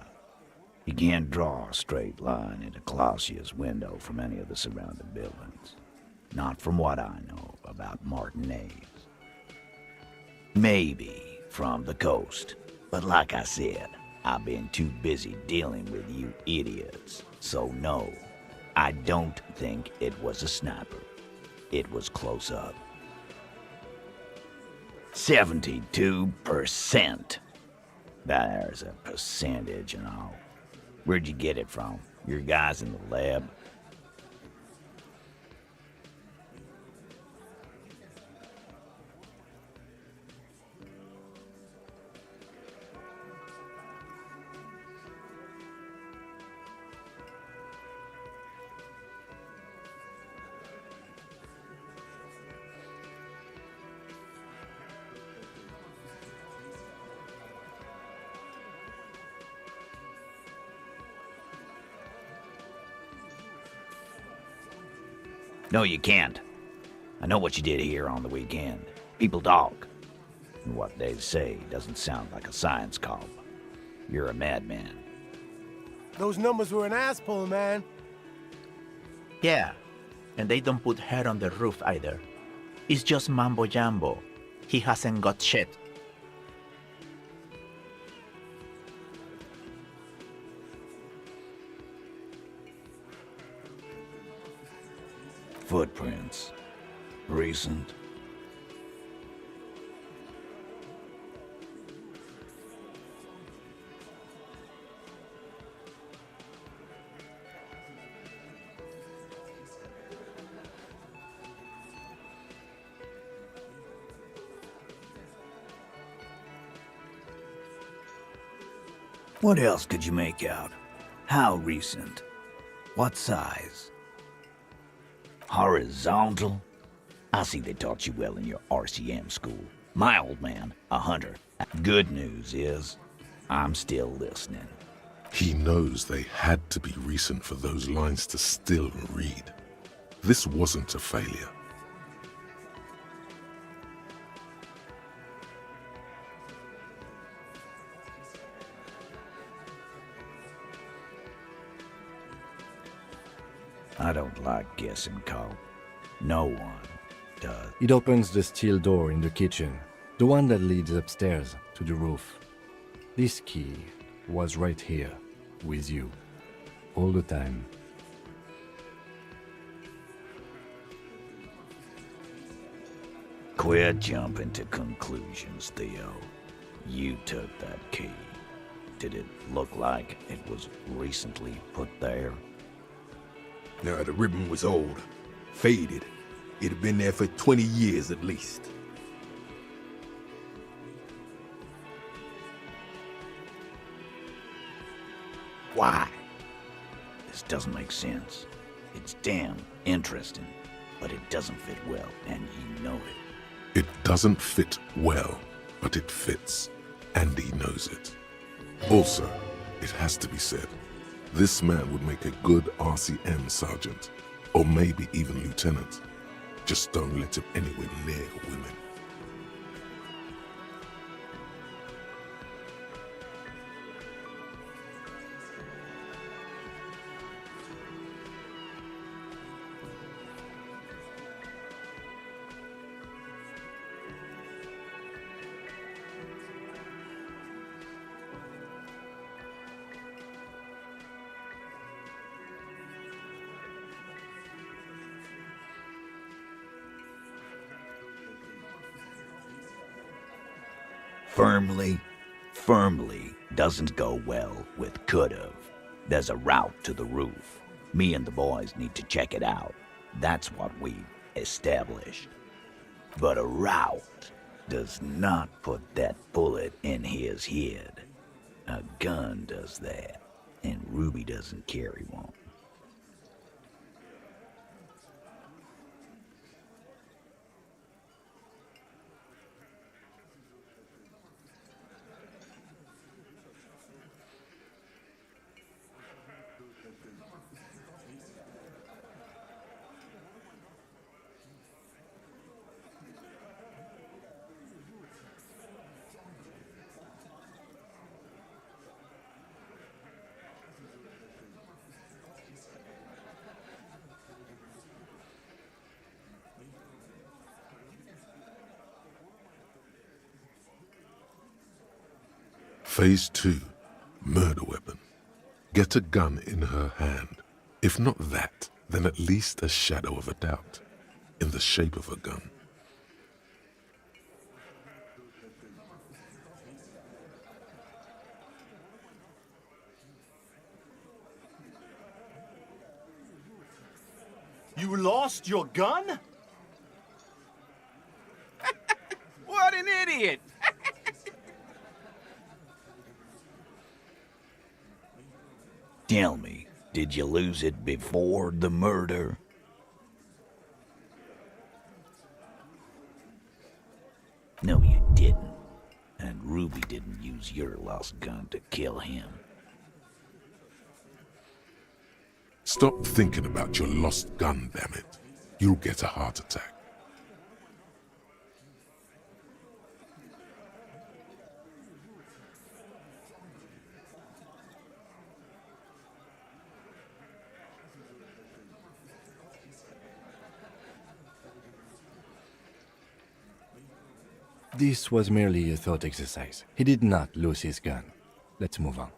You can't draw a straight line into Clausia's window from any of the surrounding buildings. Not from what I know about Martinez. Maybe from the coast. But like I said, I've been too busy dealing with you idiots. So no, I don't think it was a sniper. It was close up. 72%. There's a percentage and all. Where'd you get it from? Your guys in the lab? No, you can't. I know what you did here on the weekend. People talk. And what they say doesn't sound like a science column. You're a madman. Those numbers were an ass pull, man. Yeah, and they don't put hair on the roof either. It's just mambo jumbo. He hasn't got shit. Footprints. Recent. What else could you make out? How recent? What size? Horizontal? I see they taught you well in your RCM school. My old man, a hunter. Good news is, I'm still listening. He knows they had to be recent for those lines to still read. This wasn't a failure. I don't like guessing, Cole. No one does. It opens the steel door in the kitchen, the one that leads upstairs to the roof. This key was right here, with you, all the time. Quit jumping to conclusions, Theo. You took that key. Did it look like it was recently put there? No, the ribbon was old, faded. It'd been there for 20 years at least. Why? This doesn't make sense. It's damn interesting, but it doesn't fit well, and you know it. It doesn't fit well, but it fits, and he knows it. Also, it has to be said, this man would make a good RCM sergeant, or maybe even lieutenant. Just don't let him anywhere near women. Firmly doesn't go well with could've. There's a route to the roof. Me and the boys need to check it out. That's what we've established. But a route does not put that bullet in his head. A gun does that, and Ruby doesn't carry one. Phase 2, murder weapon. Get a gun in her hand. If not that, then at least a shadow of a doubt, in the shape of a gun. You lost your gun? What an idiot! Tell me, did you lose it before the murder? No, you didn't. And Ruby didn't use your lost gun to kill him. Stop thinking about your lost gun, damn it. You'll get a heart attack. This was merely a thought exercise. He did not lose his gun. Let's move on.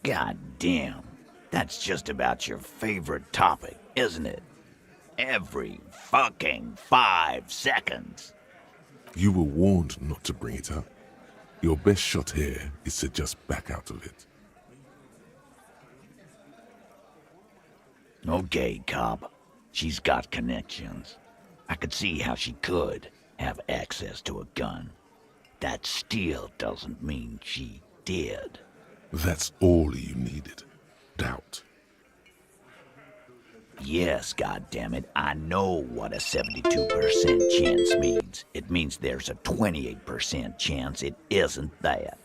God damn, that's just about your favorite topic, isn't it? Every fucking 5 seconds. You were warned not to bring it up. Your best shot here is to just back out of it. Okay, cop. She's got connections. I could see how she could have access to a gun. That still doesn't mean she did. That's all you needed. Doubt. Yes, goddammit, I know what a 72% chance means. It means there's a 28% chance it isn't that.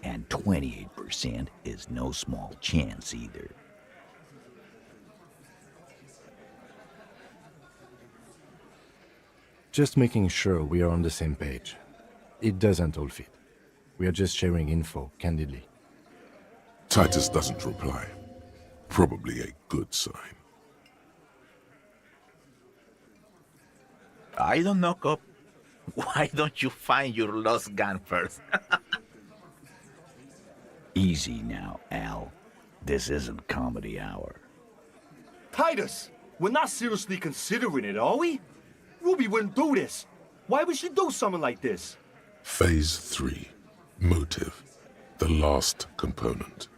And 28% is no small chance either. Just making sure we are on the same page. It doesn't all fit. We are just sharing info, candidly. Titus doesn't reply. Probably a good sign. I don't know, cop. Why don't you find your lost gun first? Easy now, Al. This isn't comedy hour. Titus, we're not seriously considering it, are we? Ruby wouldn't do this. Why would she do something like this? Phase 3, motive. The last component.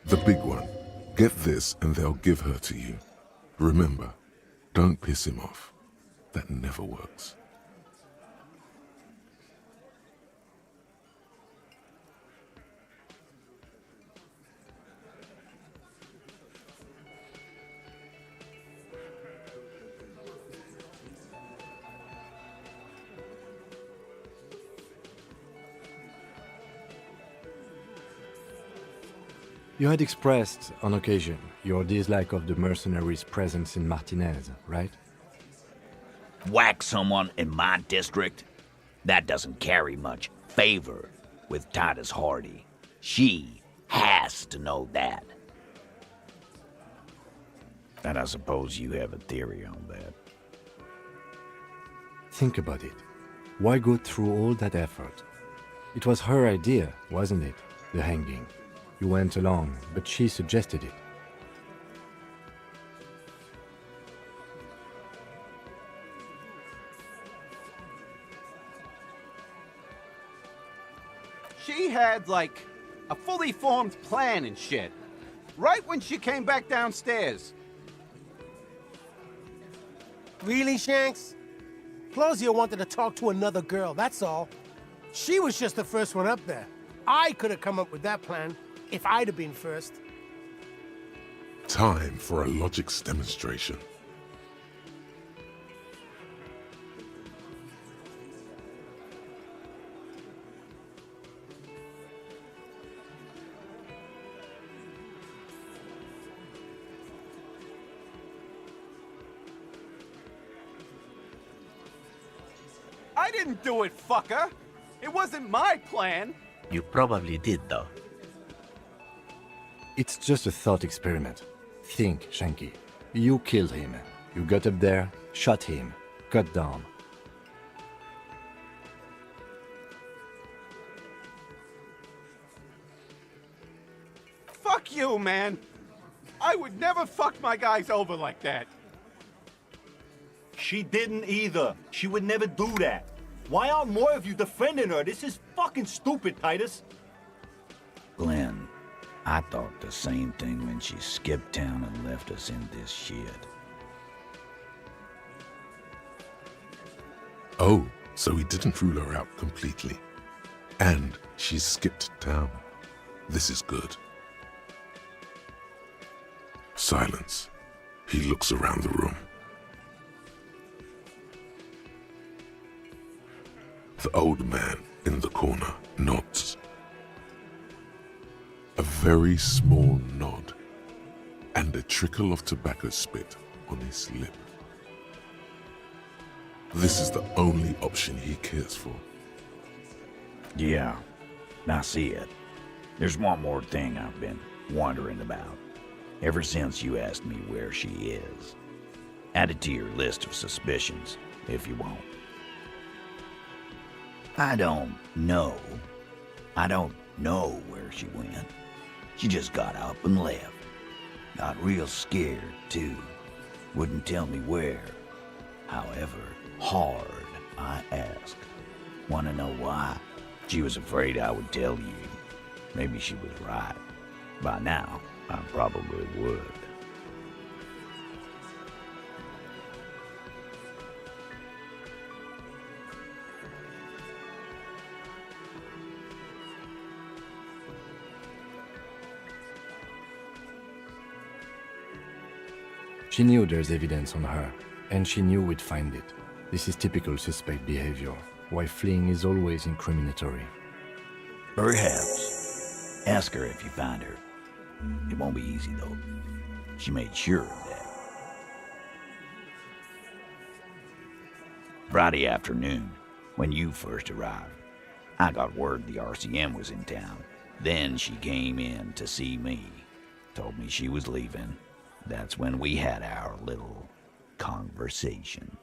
The big one. Get this and they'll give her to you. Remember, don't piss him off. That never works. You had expressed, on occasion, your dislike of the mercenaries' presence in Martinez, right? Whack someone in my district? That doesn't carry much favor with Titus Hardy. She has to know that. And I suppose you have a theory on that. Think about it. Why go through all that effort? It was her idea, wasn't it? The hanging. You went along, but she suggested it. She had, like, a fully formed plan and shit. Right when she came back downstairs. Really, Shanks? Plosio wanted to talk to another girl, that's all. She was just the first one up there. I could have come up with that plan if I'd have been first. Time for a logics demonstration. I didn't do it, fucker! It wasn't my plan! You probably did, though. It's just a thought experiment. Think, Shanky. You killed him. You got up there, shot him, cut down. Fuck you, man! I would never fuck my guys over like that. She didn't either. She would never do that. Why aren't more of you defending her? This is fucking stupid, Titus. Glenn, I thought the same thing when she skipped town and left us in this shit. Oh, so he didn't rule her out completely. And she skipped town. This is good. Silence. He looks around the room. The old man in the corner nods. A very small nod, and a trickle of tobacco spit on his lip. This is the only option he cares for. Yeah, I see it. There's one more thing I've been wondering about, ever since you asked me where she is. Add it to your list of suspicions, if you won't. I don't know where she went. She just got up and left. Got real scared, too. Wouldn't tell me where. However hard I asked. Wanna know why? She was afraid I would tell you. Maybe she was right. By now, I probably would. She knew there's evidence on her, and she knew we'd find it. This is typical suspect behavior, why fleeing is always incriminatory. Perhaps. Ask her if you find her. It won't be easy, though. She made sure of that. Friday afternoon, when you first arrived, I got word the RCM was in town. Then she came in to see me. Told me she was leaving. That's when we had our little conversation.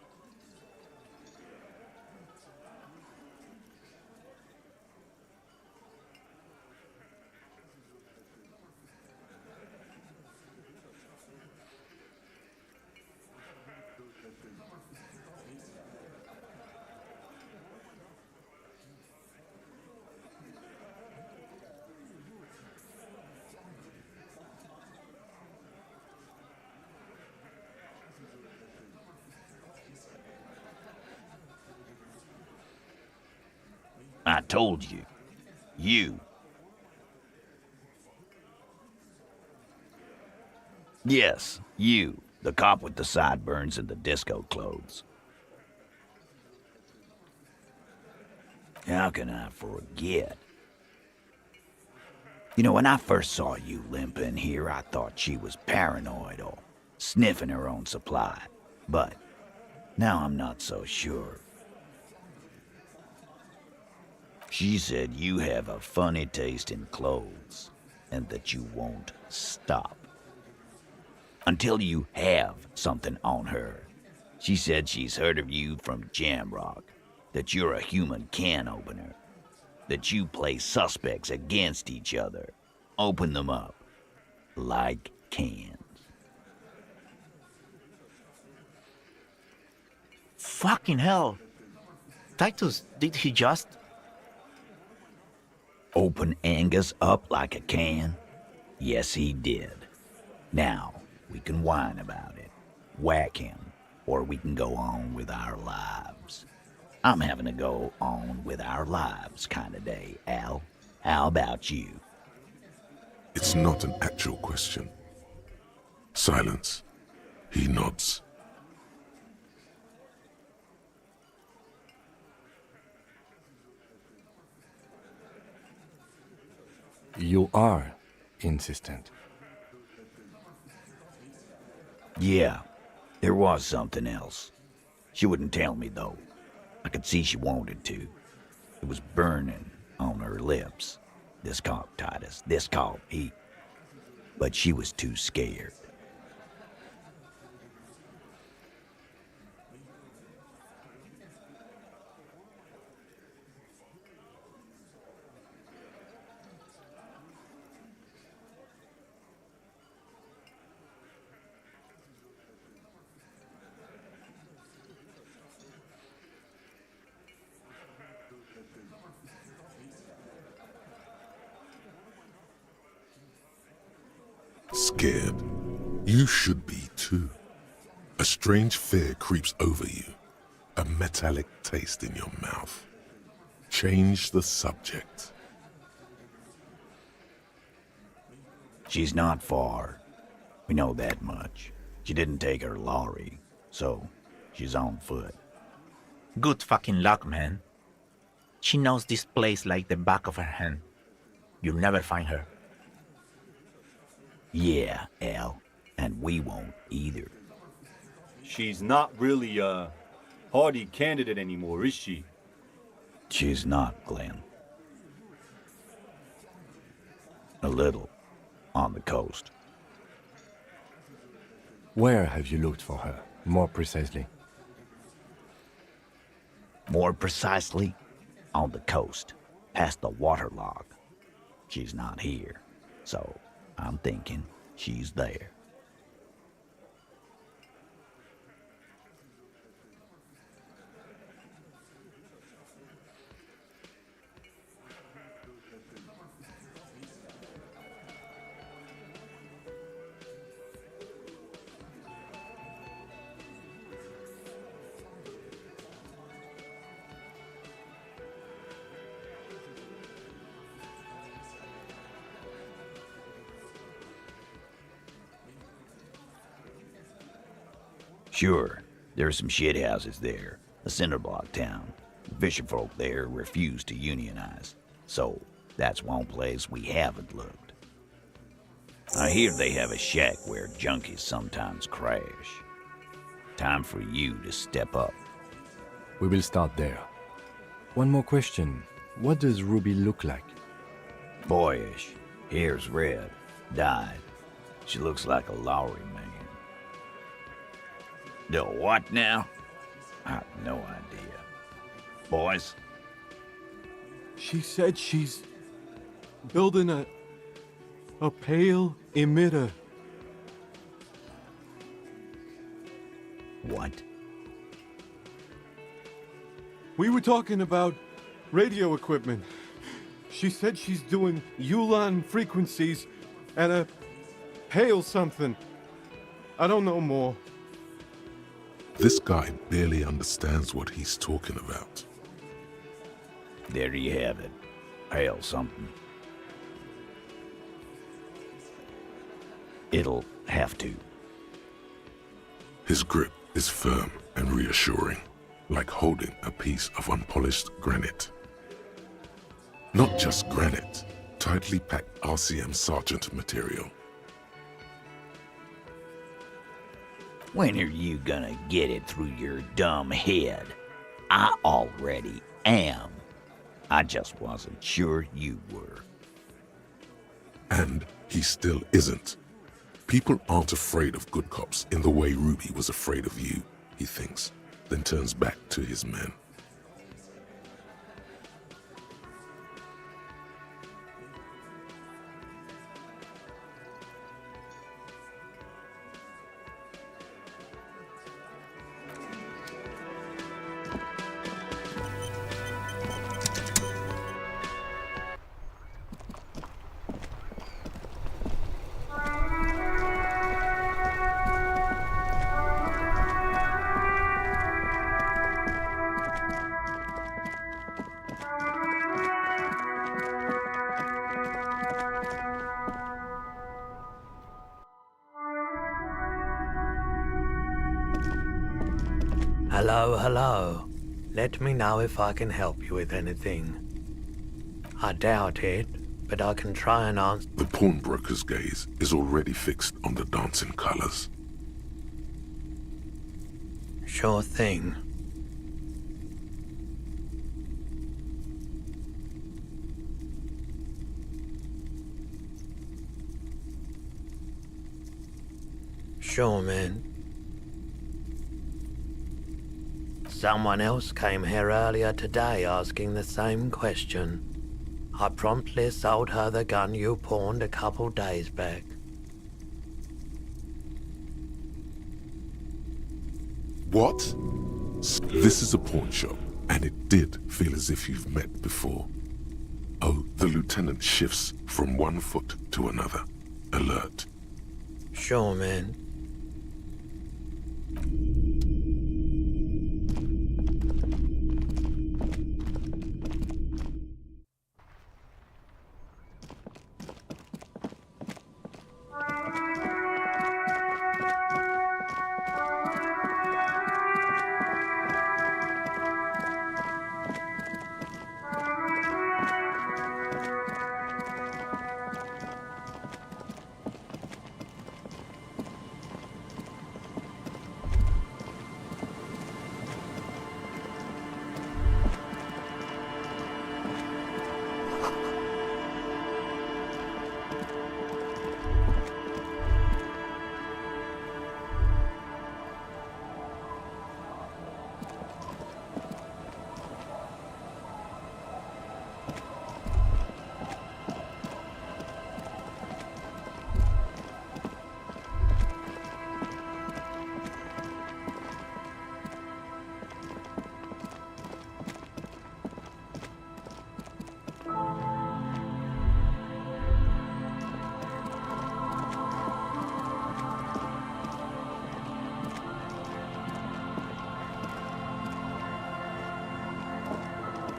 I told you. You. Yes, you. The cop with the sideburns and the disco clothes. How can I forget? You know, when I first saw you limping here, I thought she was paranoid or sniffing her own supply. But now I'm not so sure. She said you have a funny taste in clothes, and that you won't stop. Until you have something on her. She said she's heard of you from Jamrock, that you're a human can opener, that you play suspects against each other, open them up like cans. Fucking hell. Titus, did he just... Open Angus up like a can? Yes, he did. Now, we can whine about it, whack him, or we can go on with our lives. I'm having a go on with our lives kind of day, Al. How about you? It's not an actual question. Silence. He nods. You are insistent. Yeah, there was something else. She wouldn't tell me, though. I could see she wanted to. It was burning on her lips. This caught Titus, this caught me. But she was too scared. Scared. You should be too. A strange fear creeps over you. A metallic taste in your mouth. Change the subject. She's not far. We know that much. She didn't take her lorry, so she's on foot. Good fucking luck, man. She knows this place like the back of her hand. You'll never find her. Yeah, Al, and we won't either. She's not really a hardy candidate anymore, is she? She's not, Glenn. A little. On the coast. Where have you looked for her, more precisely? More precisely, on the coast, past the waterlock. She's not here, so I'm thinking she's there. Sure, there are some shithouses there, a cinderblock town. The fisherfolk there refuse to unionize, so that's one place we haven't looked. I hear they have a shack where junkies sometimes crash. Time for you to step up. We will start there. One more question. What does Ruby look like? Boyish, hair's red, dyed. She looks like a lorry man. The what now? I have no idea. Boys? She said she's building a pale emitter. What? We were talking about radio equipment. She said she's doing Ulan frequencies and a pale something. I don't know more. This guy barely understands what he's talking about. There you have it. Pale something. It'll have to. His grip is firm and reassuring, like holding a piece of unpolished granite. Not just granite, tightly packed RCM Sergeant material. When are you gonna get it through your dumb head? I already am. I just wasn't sure you were. And he still isn't. People aren't afraid of good cops in the way Ruby was afraid of you. he thinks, then turns back to his men. Hello, hello. Let me know if I can help you with anything. I doubt it, but I can try and answer. The pawnbroker's gaze is already fixed on the dancing colors. Sure thing. Sure, man. Someone else came here earlier today asking the same question. I promptly sold her the gun you pawned a couple days back. What? This is a pawn shop, and it did feel as if you've met before. Oh, the lieutenant shifts from one foot to another, alert. Sure, man.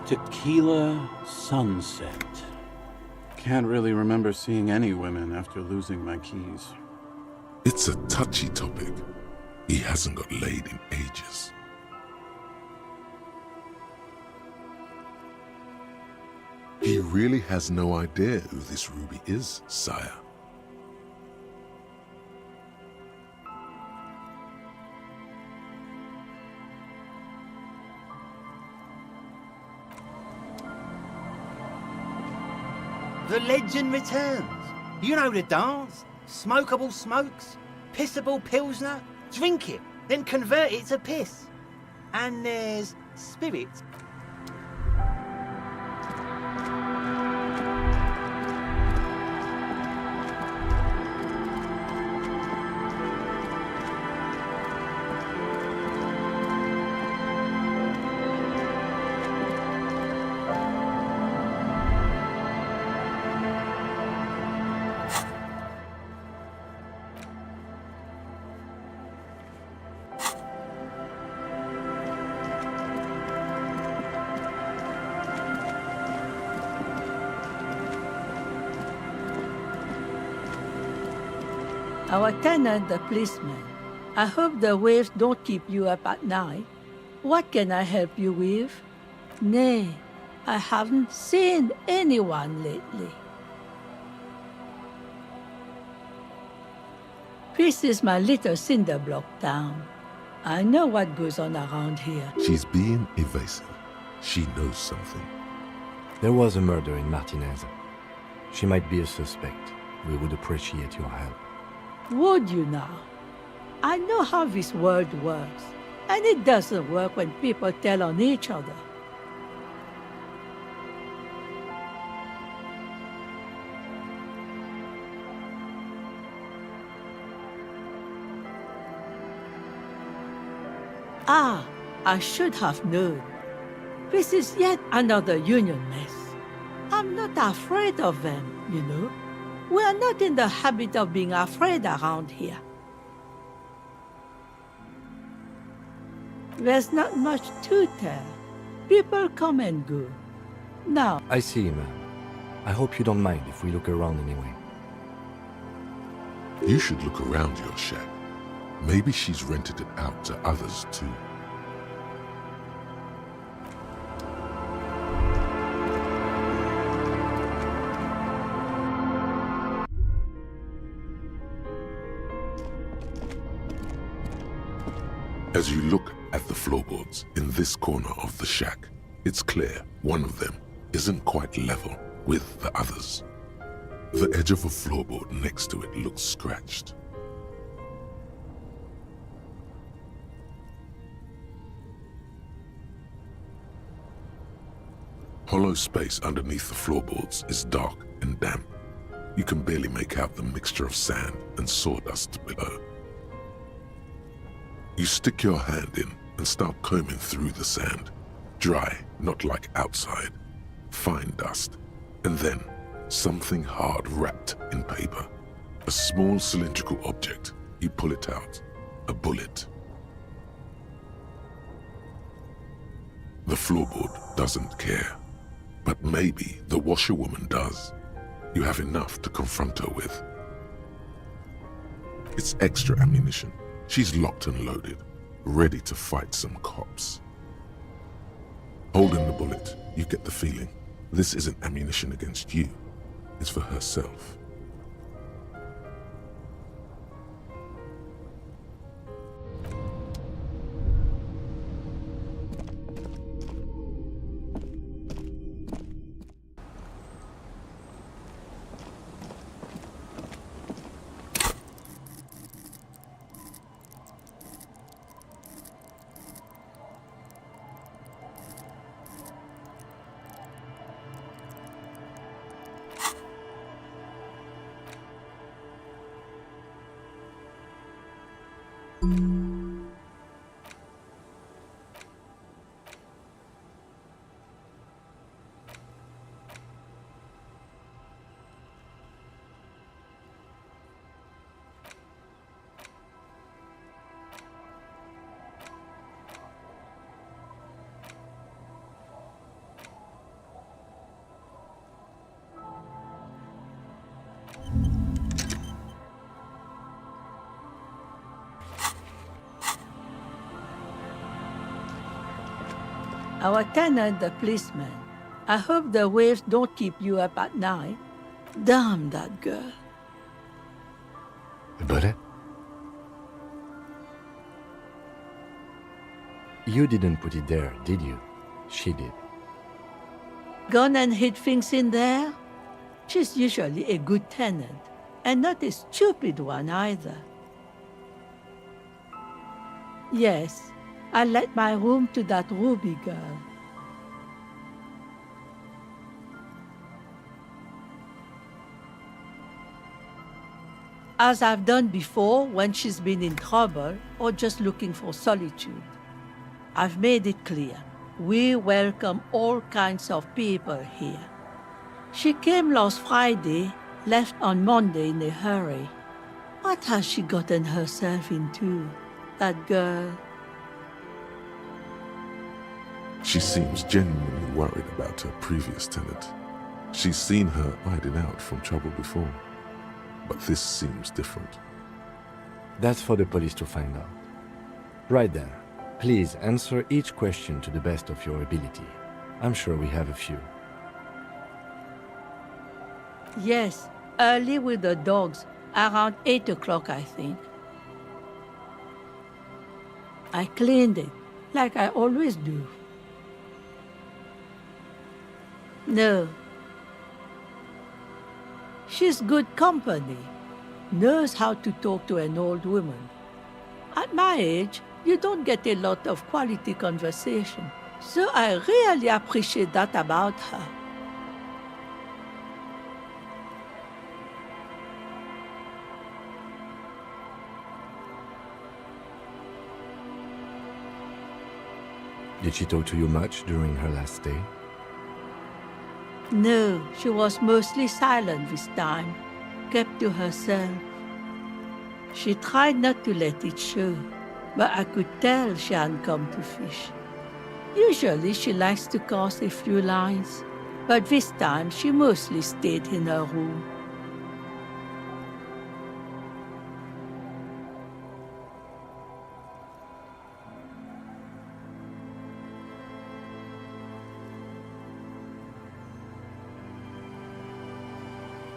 Tequila sunset. Can't really remember seeing any women after losing my keys. It's a touchy topic. He hasn't got laid in ages. He really has no idea who this Ruby is, sire. The legend returns. You know the dance. Smokable smokes, pissable pilsner. Drink it, then convert it to piss. And there's spirits. Our tenant, the policeman. I hope the waves don't keep you up at night. What can I help you with? Nay, I haven't seen anyone lately. This is my little cinder block town. I know what goes on around here. She's being evasive. She knows something. There was a murder in Martinez. She might be a suspect. We would appreciate your help. Would you now? I know how this world works. And it doesn't work when people tell on each other. Ah, I should have known. This is yet another union mess. I'm not afraid of them, you know. We are not in the habit of being afraid around here. There's not much to tell. People come and go. Now... I see, ma'am. I hope you don't mind if we look around anyway. You should look around your shack. Maybe she's rented it out to others too. As you look at the floorboards in this corner of the shack, it's clear one of them isn't quite level with the others. The edge of a floorboard next to it looks scratched. Hollow space underneath the floorboards is dark and damp. You can barely make out the mixture of sand and sawdust below. You stick your hand in and start combing through the sand. Dry, not like outside. Fine dust. And then, something hard wrapped in paper. A small cylindrical object. You pull it out. A bullet. The floorboard doesn't care. But maybe the washerwoman does. You have enough to confront her with. It's extra ammunition. She's locked and loaded, ready to fight some cops. Holding the bullet, you get the feeling this isn't ammunition against you. It's for herself. Our tenant, the policeman. I hope the waves don't keep you up at night. Damn that girl. The bullet? You didn't put it there, did you? She did. Gone and hid things in there? She's usually a good tenant, and not a stupid one either. Yes, I let my room to that Ruby girl. As I've done before when she's been in trouble or just looking for solitude. I've made it clear, we welcome all kinds of people here. She came last Friday, left on Monday in a hurry. What has she gotten herself into, that girl? She seems genuinely worried about her previous tenant. She's seen her hiding out from trouble before. But this seems different. That's for the police to find out. Right then, please answer each question to the best of your ability. I'm sure we have a few. Yes, early with the dogs, around 8 o'clock, I think. I cleaned it, like I always do. No. She's good company, knows how to talk to an old woman. At my age, you don't get a lot of quality conversation. So I really appreciate that about her. Did she talk to you much during her last stay? No, she was mostly silent this time, kept to herself. She tried not to let it show, but I could tell she hadn't come to fish. Usually she likes to cast a few lines, but this time she mostly stayed in her room.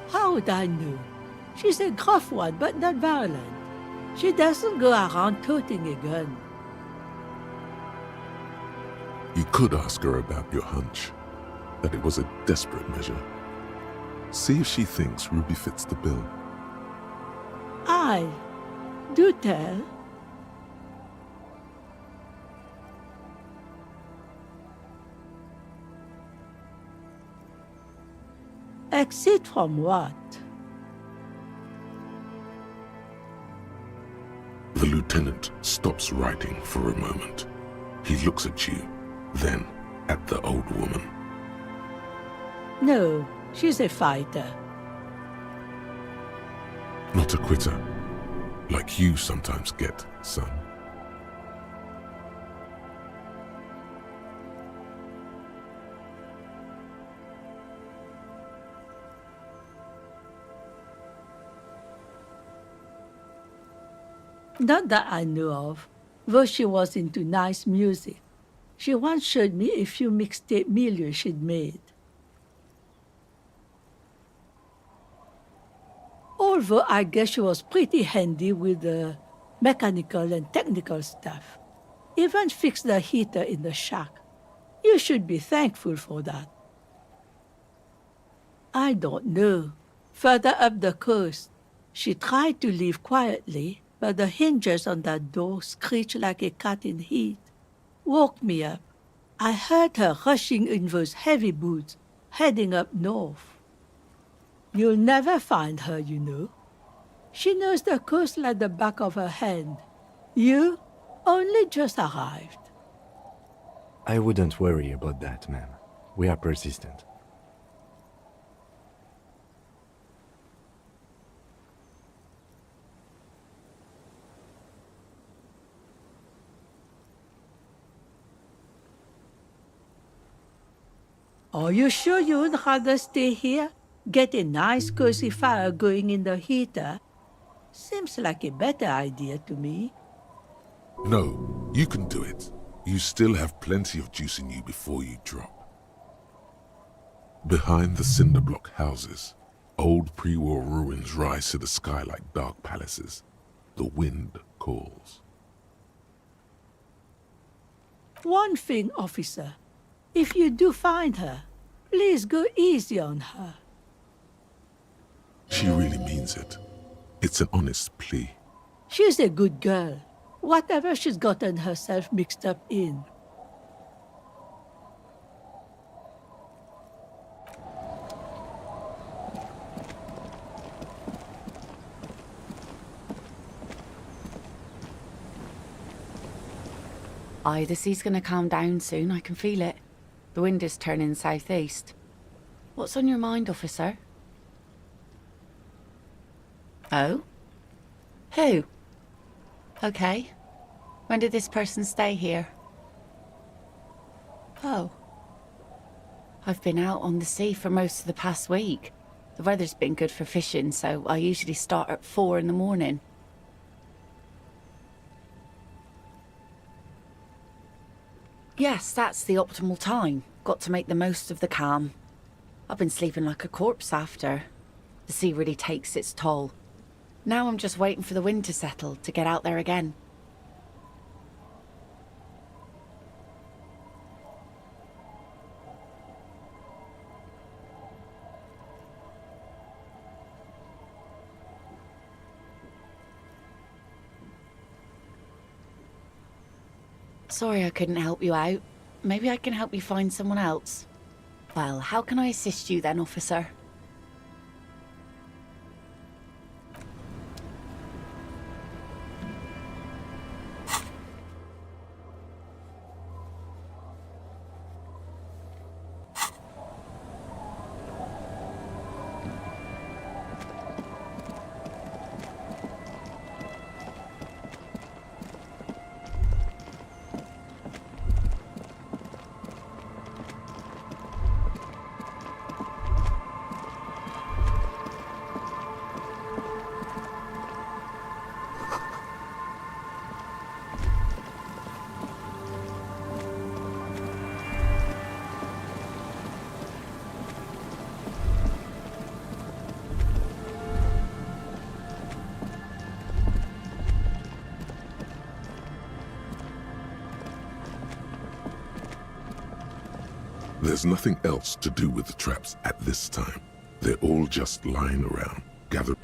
How would I know? She's a gruff one, but not violent. She doesn't go around toting a gun. You could ask her about your hunch, that it was a desperate measure. See if she thinks Ruby fits the bill. Do tell. Exit from what? The lieutenant stops writing for a moment. He looks at you, then at the old woman. No, she's a fighter. Not a quitter, like you sometimes get, son. Not that I know of, though she was into nice music. She once showed me a few mixtape milieux she'd made. Although I guess she was pretty handy with the mechanical and technical stuff. Even fixed the heater in the shack. You should be thankful for that. I don't know. Further up the coast, she tried to leave quietly, but the hinges on that door screeched like a cat in heat. Woke me up. I heard her rushing in those heavy boots, heading up north. You'll never find her, you know. She knows the coast like the back of her hand. You only just arrived. I wouldn't worry about that, ma'am. We are persistent. Are you sure you would rather stay here? Get a nice cozy fire going in the heater? Seems like a better idea to me. No, you can do it. You still have plenty of juice in you before you drop. Behind the cinder block houses, old pre-war ruins rise to the sky like dark palaces. The wind calls. One thing, officer. If you do find her, please go easy on her. She really means it. It's an honest plea. She's a good girl. Whatever she's gotten herself mixed up in. Aye, the sea's gonna calm down soon, I can feel it. The wind is turning southeast. What's on your mind, officer? Oh? Who? Okay. When did this person stay here? Oh. I've been out on the sea for most of the past week. The weather's been good for fishing, so I usually start at 4 in the morning. Yes, that's the optimal time. Got to make the most of the calm. I've been sleeping like a corpse after. The sea really takes its toll. Now I'm just waiting for the wind to settle to get out there again. Sorry I couldn't help you out. Maybe I can help you find someone else. Well, how can I assist you then, officer? There's nothing else to do with the traps at this time. They're all just lying around, gathered.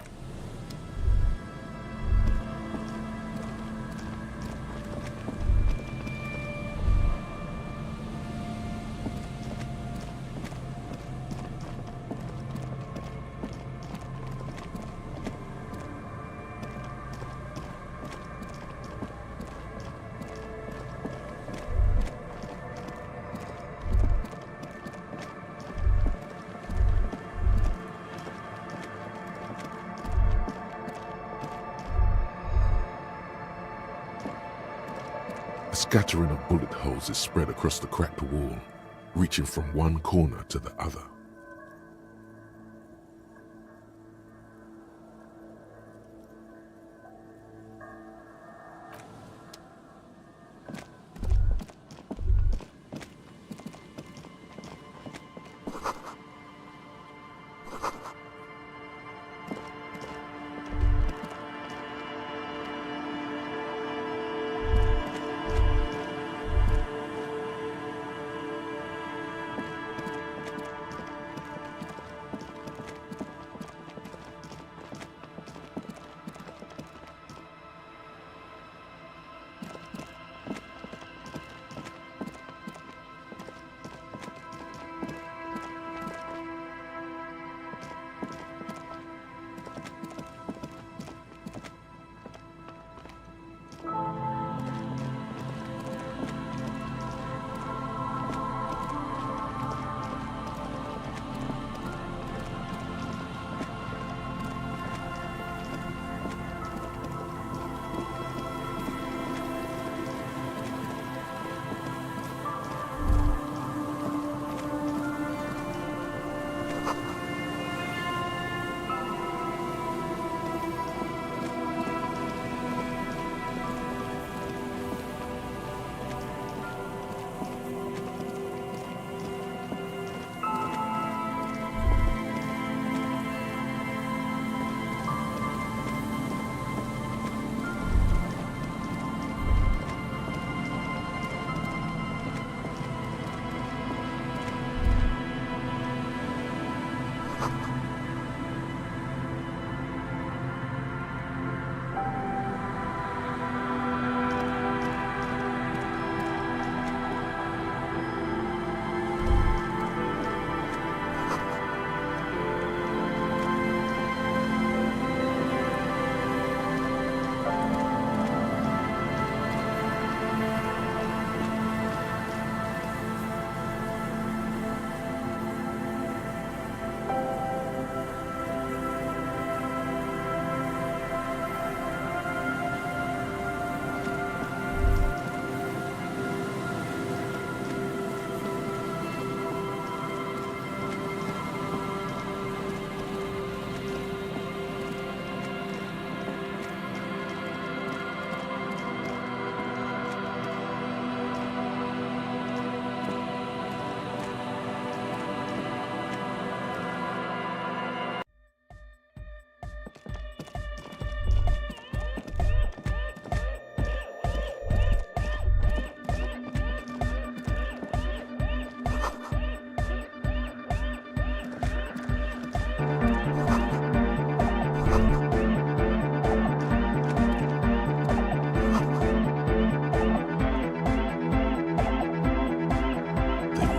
A scattering of bullet holes is spread across the cracked wall, reaching from one corner to the other.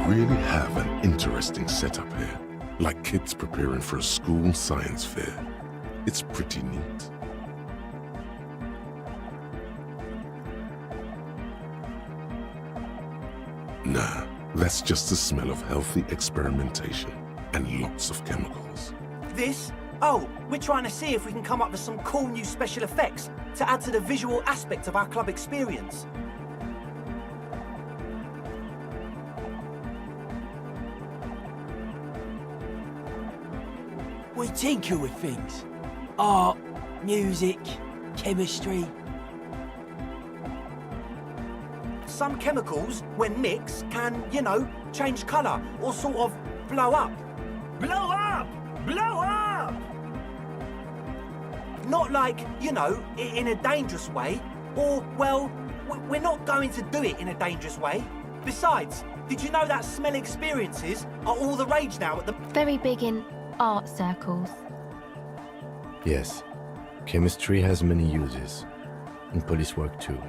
really have an interesting setup here, like kids preparing for a school science fair. It's pretty neat. Nah, that's just the smell of healthy experimentation and lots of chemicals. This? Oh, we're trying to see if we can come up with some cool new special effects to add to the visual aspect of our club experience. We tinker with things. Art, music, chemistry. Some chemicals, when mixed, can, you know, change colour or sort of blow up. Blow up! Blow up! Not like, you know, in a dangerous way, or, well, we're not going to do it in a dangerous way. Besides, did you know that smell experiences are all the rage now at the... Very big in art circles. Yes, chemistry has many uses, and police work too.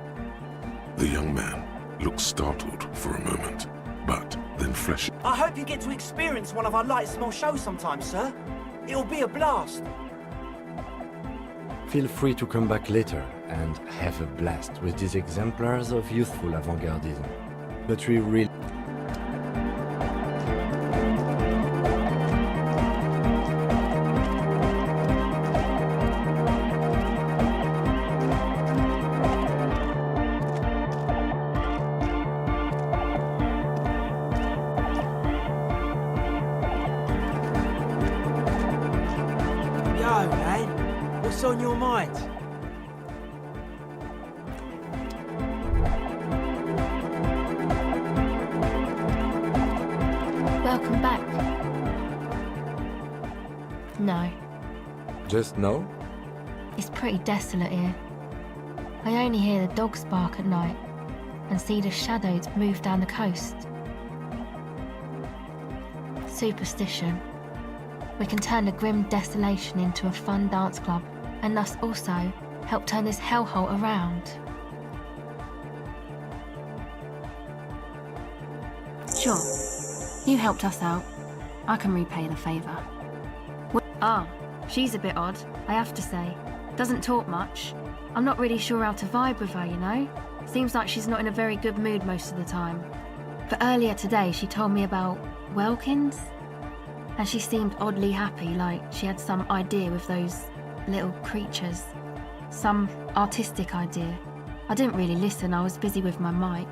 The young man looked startled for a moment, but then flashed. I hope you get to experience one of our light small shows sometime, sir. It'll be a blast. Feel free to come back later and have a blast with these exemplars of youthful avant-gardism. But we really... Yo, man, what's on your mind? Welcome back. No, Just no? it's pretty desolate here. I only hear the dogs bark at night and see the shadows move down the coast. Superstition. We can turn the grim desolation into a fun dance club and thus also help turn this hellhole around. Sure, you helped us out. I can repay the favour. She's a bit odd, I have to say. Doesn't talk much. I'm not really sure how to vibe with her, you know? Seems like she's not in a very good mood most of the time. But earlier today she told me about Welkins, and she seemed oddly happy, like she had some idea with those little creatures. Some artistic idea. I didn't really listen, I was busy with my mic.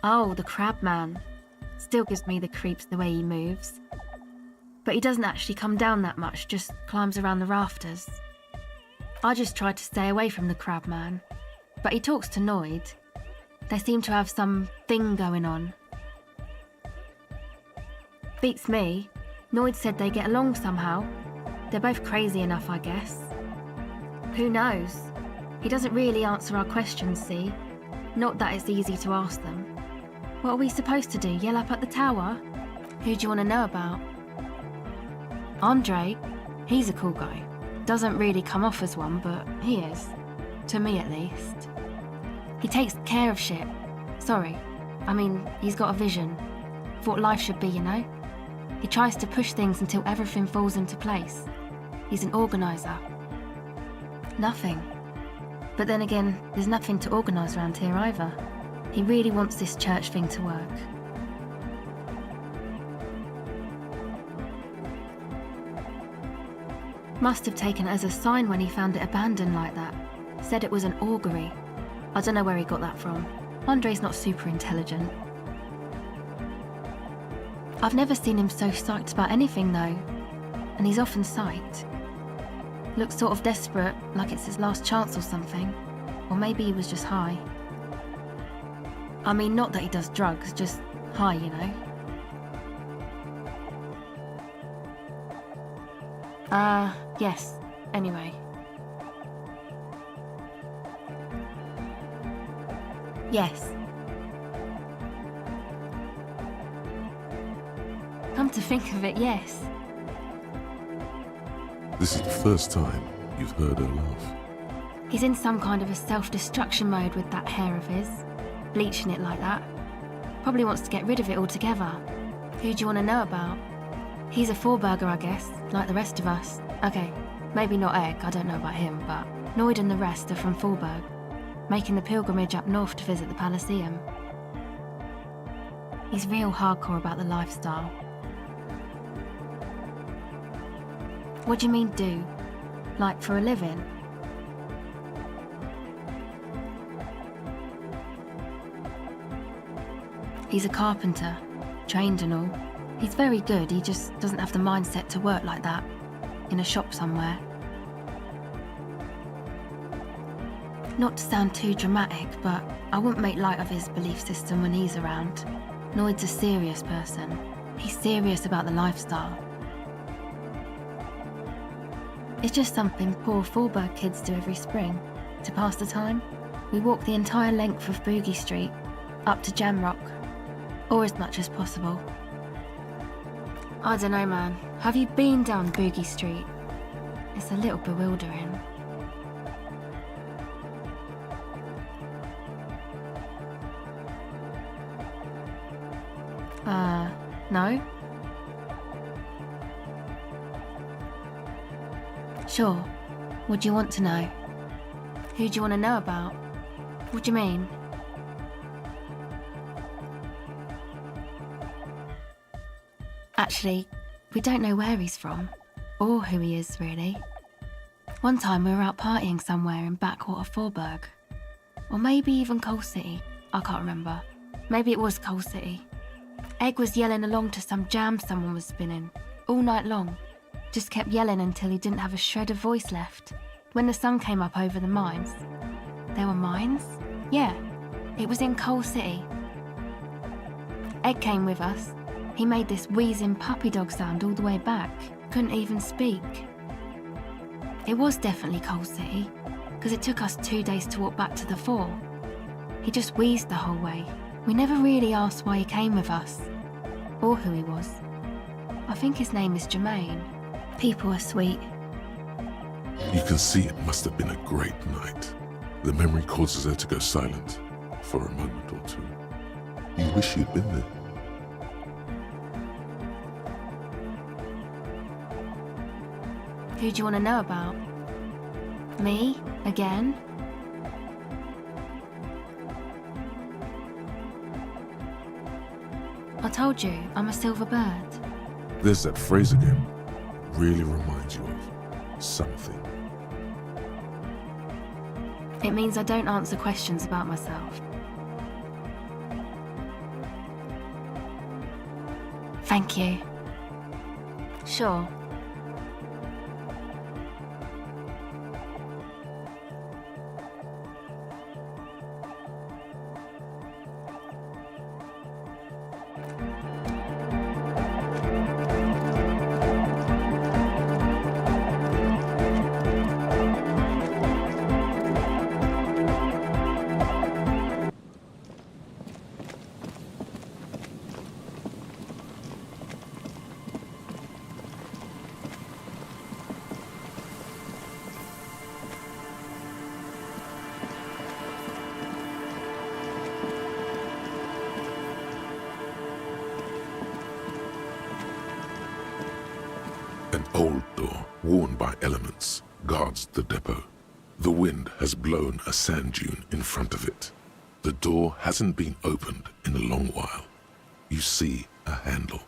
Oh, the crab man. Still gives me the creeps the way he moves. But he doesn't actually come down that much, just climbs around the rafters. I just tried to stay away from the crab man, but he talks to Noid. They seem to have some thing going on. Beats me. Noid said they get along somehow. They're both crazy enough, I guess. Who knows? He doesn't really answer our questions, see? Not that it's easy to ask them. What are we supposed to do, yell up at the tower? Who do you want to know about? Andre. He's a cool guy. Doesn't really come off as one, but he is. To me, at least. He takes care of shit. Sorry. I mean, he's got a vision. For what life should be, you know? He tries to push things until everything falls into place. He's an organiser. Nothing. But then again, there's nothing to organise around here either. He really wants this church thing to work. Must have taken it as a sign when he found it abandoned like that. Said it was an augury. I don't know where he got that from. Andre's not super intelligent. I've never seen him so psyched about anything though. And he's often psyched. Looks sort of desperate, like it's his last chance or something. Or maybe he was just high. I mean, not that he does drugs, just high, you know. Yes. Anyway. Yes. Come to think of it, yes. This is the first time you've heard her laugh. He's in some kind of a self-destruction mode with that hair of his, bleaching it like that. Probably wants to get rid of it altogether. Who do you want to know about? He's a Forburger, I guess, like the rest of us. Okay, maybe not Egg, I don't know about him, but Noid and the rest are from Forburg, making the pilgrimage up north to visit the Palaceum. He's real hardcore about the lifestyle. What do you mean do? Like for a living? He's a carpenter, trained and all. He's very good, he just doesn't have the mindset to work like that, in a shop somewhere. Not to sound too dramatic, but I wouldn't make light of his belief system when he's around. Noid's a serious person. He's serious about the lifestyle. It's just something poor Forburg kids do every spring. To pass the time, we walk the entire length of Boogie Street, up to Jamrock, or as much as possible. I don't know, man. Have you been down Boogie Street? It's a little bewildering. No? Sure. What do you want to know? Who do you want to know about? What do you mean? Actually, we don't know where he's from, or who he is, really. One time we were out partying somewhere in backwater Forburg. Or maybe even Coal City, I can't remember. Maybe it was Coal City. Egg was yelling along to some jam someone was spinning, all night long. Just kept yelling until he didn't have a shred of voice left. When the sun came up over the mines. There were mines? Yeah, it was in Coal City. Egg came with us. He made this wheezing puppy dog sound all the way back. Couldn't even speak. It was definitely Coal City, because it took us 2 days to walk back to the fort. He just wheezed the whole way. We never really asked why he came with us, or who he was. I think his name is Jermaine. People are sweet. You can see it must have been a great night. The memory causes her to go silent for a moment or two. You wish you'd been there. Who do you want to know about? Me? Again? I told you, I'm a silver bird. There's that phrase again. Really reminds you of something. It means I don't answer questions about myself. Thank you. Sure. An old door, worn by elements, guards the depot. The wind has blown a sand dune in front of it. The door hasn't been opened in a long while. You see a handle.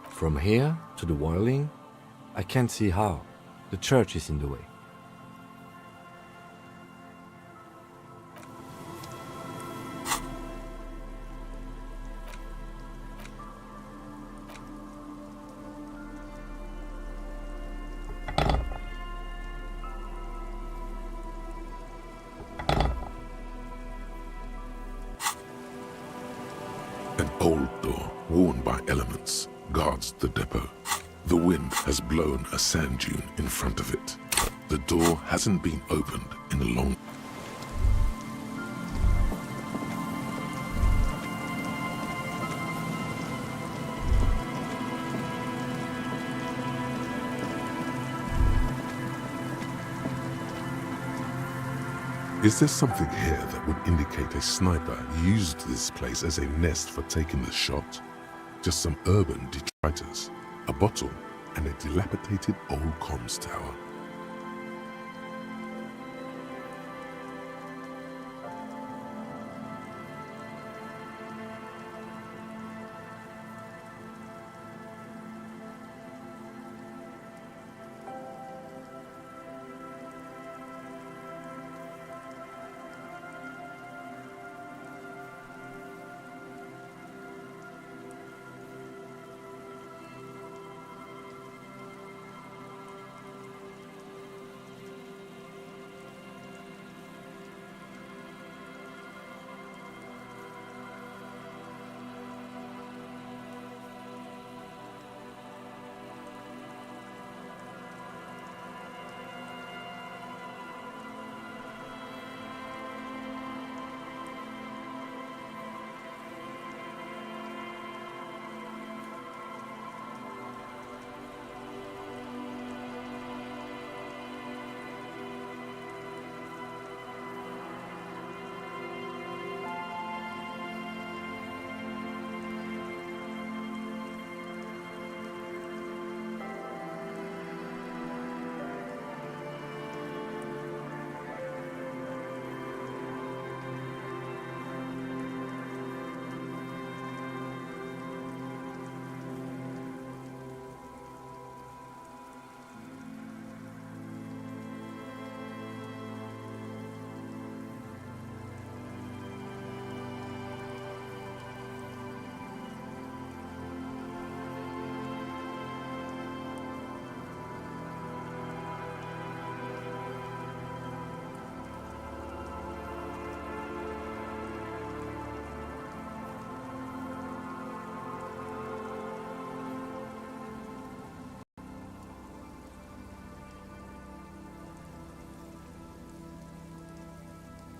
From here to the whirling, I can't see how. The church is in the way. An old door, worn by elements, guards the depot. The wind has blown a sand dune in front of it. The door hasn't been opened in a long... Is there something here that would indicate a sniper used this place as a nest for taking the shot? Just some urban detritus, a bottle, and a dilapidated old comms tower.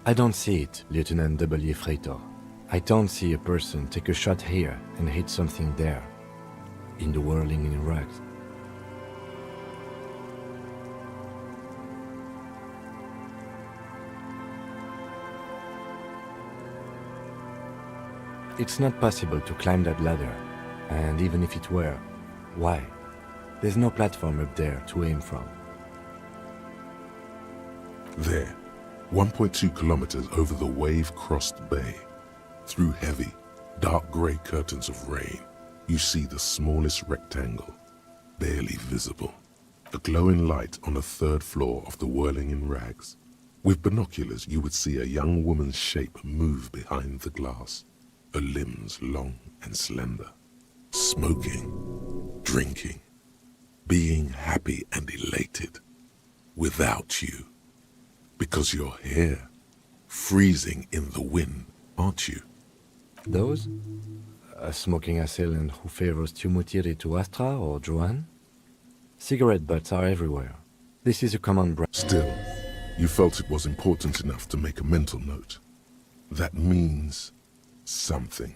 I don't see it, Lieutenant W. Freighter. I don't see a person take a shot here and hit something there, in the whirling in rags. It's not possible to climb that ladder, and even if it were, why? There's no platform up there to aim from. There, 1.2 kilometers over the wave-crossed bay, through heavy, dark grey curtains of rain, you see the smallest rectangle, barely visible. A glowing light on the third floor of the whirling in rags. With binoculars, you would see a young woman's shape move behind the glass, her limbs long and slender, smoking, drinking, being happy and elated, without you. Because you're here, freezing in the wind, aren't you? Those? A smoking assailant who favors Tumutiri to Astra or Joanne? Cigarette butts are everywhere. This is a common brand. Still, you felt it was important enough to make a mental note. That means something.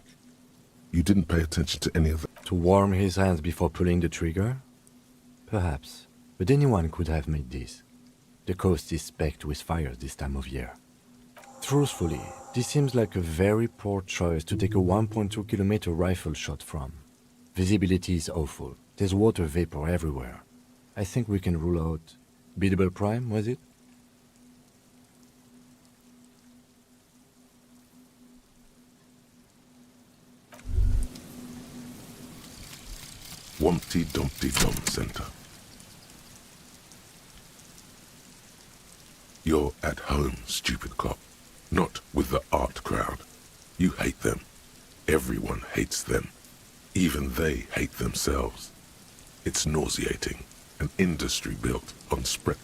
You didn't pay attention to any of that. To warm his hands before pulling the trigger? Perhaps, but anyone could have made this. The coast is specked with fires this time of year. Truthfully, this seems like a very poor choice to take a 1.2 kilometer rifle shot from. Visibility is awful. There's water vapor everywhere. I think we can rule out... Biddable Prime, was it? Wumpty Dumpty Dum Center. You're at home, stupid cop. Not with the art crowd. You hate them. Everyone hates them. Even they hate themselves. It's nauseating. An industry built on spread.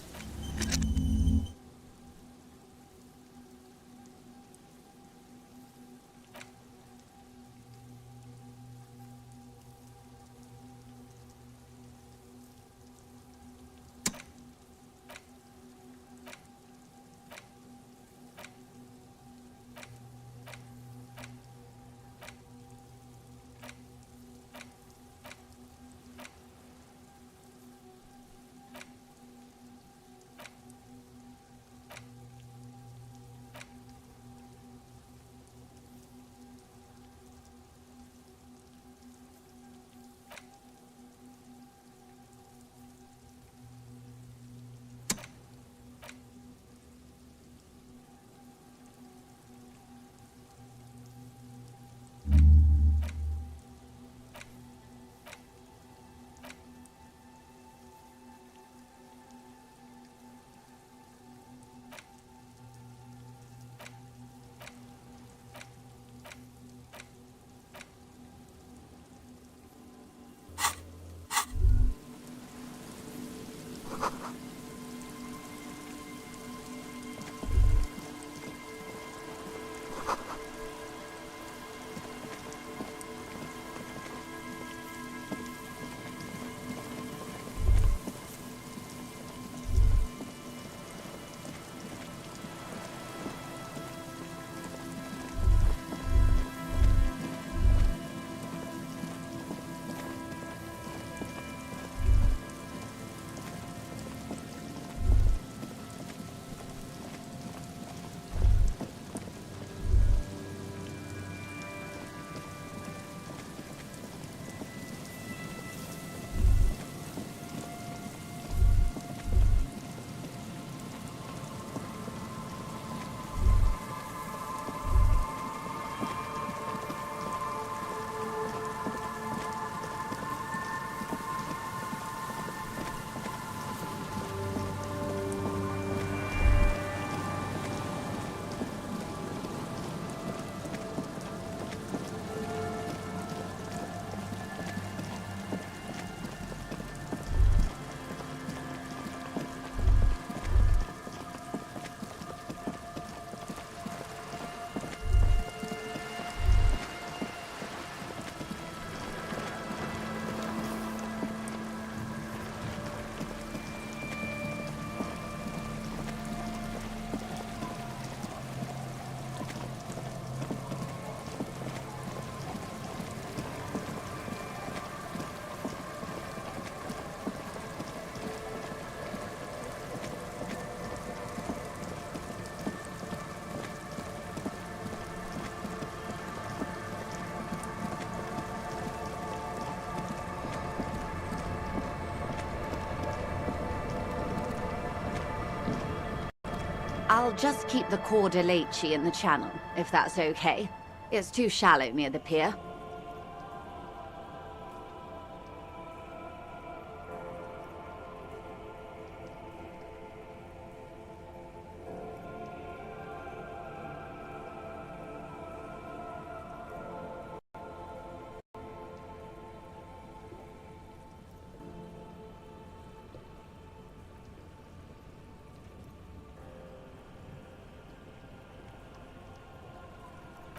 I'll just keep the Corda Lacey in the channel, if that's okay. It's too shallow near the pier.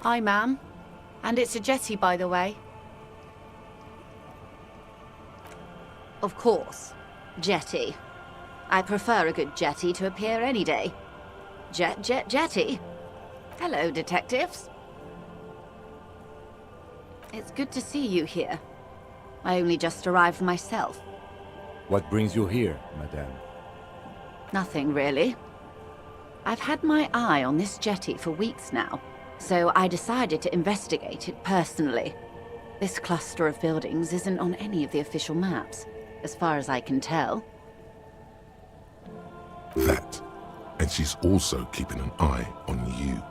Hi, ma'am. And it's a jetty, by the way. Of course. Jetty. I prefer a good jetty to a pier any day. Jetty? Hello, detectives. It's good to see you here. I only just arrived myself. What brings you here, madame? Nothing, really. I've had my eye on this jetty for weeks now. So I decided to investigate it personally. This cluster of buildings isn't on any of the official maps, as far as I can tell. That. And she's also keeping an eye on you.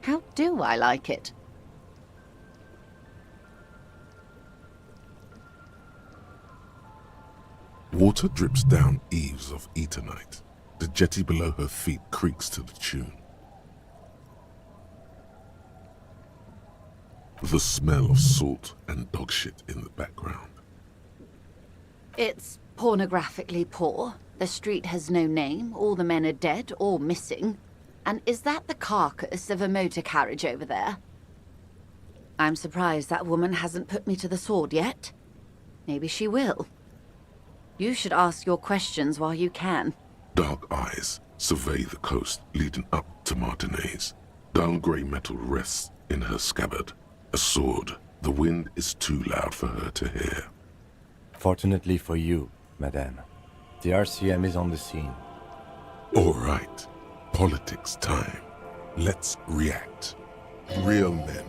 How do I like it? Water drips down eaves of Eternite. The jetty below her feet creaks to the tune. The smell of salt and dog shit in the background. It's pornographically poor. The street has no name, all the men are dead or missing. And is that the carcass of a motor carriage over there? I'm surprised that woman hasn't put me to the sword yet. Maybe she will. You should ask your questions while you can. Dark eyes survey the coast leading up to Martinez. Dull grey metal rests in her scabbard. A sword. The wind is too loud for her to hear. Fortunately for you, madame, the RCM is on the scene. All right. Politics time. Let's react. Real men,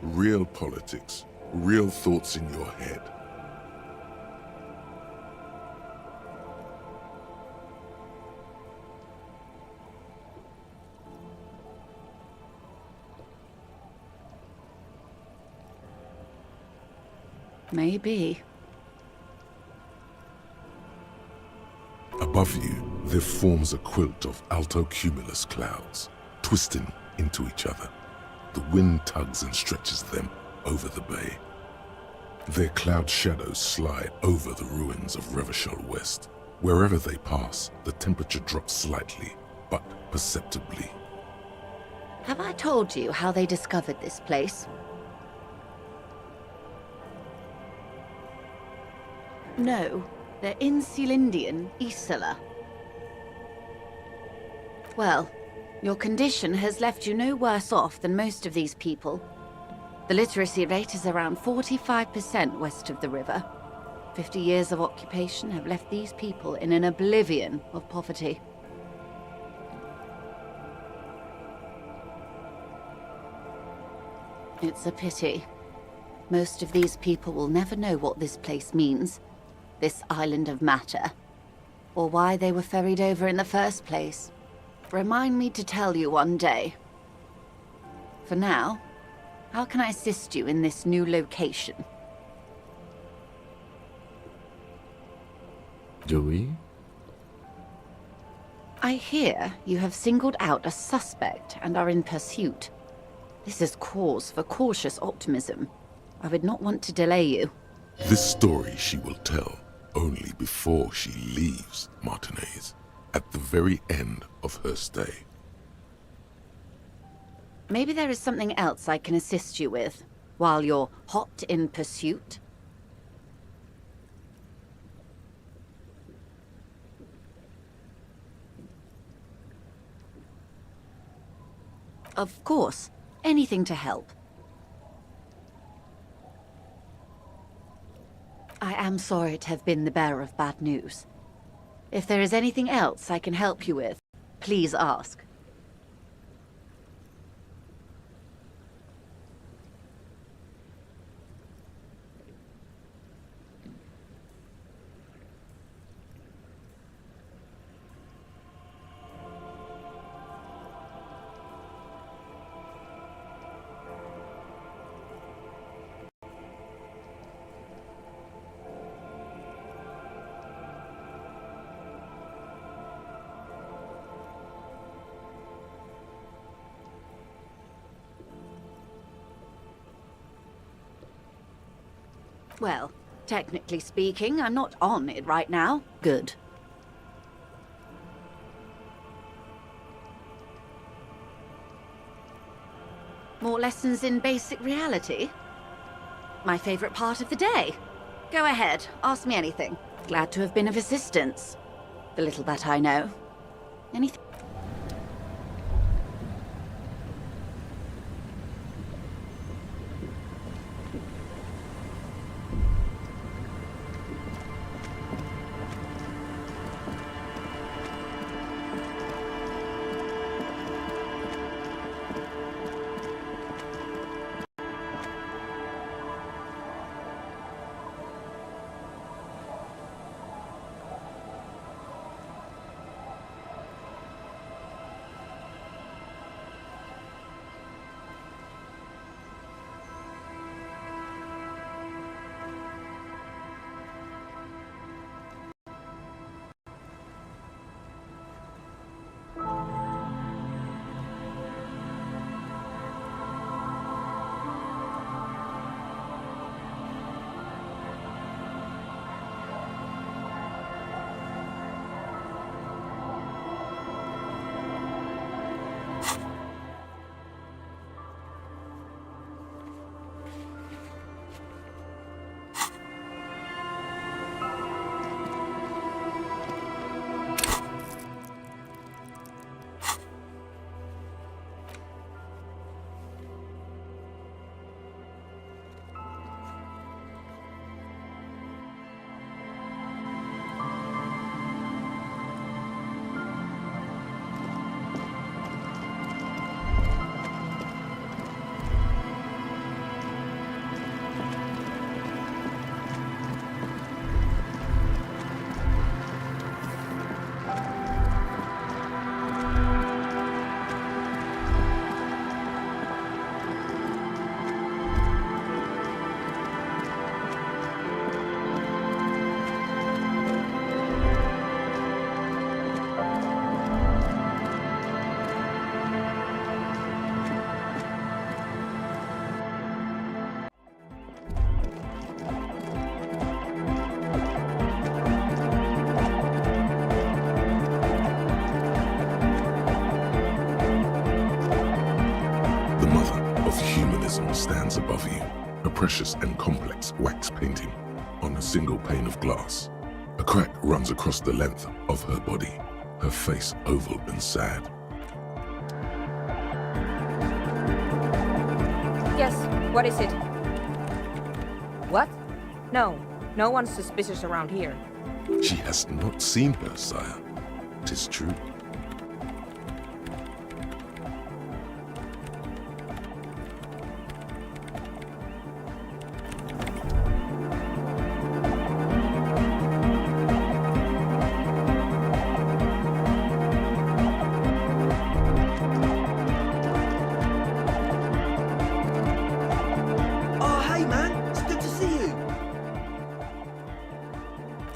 real politics, real thoughts in your head. Maybe. Above you, there forms a quilt of altocumulus clouds, twisting into each other. The wind tugs and stretches them over the bay. Their cloud shadows slide over the ruins of Revachol West. Wherever they pass, the temperature drops slightly, but perceptibly. Have I told you how they discovered this place? No, they're in Sealindian, Isola. Well, your condition has left you no worse off than most of these people. The literacy rate is around 45% west of the river. 50 years of occupation have left these people in an oblivion of poverty. It's a pity. Most of these people will never know what this place means. This island of matter, or why they were ferried over in the first place. Remind me to tell you one day. For now, how can I assist you in this new location? Do we? I hear you have singled out a suspect and are in pursuit. This is cause for cautious optimism. I would not want to delay you. This story she will tell only before she leaves Martinez, at the very end of her stay. Maybe there is something else I can assist you with, while you're hot in pursuit? Of course. Anything to help. I am sorry to have been the bearer of bad news. If there is anything else I can help you with, please ask. Well, technically speaking, I'm not on it right now. Good. More lessons in basic reality? My favorite part of the day. Go ahead, ask me anything. Glad to have been of assistance. The little that I know. Anything? Stands above you, a precious and complex wax painting on a single pane of glass. A crack runs across the length of her body, her face oval and sad. Yes, what is it? What? No, no one's suspicious around here. She has not seen her, sire. 'Tis true.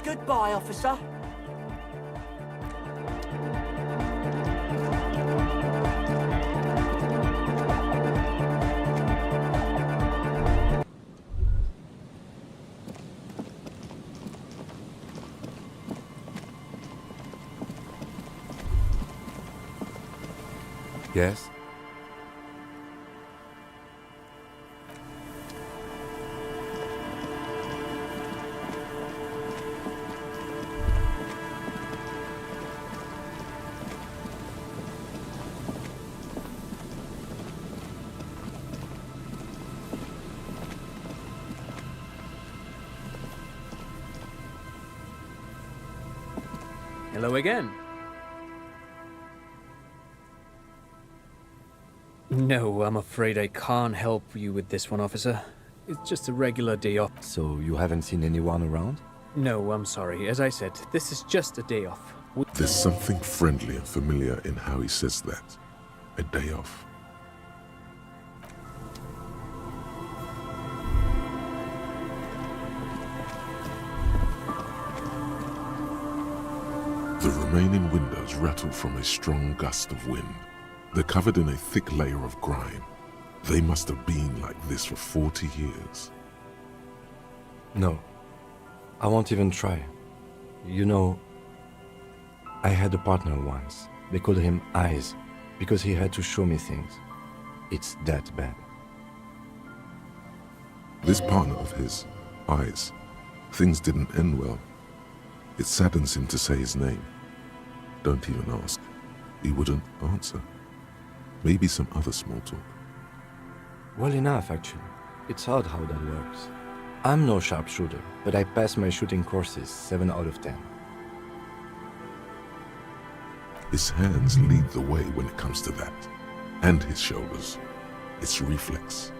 Goodbye, officer. Yes? Hello again. No, I'm afraid I can't help you with this one, officer. It's just a regular day off. So you haven't seen anyone around? No, I'm sorry. As I said, this is just a day off. There's something friendly and familiar in how he says that. A day off. The remaining windows rattle from a strong gust of wind. They're covered in a thick layer of grime. They must have been like this for 40 years. No. I won't even try. You know, I had a partner once. They called him Eyes, because he had to show me things. It's that bad. This partner of his, Eyes, things didn't end well. It saddens him to say his name. Don't even ask. He wouldn't answer. Maybe some other small talk. Well enough, actually. It's odd how that works. I'm no sharpshooter, but I pass my shooting courses 7 out of 10. His hands lead the way when it comes to that. And his shoulders. It's reflex.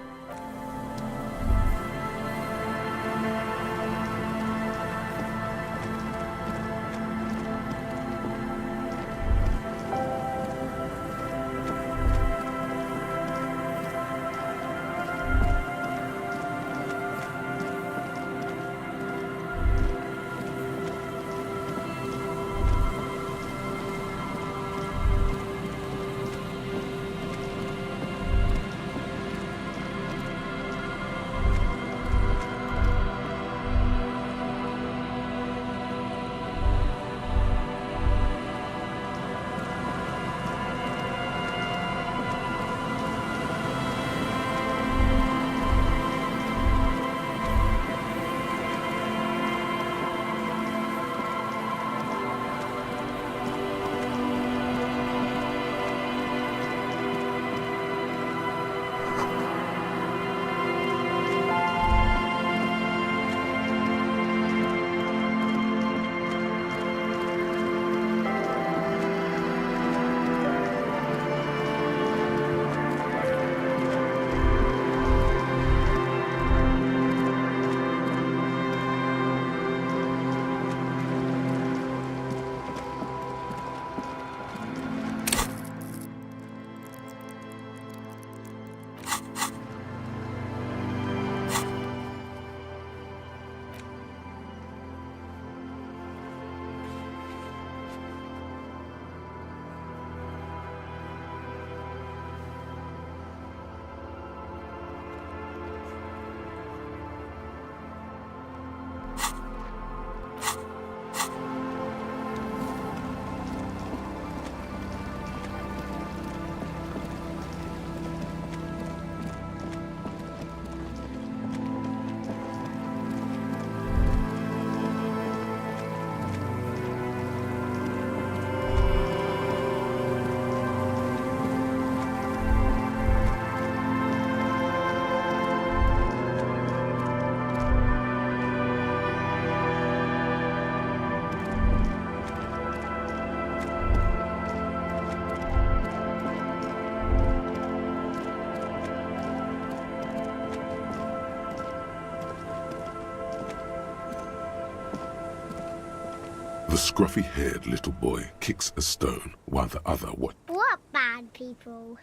The scruffy-haired little boy kicks a stone while the other What bad people?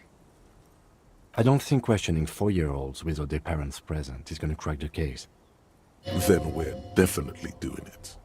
I don't think questioning 4-year-olds without their parents present is going to crack the case. Then we're definitely doing it.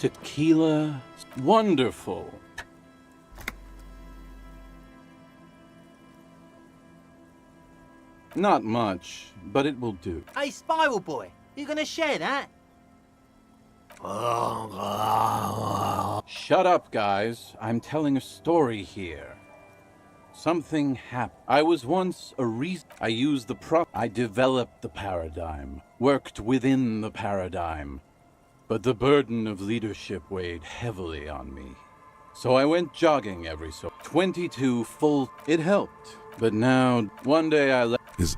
Tequila. Wonderful. Not much, but it will do. Hey, Spiral Boy, you gonna share that? Shut up, guys. I'm telling a story here. Something happened. I was once a reason. I used the I developed the paradigm, worked within the paradigm. But the burden of leadership weighed heavily on me. So I went jogging every 22 full. It helped. But now, one day I let His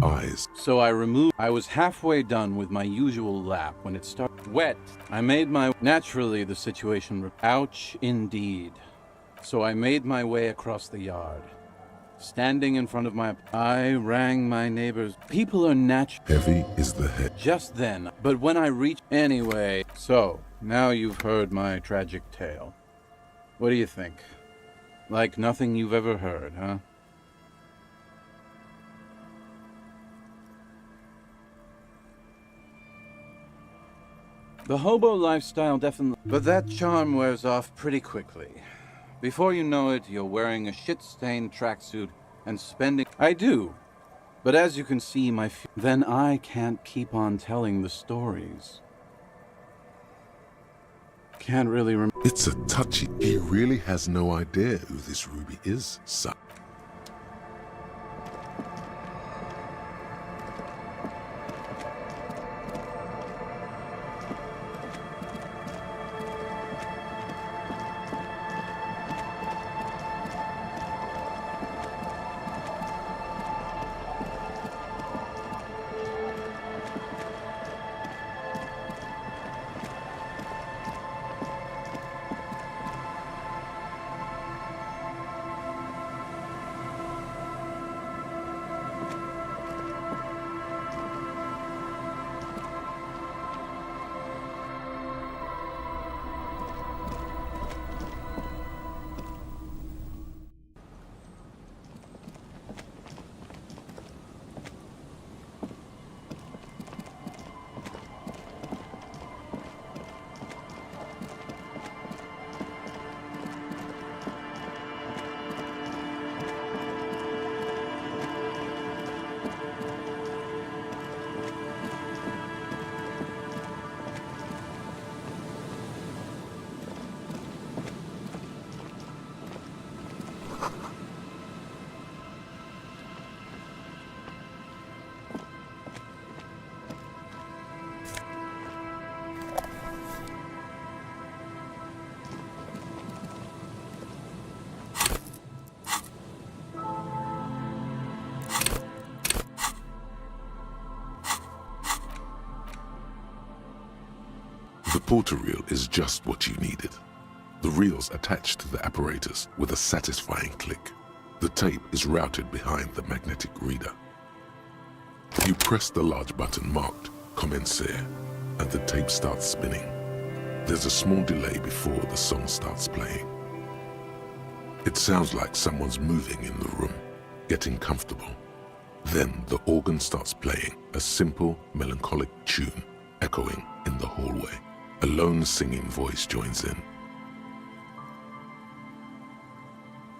eyes. So I removed. I was halfway done with my usual lap when it started wet. I made my. Naturally, the situation. Ouch, indeed. So I made my way across the yard. Standing in front of my. I rang my neighbors. People are Heavy is the head. Just then, but when I reached. Anyway, so now you've heard my tragic tale. What do you think? Like nothing you've ever heard, huh? The hobo lifestyle definitely. But that charm wears off pretty quickly. Before you know it, you're wearing a shit-stained tracksuit and spending. I do. But as you can see, then I can't keep on telling the stories. Can't really remember. It's a touchy. He really has no idea who this Ruby is, son. The porter reel is just what you needed. The reel's attached to the apparatus with a satisfying click. The tape is routed behind the magnetic reader. You press the large button marked Commencer, and the tape starts spinning. There's a small delay before the song starts playing. It sounds like someone's moving in the room, getting comfortable. Then the organ starts playing a simple, melancholic tune echoing in the hallway. A lone singing voice joins in,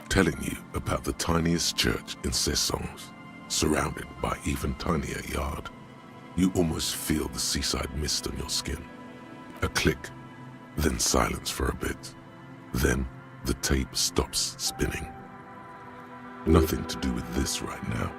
telling you about the tiniest church in Cessons, surrounded by even tinier yard. You almost feel the seaside mist on your skin. A click, then silence for a bit. Then the tape stops spinning. Nothing to do with this right now.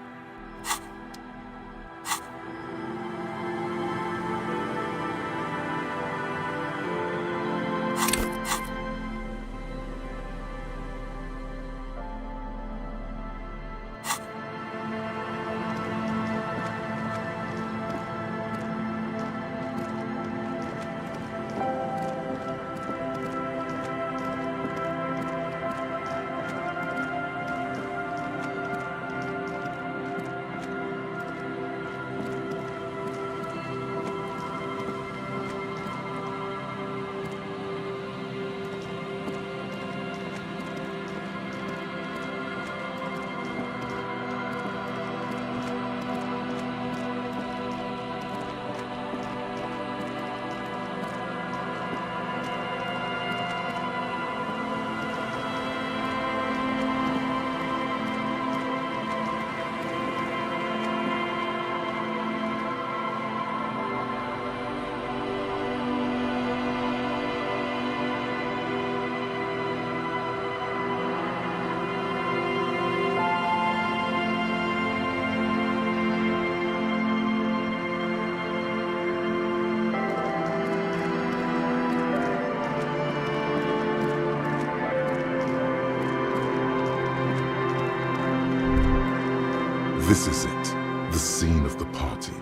This is it, the scene of the party.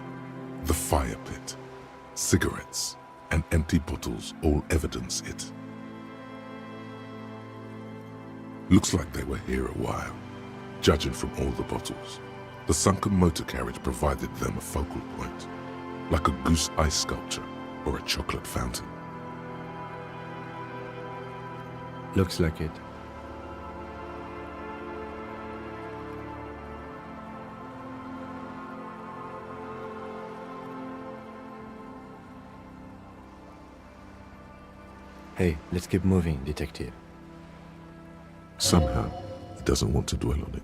The fire pit, cigarettes, and empty bottles all evidence it. Looks like they were here a while, judging from all the bottles. The sunken motor carriage provided them a focal point, like a goose ice sculpture or a chocolate fountain. Looks like it. Hey, let's keep moving, detective. Somehow, he doesn't want to dwell on it.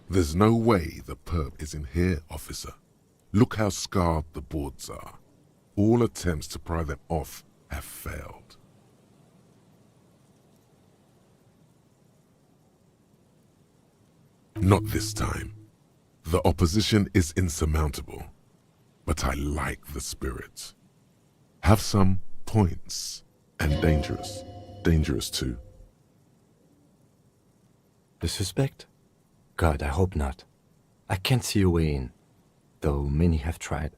There's no way the perp is in here, officer. Look how scarred the boards are. All attempts to pry them off have failed. Not this time. The opposition is insurmountable, but I like the spirit. Have some points, and dangerous. Dangerous too. The suspect? God, I hope not. I can't see a way in, though many have tried.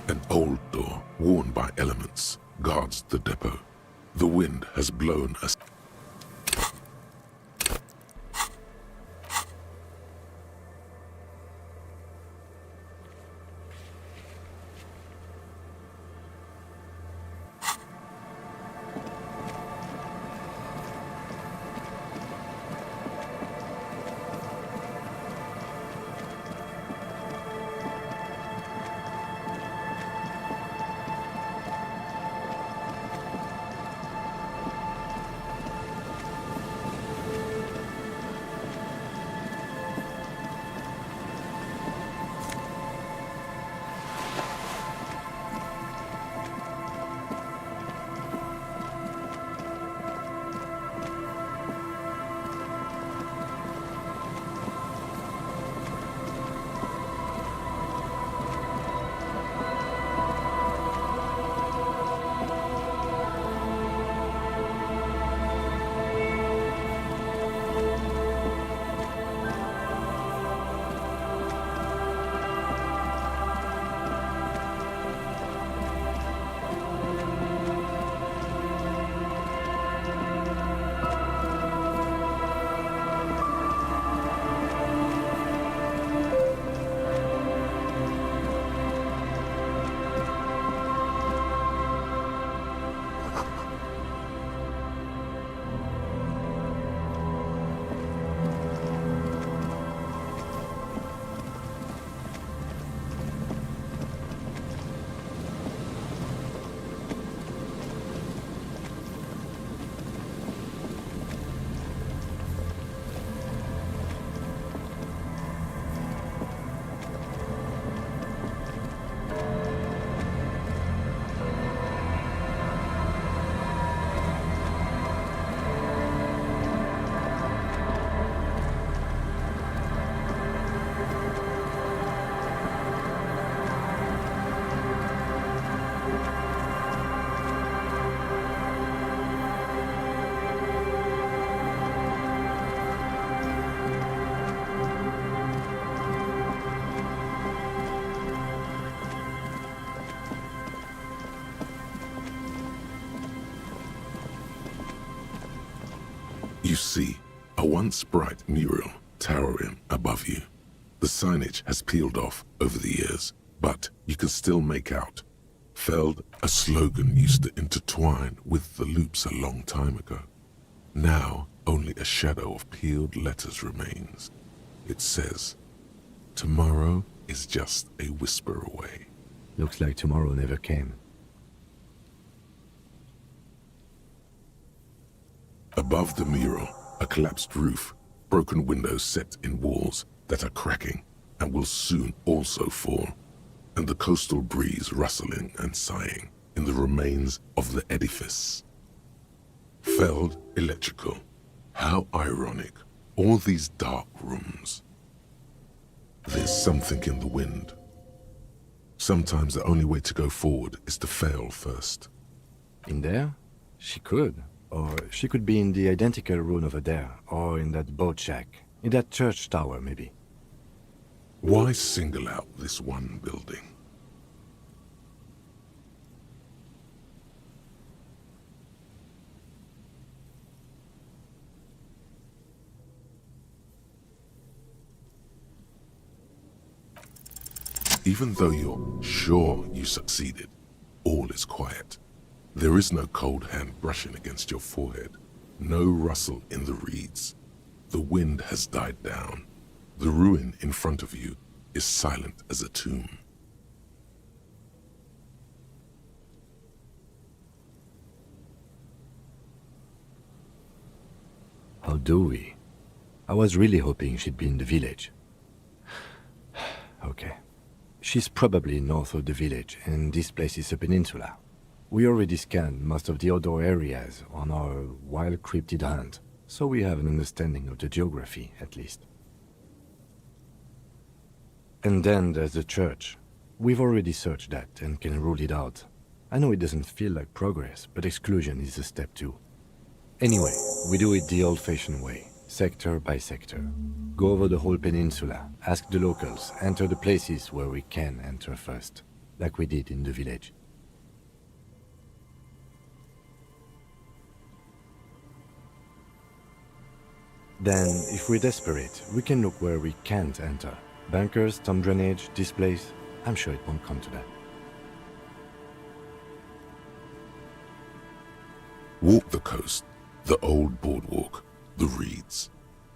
An old door, worn by elements, guards the depot. The wind has blown a... You see a once bright mural towering above you. The signage has peeled off over the years, but you can still make out. Feld, a slogan used to intertwine with the loops a long time ago. Now, only a shadow of peeled letters remains. It says, "Tomorrow is just a whisper away." Looks like tomorrow never came. Above the mural, a collapsed roof, broken windows set in walls that are cracking and will soon also fall, and the coastal breeze rustling and sighing in the remains of the edifice. Feld electrical. How ironic. All these dark rooms. There's something in the wind. Sometimes the only way to go forward is to fail first. In there? She could. Or she could be in the identical room over there, or in that boat shack, in that church tower, maybe. Why single out this one building? Even though you're sure you succeeded, all is quiet. There is no cold hand brushing against your forehead, no rustle in the reeds. The wind has died down. The ruin in front of you is silent as a tomb. How do we? I was really hoping she'd be in the village. Okay. She's probably north of the village, and this place is a peninsula. We already scanned most of the outdoor areas on our wild cryptid hunt, so we have an understanding of the geography, at least. And then there's the church. We've already searched that and can rule it out. I know it doesn't feel like progress, but exclusion is a step too. Anyway, we do it the old-fashioned way, sector by sector. Go over the whole peninsula, ask the locals, enter the places where we can enter first. like we did in the village. Then, if we're desperate, we can look where we can't enter. Bunkers, storm drainage, this place. I'm sure it won't come to that. Walk the coast, the old boardwalk, the reeds.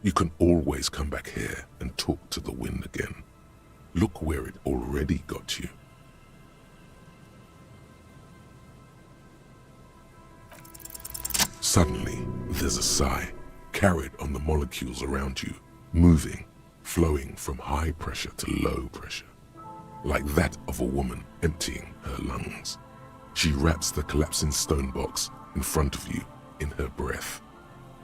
You can always come back here and talk to the wind again. Look where it already got you. Suddenly, there's a sigh, carried on the molecules around you, moving, flowing from high pressure to low pressure, like that of a woman emptying her lungs. She wraps the collapsing stone box in front of you in her breath,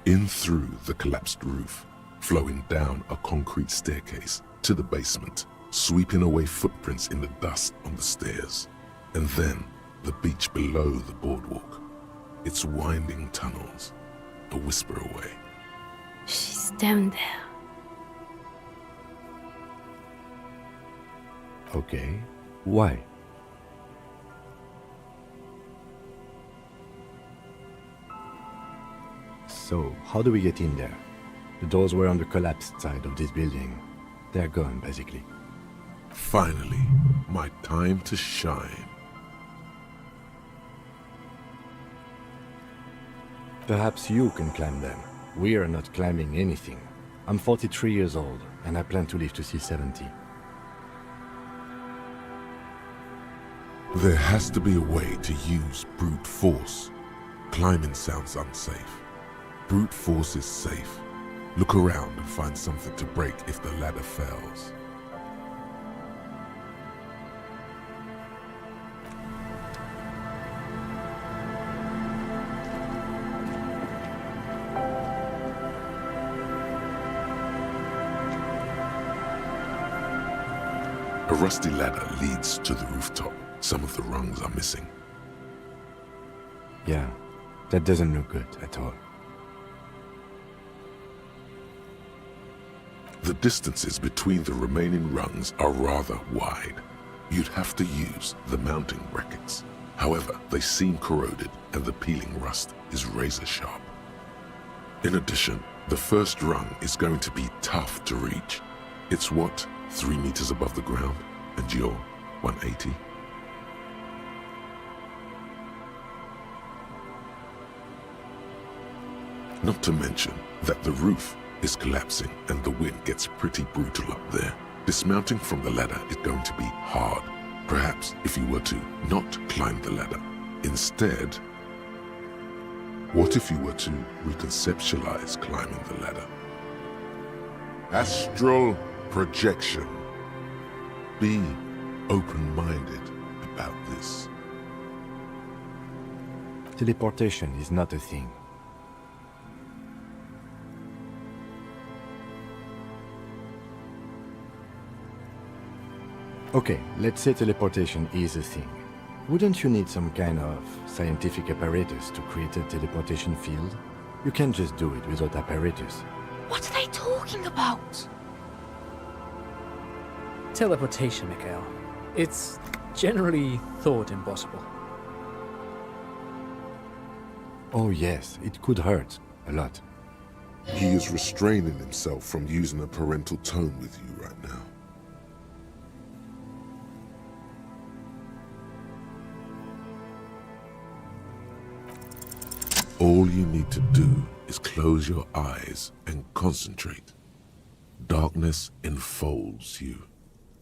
in through the collapsed roof, flowing down a concrete staircase to the basement, sweeping away footprints in the dust on the stairs, and then the beach below the boardwalk, its winding tunnels, a whisper away. She's down there. Okay, why? So, how do we get in there? The doors were on the collapsed side of this building. They're gone, basically. Finally, my time to shine. Perhaps you can climb them. We are not climbing anything. I'm 43 years old, and I plan to live to see 70. There has to be a way to use brute force. Climbing sounds unsafe. Brute force is safe. Look around and find something to break if the ladder fails. A rusty ladder leads to the rooftop. Some of the rungs are missing. Yeah, that doesn't look good at all. The distances between the remaining rungs are rather wide. You'd have to use the mounting brackets. However, they seem corroded and the peeling rust is razor sharp. In addition, the first rung is going to be tough to reach. It's what, 3 meters above the ground, and you're 180? Not to mention that the roof is collapsing and the wind gets pretty brutal up there. Dismounting from the ladder is going to be hard. Perhaps if you were to not climb the ladder. Instead, what if you were to reconceptualize climbing the ladder? Astral projection. Be open-minded about this. Teleportation is not a thing. Okay, let's say teleportation is a thing. Wouldn't you need some kind of scientific apparatus to create a teleportation field? You can't just do it without apparatus. What are they talking about? Teleportation, Mikhail. It's generally thought impossible. Oh yes, it could hurt. A lot. He is restraining himself from using a parental tone with you right now. All you need to do is close your eyes and concentrate. Darkness enfolds you.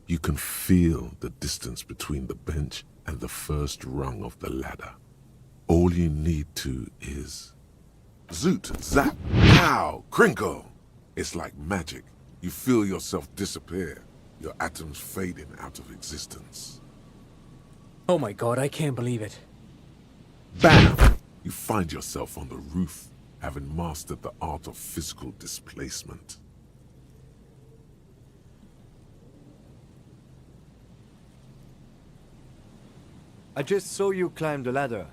You can feel the distance between the bench and the first rung of the ladder. All you need to is... Zoot, zap, pow, crinkle! It's like magic. You feel yourself disappear, your atoms fading out of existence. Oh my god, I can't believe it. Bam! You find yourself on the roof, having mastered the art of physical displacement. I just saw you climb the ladder.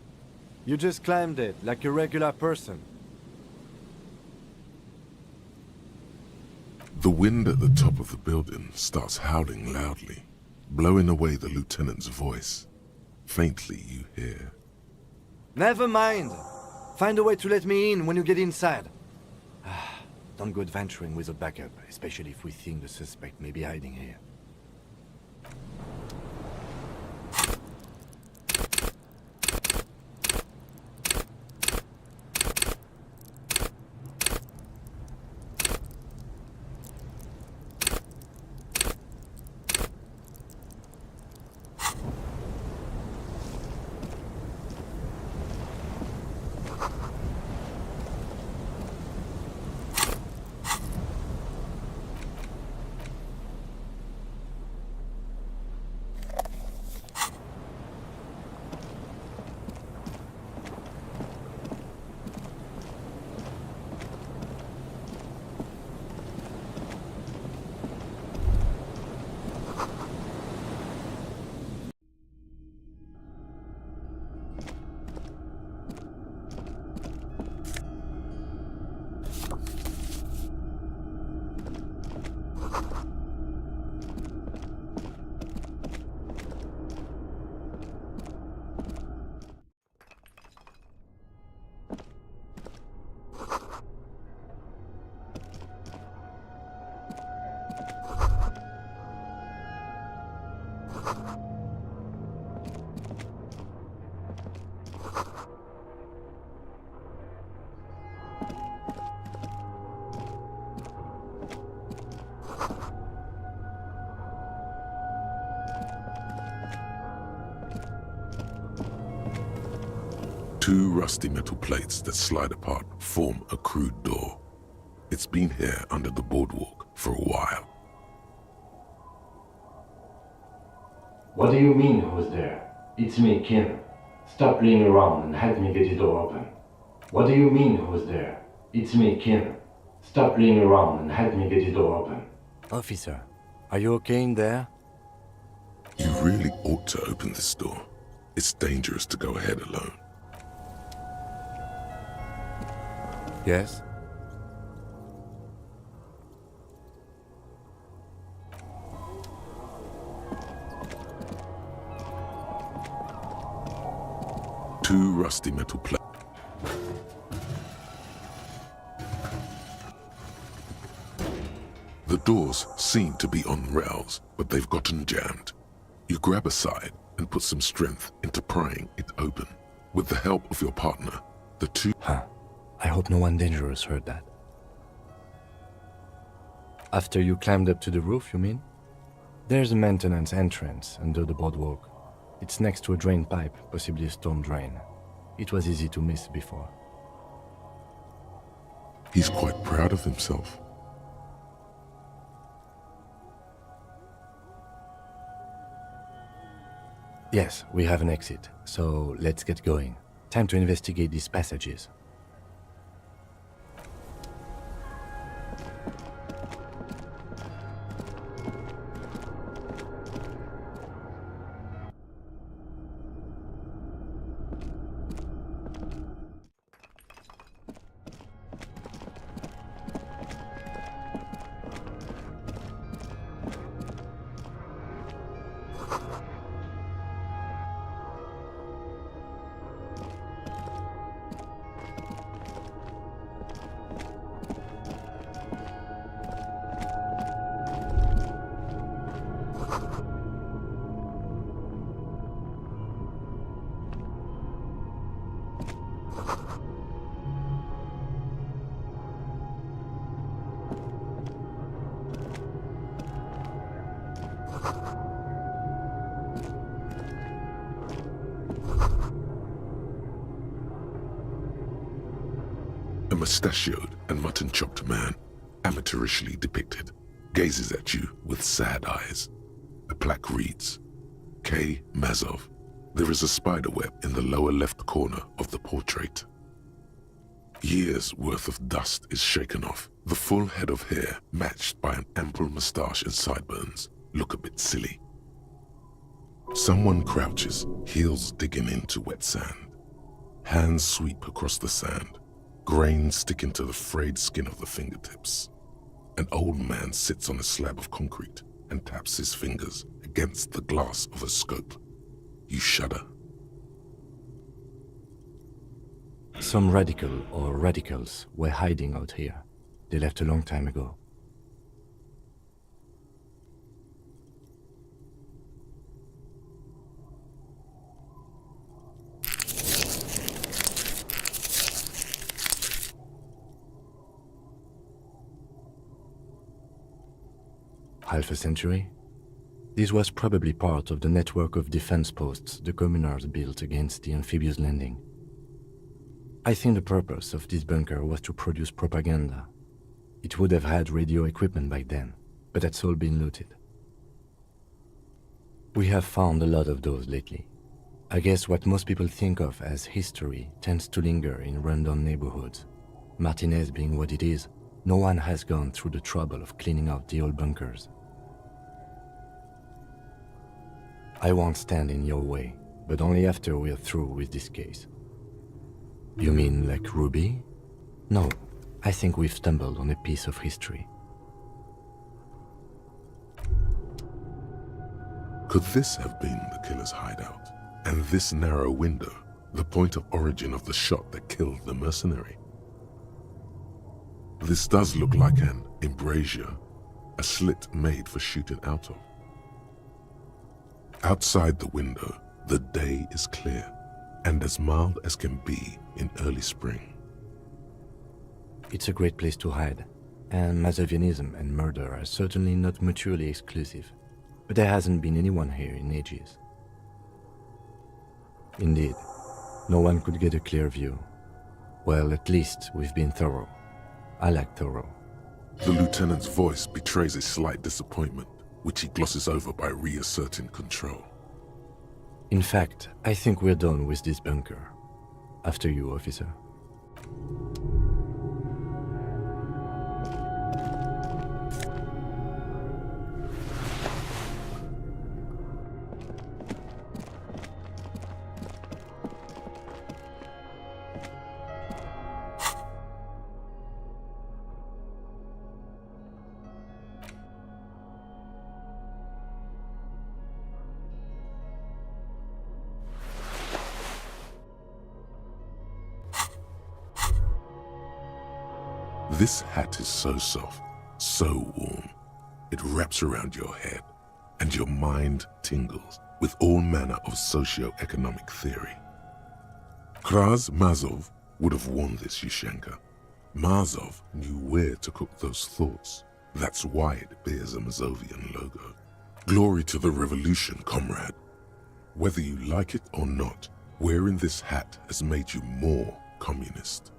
You just climbed it like a regular person. The wind at the top of the building starts howling loudly. blowing away the lieutenant's voice. Faintly you hear. Never mind. Find a way to let me in when you get inside. Don't go adventuring with a backup, especially if we think the suspect may be hiding here. Two rusty metal plates that slide apart form a crude door. It's been here under the boardwalk for a while. What do you mean, who's there? It's me, Kim. Stop playing around and help me get the door open. What do you mean, who's there? It's me, Kim. Stop playing around and help me get the door open. Officer, are you okay in there? You really ought to open this door. It's dangerous to go ahead alone. Yes? Two rusty metal plates. The doors seem to be on rails, but they've gotten jammed. You grab a side and put some strength into prying it open. With the help of your partner, the two... I hope no one dangerous heard that. After you climbed up to the roof, you mean? There's a maintenance entrance under the boardwalk. It's next to a drain pipe, possibly a storm drain. It was easy to miss before. He's quite proud of himself. Yes, we have an exit, so let's get going. Time to investigate these passages. A mustachioed and mutton-chopped man, amateurishly depicted, gazes at you with sad eyes. A plaque reads, K. Mazov. There is a spiderweb in the lower left corner of the portrait. Years' worth of dust is shaken off. The full head of hair, matched by an ample moustache and sideburns, look a bit silly. Someone crouches, heels digging into wet sand. Hands sweep across the sand. Grains stick into the frayed skin of the fingertips. An old man sits on a slab of concrete and taps his fingers against the glass of a scope. You shudder. Some radical or radicals were hiding out here. They left a long time ago. Half a century? This was probably part of the network of defense posts the communers built against the amphibious landing. I think the purpose of this bunker was to produce propaganda. It would have had radio equipment back then, but that's all been looted. We have found a lot of those lately. I guess what most people think of as history tends to linger in rundown neighborhoods. Martinez being what it is, no one has gone through the trouble of cleaning out the old bunkers. I won't stand in your way, but only after we're through with this case. You mean like Ruby? No, I think we've stumbled on a piece of history. Could this have been the killer's hideout? And this narrow window, the point of origin of the shot that killed the mercenary? This does look like an embrasure, a slit made for shooting out of. Outside the window, the day is clear and as mild as can be in early spring. It's a great place to hide, and Mazovianism and murder are certainly not mutually exclusive, but there hasn't been anyone here in ages. Indeed, no one could get a clear view. Well, at least we've been thorough. I like thorough. The lieutenant's voice betrays a slight disappointment, which he glosses over by reasserting control. In fact, I think we're done with this bunker. After you, officer. This hat is so soft, so warm. It wraps around your head, and your mind tingles with all manner of socio-economic theory. Kraz Mazov would have worn this, Yushenka. Mazov knew where to cook those thoughts. That's why it bears a Mazovian logo. Glory to the revolution, comrade. Whether you like it or not, wearing this hat has made you more communist.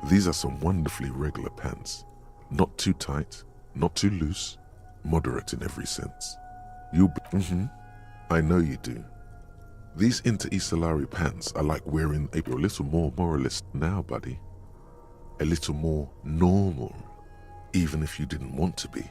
These are some wonderfully regular pants. Not too tight, not too loose, moderate in every sense. I know you do. These inter-Isolari pants are like wearing a little more moralist now, buddy. A little more normal, even if you didn't want to be.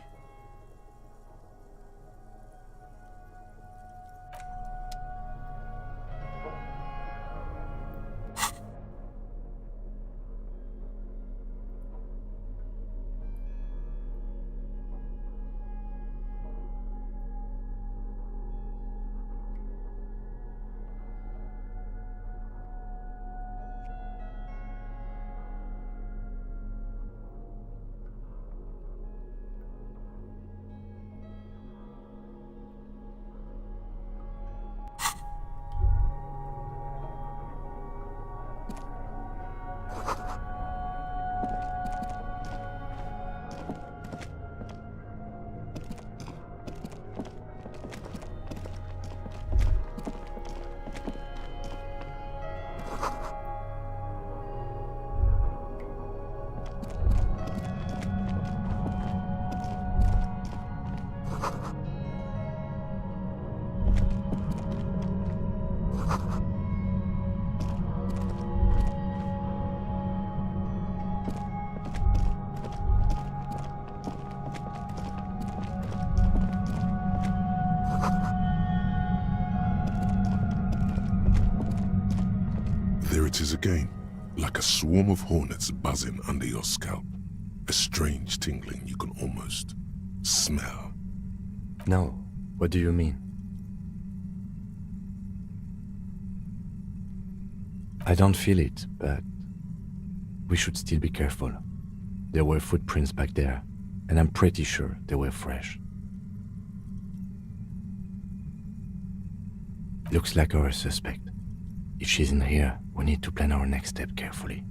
There it is again, like a swarm of hornets buzzing under your scalp. A strange tingling you can almost smell. No, what do you mean? I don't feel it, but we should still be careful. There were footprints back there, and I'm pretty sure they were fresh. Looks like our suspect. If she's in here, we need to plan our next step carefully.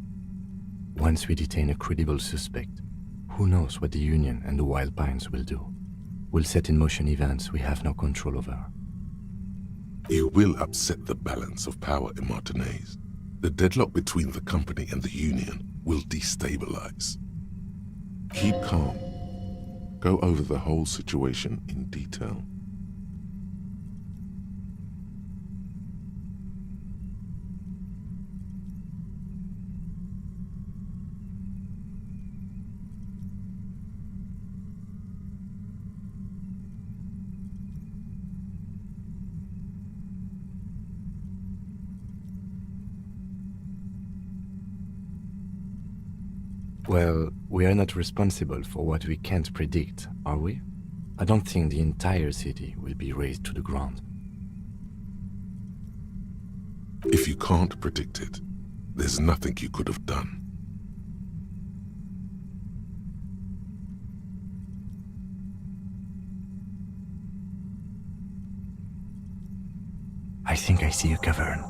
Once we detain a credible suspect, who knows what the Union and the Wild Pines will do? We'll set in motion events we have no control over. You will upset the balance of power in Martinaise. The deadlock between the company and the Union will destabilize. Keep calm. Go over the whole situation in detail. Well, we are not responsible for what we can't predict, are we? I don't think the entire city will be razed to the ground. If you can't predict it, there's nothing you could have done. I think I see a cavern.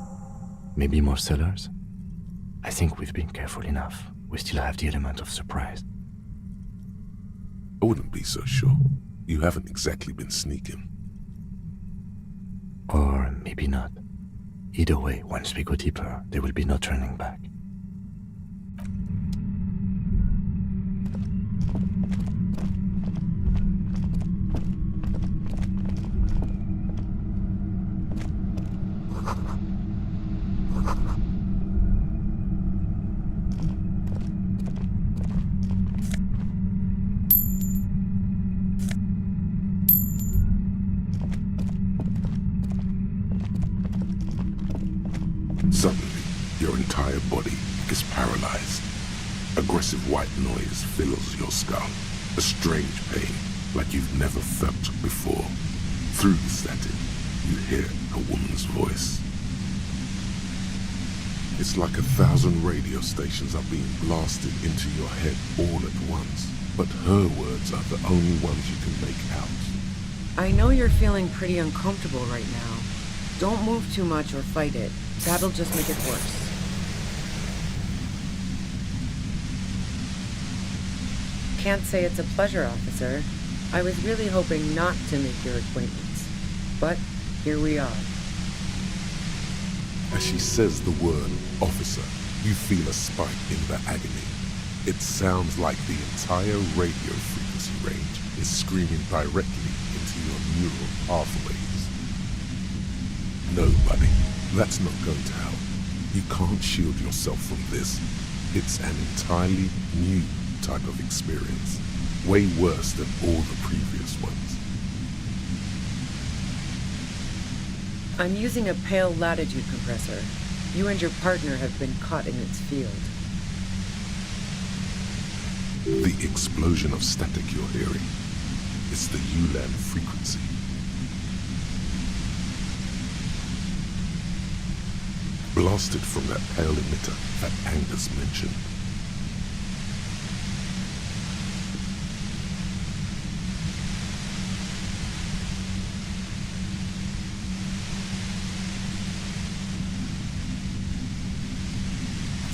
Maybe more cellars? I think we've been careful enough. We still have the element of surprise. I wouldn't be so sure. You haven't exactly been sneaking. Or maybe not. Either way, once we go deeper, there will be no turning back. Suddenly, your entire body is paralyzed. Aggressive white noise fills your skull. A strange pain, like you've never felt before. Through the static, you hear a woman's voice. It's like 1,000 radio stations are being blasted into your head all at once. But her words are the only ones you can make out. I know you're feeling pretty uncomfortable right now. Don't move too much or fight it. That'll just make it worse. Can't say it's a pleasure, officer. I was really hoping not to make your acquaintance. But here we are. As she says the word officer, You feel a spike in the agony. It sounds like the entire radio frequency range is screaming directly into your neural pathways. No, buddy, that's not going to help. You can't shield yourself from this. It's an entirely new type of experience, way worse than all the previous ones. I'm using a pale latitude compressor. You and your partner have been caught in its field. The explosion of static you're hearing is the ULAN frequency. Blasted from that pale emitter that Angus mentioned.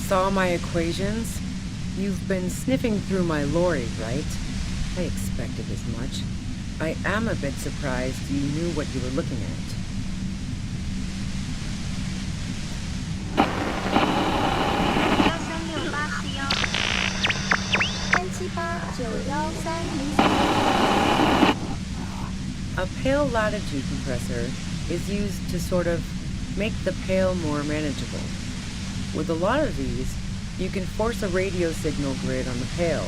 Saw my equations? You've been sniffing through my lorry, right? I expected as much. I am a bit surprised you knew what you were looking at. A pale latitude compressor is used to sort of make the pale more manageable. With a lot of these, you can force a radio signal grid on the pale,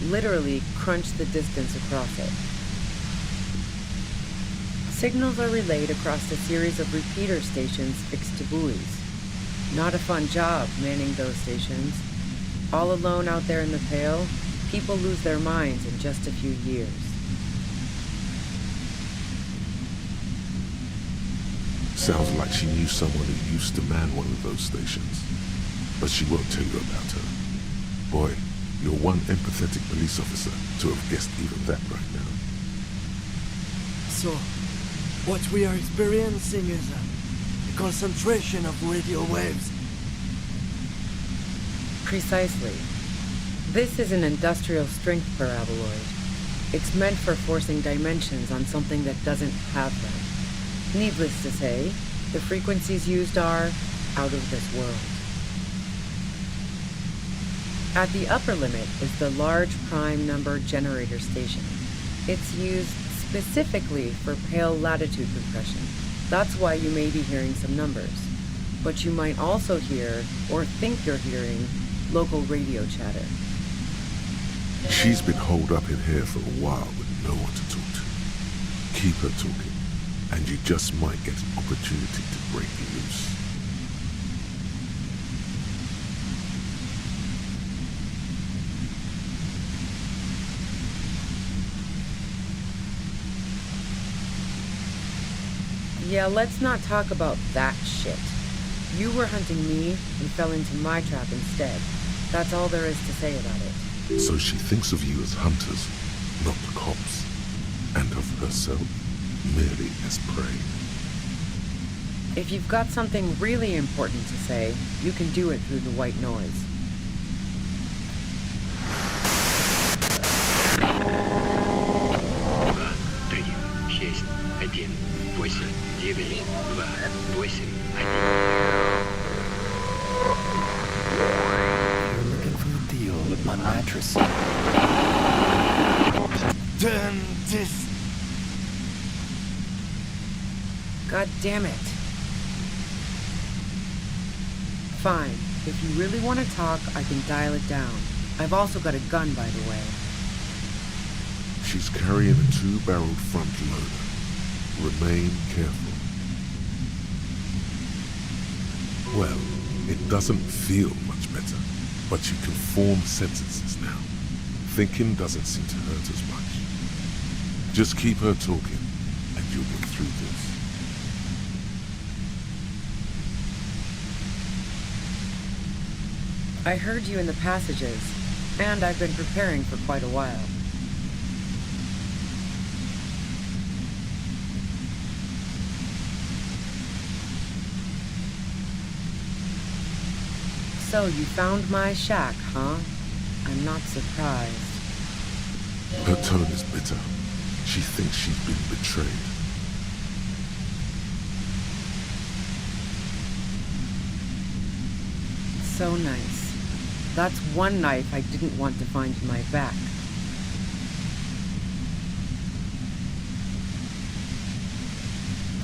literally crunch the distance across it. Signals are relayed across a series of repeater stations fixed to buoys. Not a fun job manning those stations. All alone out there in the pale, people lose their minds in just a few years. Sounds like she knew someone who used to man one of those stations. But she won't tell you about her. Boy, you're one empathetic police officer to have guessed even that right now. So, what we are experiencing is a concentration of radio waves. Precisely. This is an industrial strength paraboloid. It's meant for forcing dimensions on something that doesn't have them. Needless to say, the frequencies used are out of this world. At the upper limit is the large prime number generator station. It's used specifically for pale latitude compression. That's why you may be hearing some numbers. But you might also hear, or think you're hearing, local radio chatter. She's been holed up in here for a while with no one to talk to. Keep her talking, and you just might get an opportunity to break loose. Yeah, let's not talk about that shit. You were hunting me and fell into my trap instead. That's all there is to say about it. So she thinks of you as hunters, not the cops, and of herself merely as prey. If you've got something really important to say, you can do it through the white noise. You're looking for a deal with my mattress. Damn this! God damn it. Fine. If you really want to talk, I can dial it down. I've also got a gun, by the way. She's carrying a 2-barreled front loader. Remain careful. Well, it doesn't feel much better, but you can form sentences now. Thinking doesn't seem to hurt as much. Just keep her talking, and you'll get through this. I heard you in the passages, and I've been preparing for quite a while. So you found my shack, huh? I'm not surprised. Her tone is bitter. She thinks she's been betrayed. so nice. That's one knife I didn't want to find in my back.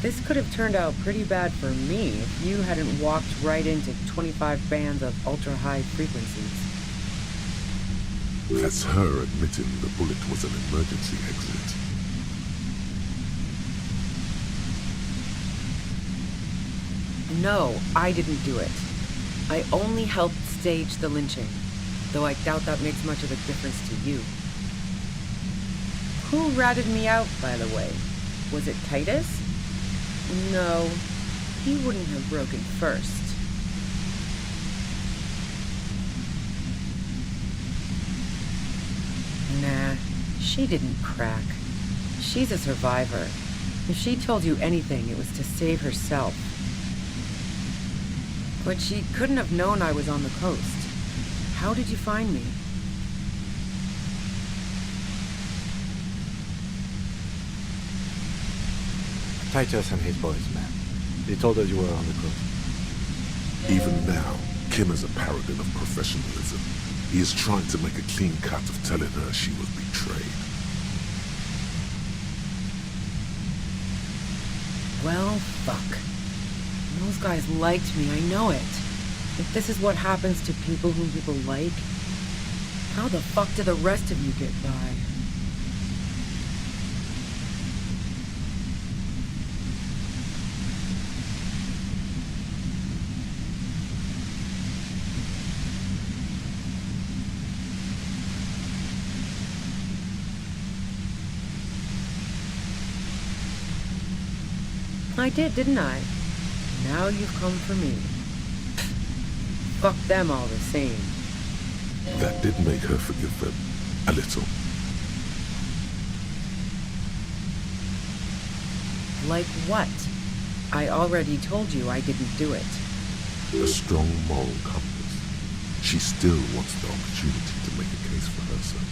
This could have turned out pretty bad for me if you hadn't walked right into 25 bands of ultra-high frequencies. That's her admitting the bullet was an emergency exit. No, I didn't do it. I only helped stage the lynching, though I doubt that makes much of a difference to you. Who ratted me out, by the way? Was it Titus? No, he wouldn't have broken first. Nah, she didn't crack. She's a survivor. If she told you anything, it was to save herself. But she couldn't have known I was on the coast. How did you find me? Titus and his boys, man. They told us you were on the coast. Even now, Kim is a paragon of professionalism. He is trying to make a clean cut of telling her she was betrayed. Well, fuck. Those guys liked me, I know it. If this is what happens to people whom people like, how the fuck do the rest of you get by? I did, didn't I? Now you've come for me. Fuck them all the same. That did make her forgive them. A little. Like what? I already told you I didn't do it. A strong moral compass. She still wants the opportunity to make a case for herself.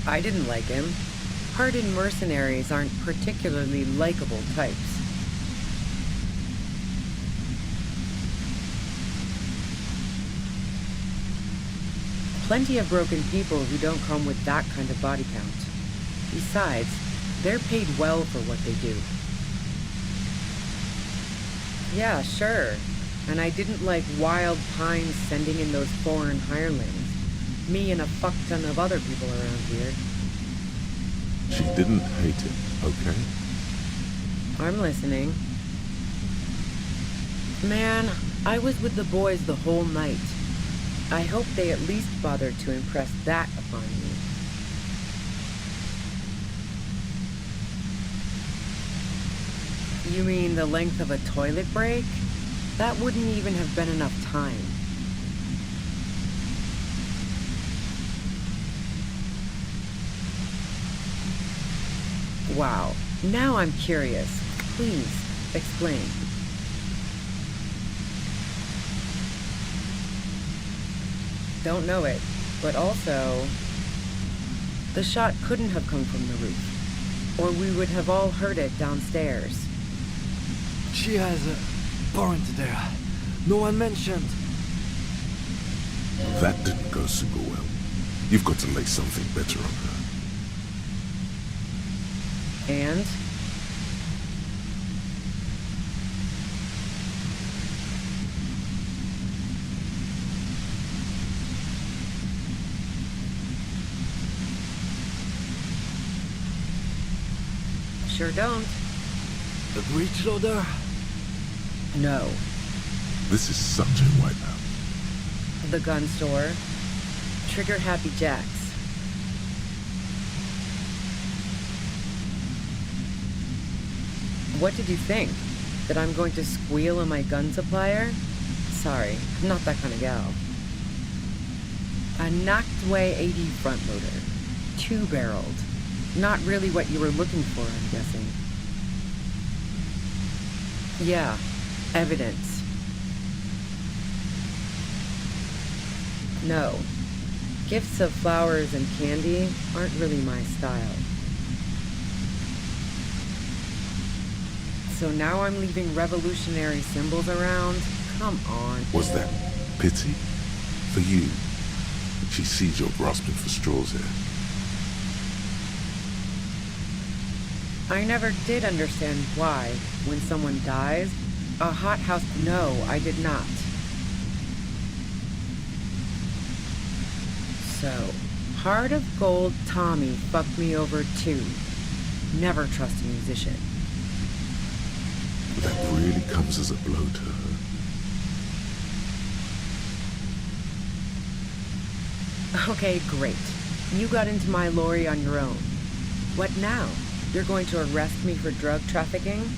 I didn't like him. Hardened mercenaries aren't particularly likable types. Plenty of broken people who don't come with that kind of body count. Besides, they're paid well for what they do. Yeah, sure. And I didn't like Wild Pines sending in those foreign hirelings. Me and a fuck ton of other people around here. She didn't hate him, okay? I'm listening. Man, I was with the boys the whole night. I hope they at least bothered to impress that upon me. You mean the length of a toilet break? That wouldn't even have been enough time. Wow, now I'm curious. Please, explain. Don't know it, but also... the shot couldn't have come from the roof, or we would have all heard it downstairs. She has a point there. No one mentioned. That didn't go super well. You've got to lay something better on her. And? Sure don't. The breech loader? No. This is such a wipeout. The gun store. Trigger Happy Jacks. What did you think? That I'm going to squeal on my gun supplier? Sorry, I'm not that kind of gal. A Nachtway 80 front loader. 2-barreled. Not really what you were looking for, I'm guessing. Yeah, evidence. No. Gifts of flowers and candy aren't really my style. So now I'm leaving revolutionary symbols around? Come on. Was that pity? For you? She sees you're grasping for straws here. I never did understand why, when someone dies, a hothouse... No, I did not. So, Heart of Gold Tommy fucked me over too. Never trust a musician. That really comes as a blow to her. Okay, great. You got into my lorry on your own. What now? You're going to arrest me for drug trafficking?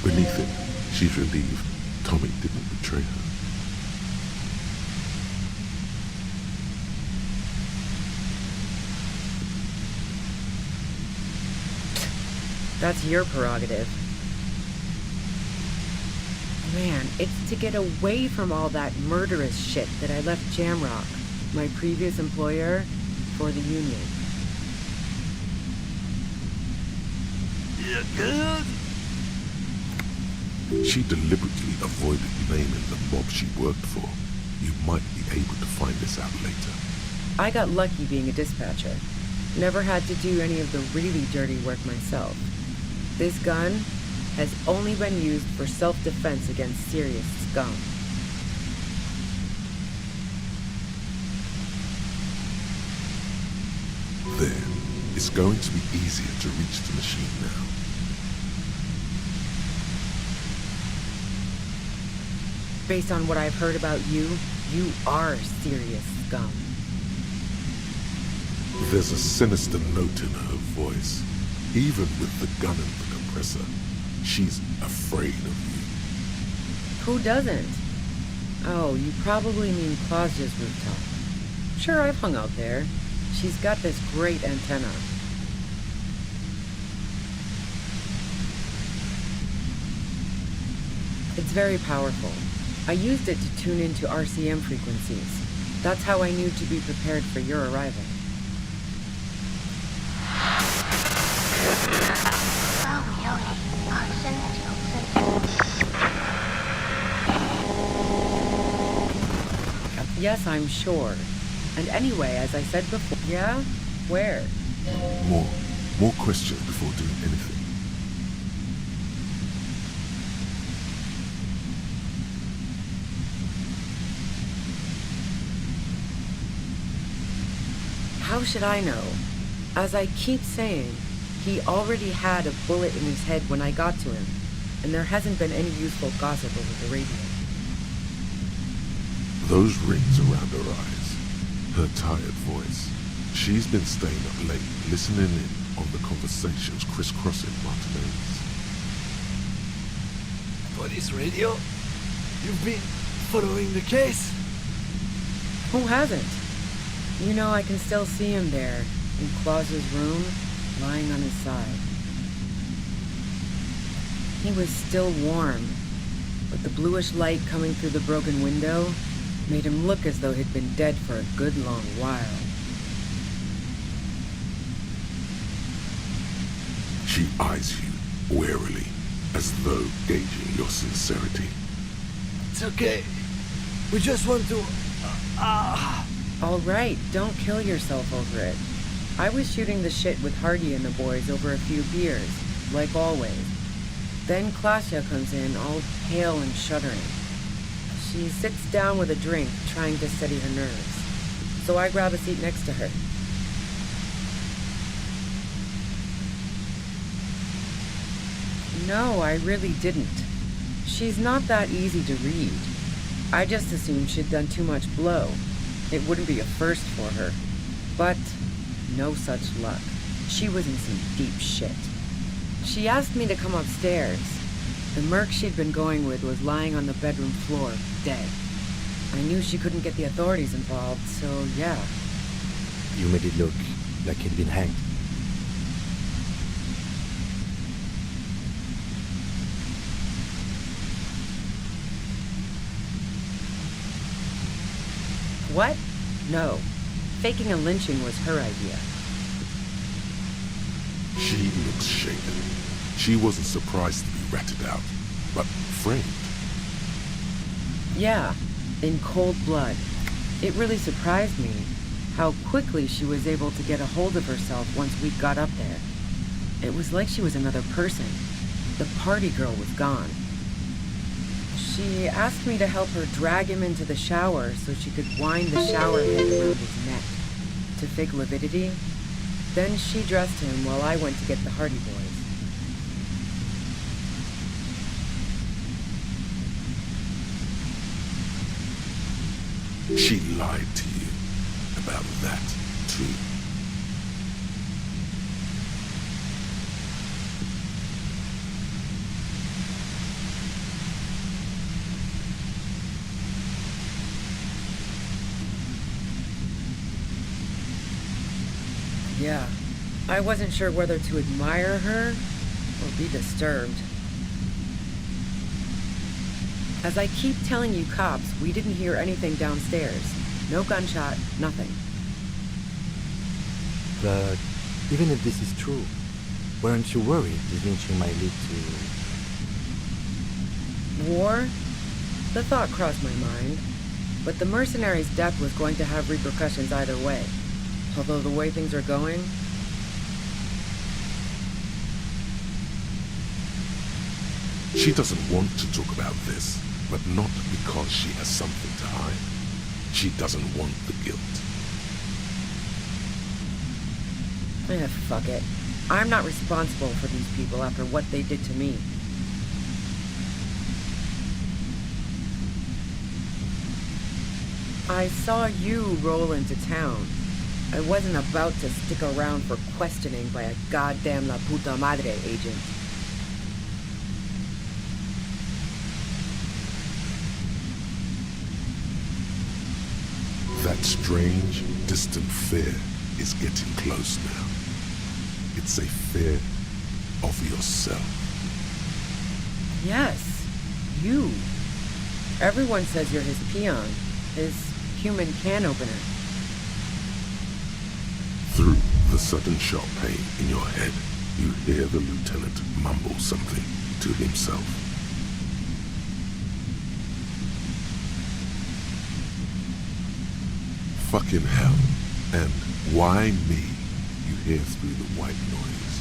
Beneath it, she's relieved Tommy didn't betray her. That's your prerogative. Man, it's to get away from all that murderous shit that I left Jamrock, my previous employer, for the union. She deliberately avoided naming the mob she worked for. You might be able to find this out later. I got lucky being a dispatcher. Never had to do any of the really dirty work myself. This gun has only been used for self-defense against serious scum. There. It's going to be easier to reach the machine now. Based on what I've heard about you, you are serious scum. There's a sinister note in her voice. Even with the gun and the compressor, she's afraid of you. Who doesn't? Oh, you probably mean Claudia's rooftop. Sure, I've hung out there. She's got this great antenna. It's very powerful. I used it to tune into RCM frequencies. That's how I knew to be prepared for your arrival. Yes, I'm sure. And anyway, as I said before... Yeah? Where? More questions before doing anything. How should I know? As I keep saying, he already had a bullet in his head when I got to him, and there hasn't been any useful gossip over the radio. Those rings around her eyes, her tired voice. She's been staying up late, listening in on the conversations crisscrossing Martinez. Police radio? You've been following the case? Who hasn't? You know, I can still see him there, in Claus's room, lying on his side. He was still warm, but the bluish light coming through the broken window made him look as though he'd been dead for a good long while. She eyes you warily, as though gauging your sincerity. It's okay. We just want to... All right, don't kill yourself over it. I was shooting the shit with Hardy and the boys over a few beers, like always. Then Claudia comes in, all pale and shuddering. She sits down with a drink, trying to steady her nerves. So I grab a seat next to her. No, I really didn't. She's not that easy to read. I just assumed she'd done too much blow. It wouldn't be a first for her. But no such luck. She was in some deep shit. She asked me to come upstairs. The merc she'd been going with was lying on the bedroom floor, dead. I knew she couldn't get the authorities involved, so yeah. You made it look like he'd been hanged. What? No. Faking a lynching was her idea. She looks shaken. She wasn't surprised to be ratted out, but framed. Yeah, in cold blood. It really surprised me how quickly she was able to get a hold of herself once we got up there. It was like she was another person. The party girl was gone. She asked me to help her drag him into the shower so she could wind the shower head around his neck to fake lividity. Then she dressed him while I went to get the Hardy Boys. She lied to you about that, too. Yeah, I wasn't sure whether to admire her or be disturbed. As I keep telling you cops, we didn't hear anything downstairs. No gunshot, nothing. But even if this is true, weren't you worried this lynching might lead to... War? The thought crossed my mind. But the mercenary's death was going to have repercussions either way. Although the way things are going... She doesn't want to talk about this, but not because she has something to hide. She doesn't want the guilt. Fuck it. I'm not responsible for these people after what they did to me. I saw you roll into town. I wasn't about to stick around for questioning by a goddamn La Puta Madre agent. That strange, distant fear is getting close now. It's a fear of yourself. Yes, you. Everyone says you're his peon, his human can opener. Through the sudden sharp pain in your head, you hear the lieutenant mumble something to himself. Fucking hell. And why me? You hear through the white noise.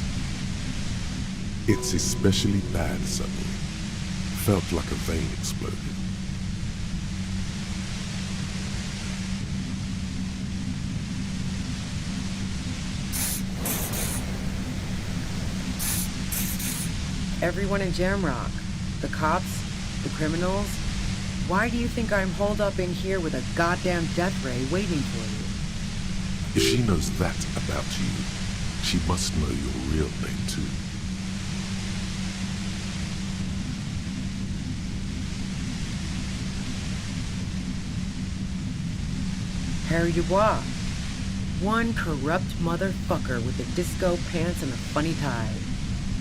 It's especially bad suddenly. Felt like a vein exploded. Everyone in Jamrock, the cops, the criminals. Why do you think I'm holed up in here with a goddamn death ray waiting for you? If she knows that about you, she must know your real name too. Harry Dubois. One corrupt motherfucker with the disco pants and a funny tie.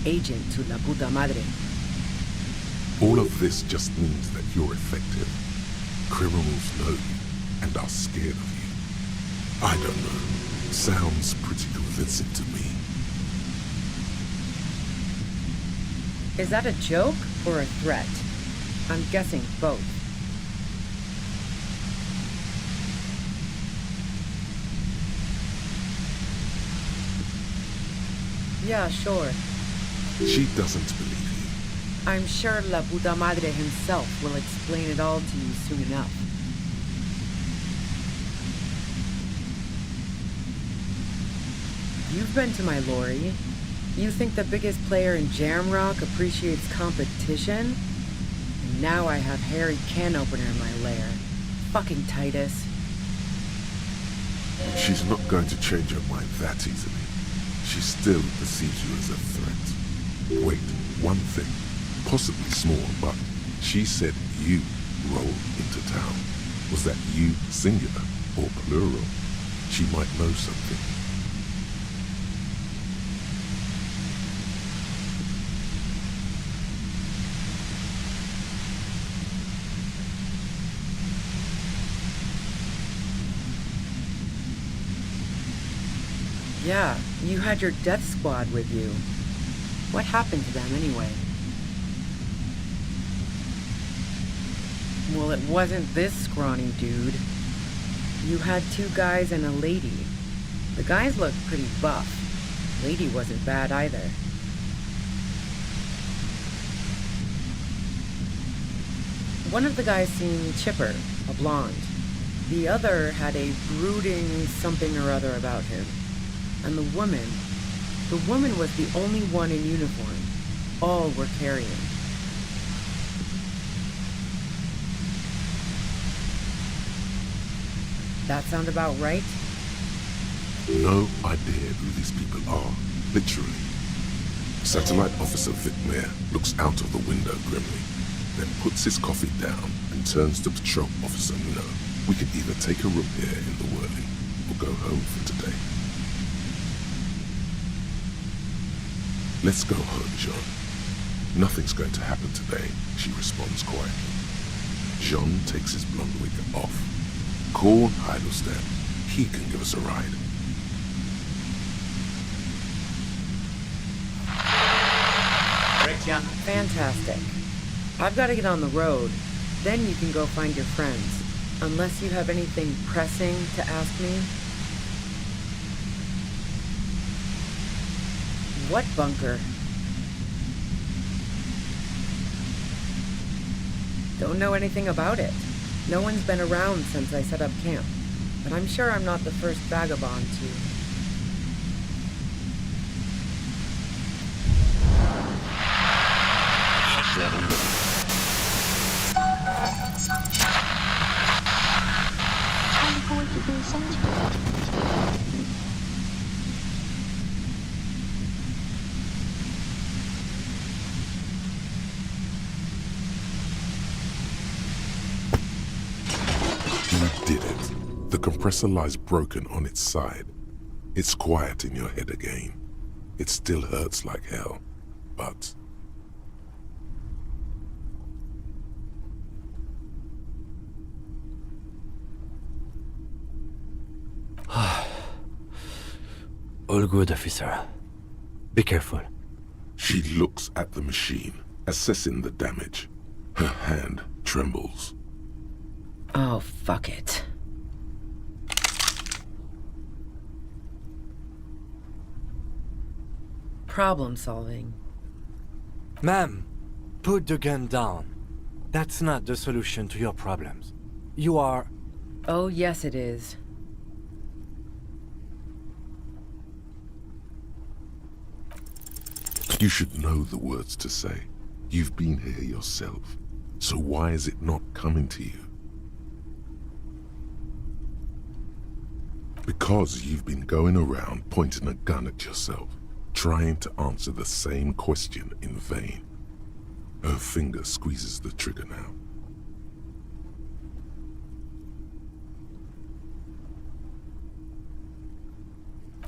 Agent to La Puta Madre. All of this just means that you're effective. Criminals know you and are scared of you. I don't know. Sounds pretty convincing to me. Is that a joke or a threat? I'm guessing both. Yeah, sure. She doesn't believe you. I'm sure La Puta Madre himself will explain it all to you soon enough. You've been to my lorry. You think the biggest player in Jamrock appreciates competition? And now I have Harry Can Opener in my lair. Fucking Titus. She's not going to change her mind that easily. She still perceives you as a threat. Wait, one thing, possibly small, but she said you rolled into town. Was that you singular or plural? She might know something. Yeah, you had your death squad with you. What happened to them anyway? Well, it wasn't this scrawny dude. You had 2 guys and a lady. The guys looked pretty buff. Lady wasn't bad either. One of the guys seemed chipper, a blonde. The other had a brooding something or other about him. And the woman was the only one in uniform. All were carrying. That sound about right? No idea who these people are, literally. Satellite Officer Vicmere looks out of the window grimly, then puts his coffee down and turns to Patrol Officer Miller. We could either take a room here in the Whirling or go home for today. Let's go home, John. Nothing's going to happen today, she responds quietly. John takes his blonde wig off. Call Heidelstein. He can give us a ride. Fantastic. I've got to get on the road. Then you can go find your friends. Unless you have anything pressing to ask me. What bunker? Don't know anything about it. No one's been around since I set up camp. But I'm sure I'm not the first vagabond to... You did it. The compressor lies broken on its side. It's quiet in your head again. It still hurts like hell, but... All good, officer. Be careful. She looks at the machine, assessing the damage. Her hand trembles. Oh, fuck it. Problem solving. Ma'am, put the gun down. That's not the solution to your problems. You are... Oh, yes it is. You should know the words to say. You've been here yourself. So why is it not coming to you? Because you've been going around pointing a gun at yourself, trying to answer the same question in vain. Her finger squeezes the trigger now.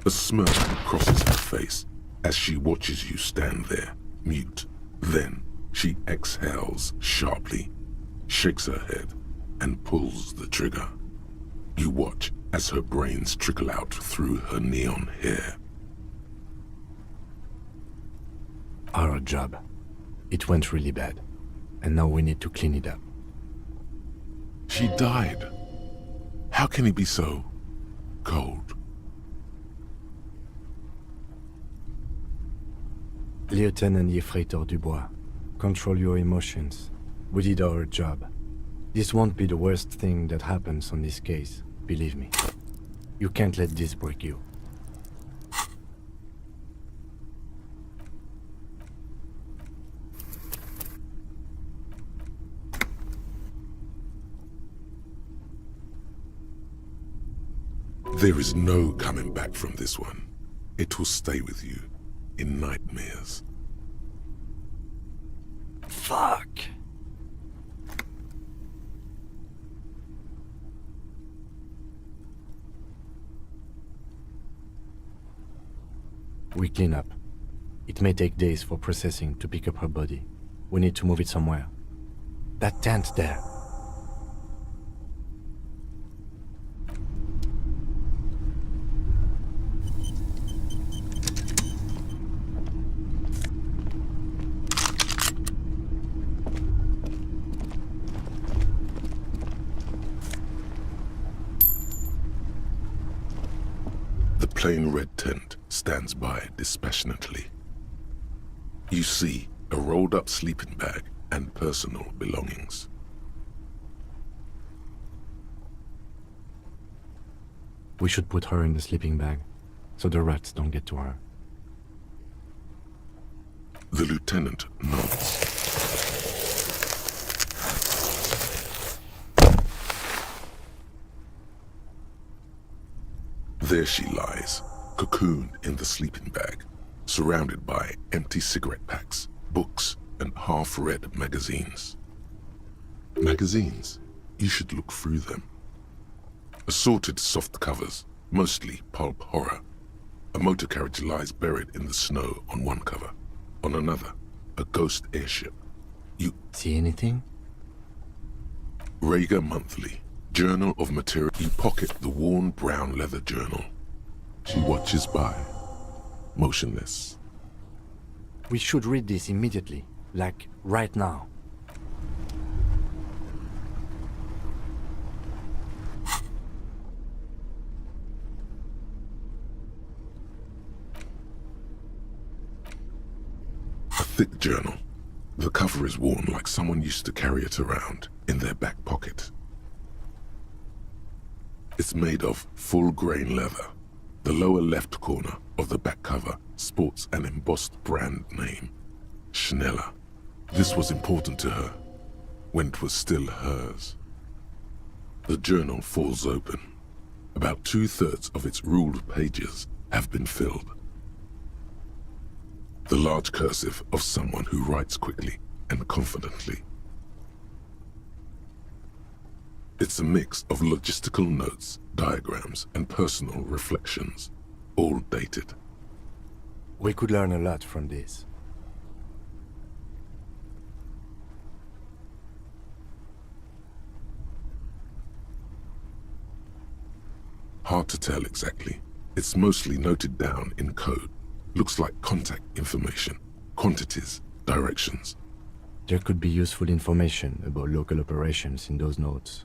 A smirk crosses her face as she watches you stand there, mute. Then she exhales sharply, shakes her head, and pulls the trigger. You watch as her brains trickle out through her neon hair. Our job. It went really bad. And now we need to clean it up. She died. How can he be so cold? Lieutenant Yefreitor Dubois, control your emotions. We did our job. This won't be the worst thing that happens on this case, believe me. You can't let this break you. There is no coming back from this one. It will stay with you in nightmares. Fuck! We clean up. It may take days for processing to pick up her body. We need to move it somewhere. That tent there. plain red tent stands by dispassionately. You see a rolled-up sleeping bag and personal belongings. We should put her in the sleeping bag, so the rats don't get to her. The lieutenant nods. There she lies, cocooned in the sleeping bag, surrounded by empty cigarette packs, books, and half-read magazines. Magazines? You should look through them. Assorted soft covers, mostly pulp horror. A motor carriage lies buried in the snow on one cover. On another, a ghost airship. You see anything? Rager Monthly, Journal of Material. You pocket the worn brown leather journal. She watches by, motionless. We should read this immediately, like right now. A thick journal. The cover is worn like someone used to carry it around in their back pocket. It's made of full-grain leather. The lower left corner of the back cover sports an embossed brand name, Schneller. This was important to her when it was still hers. The journal falls open. About 2/3 of its ruled pages have been filled. The large cursive of someone who writes quickly and confidently. It's a mix of logistical notes, diagrams, and personal reflections, all dated. We could learn a lot from this. Hard to tell exactly. It's mostly noted down in code. Looks like contact information, quantities, directions. There could be useful information about local operations in those notes.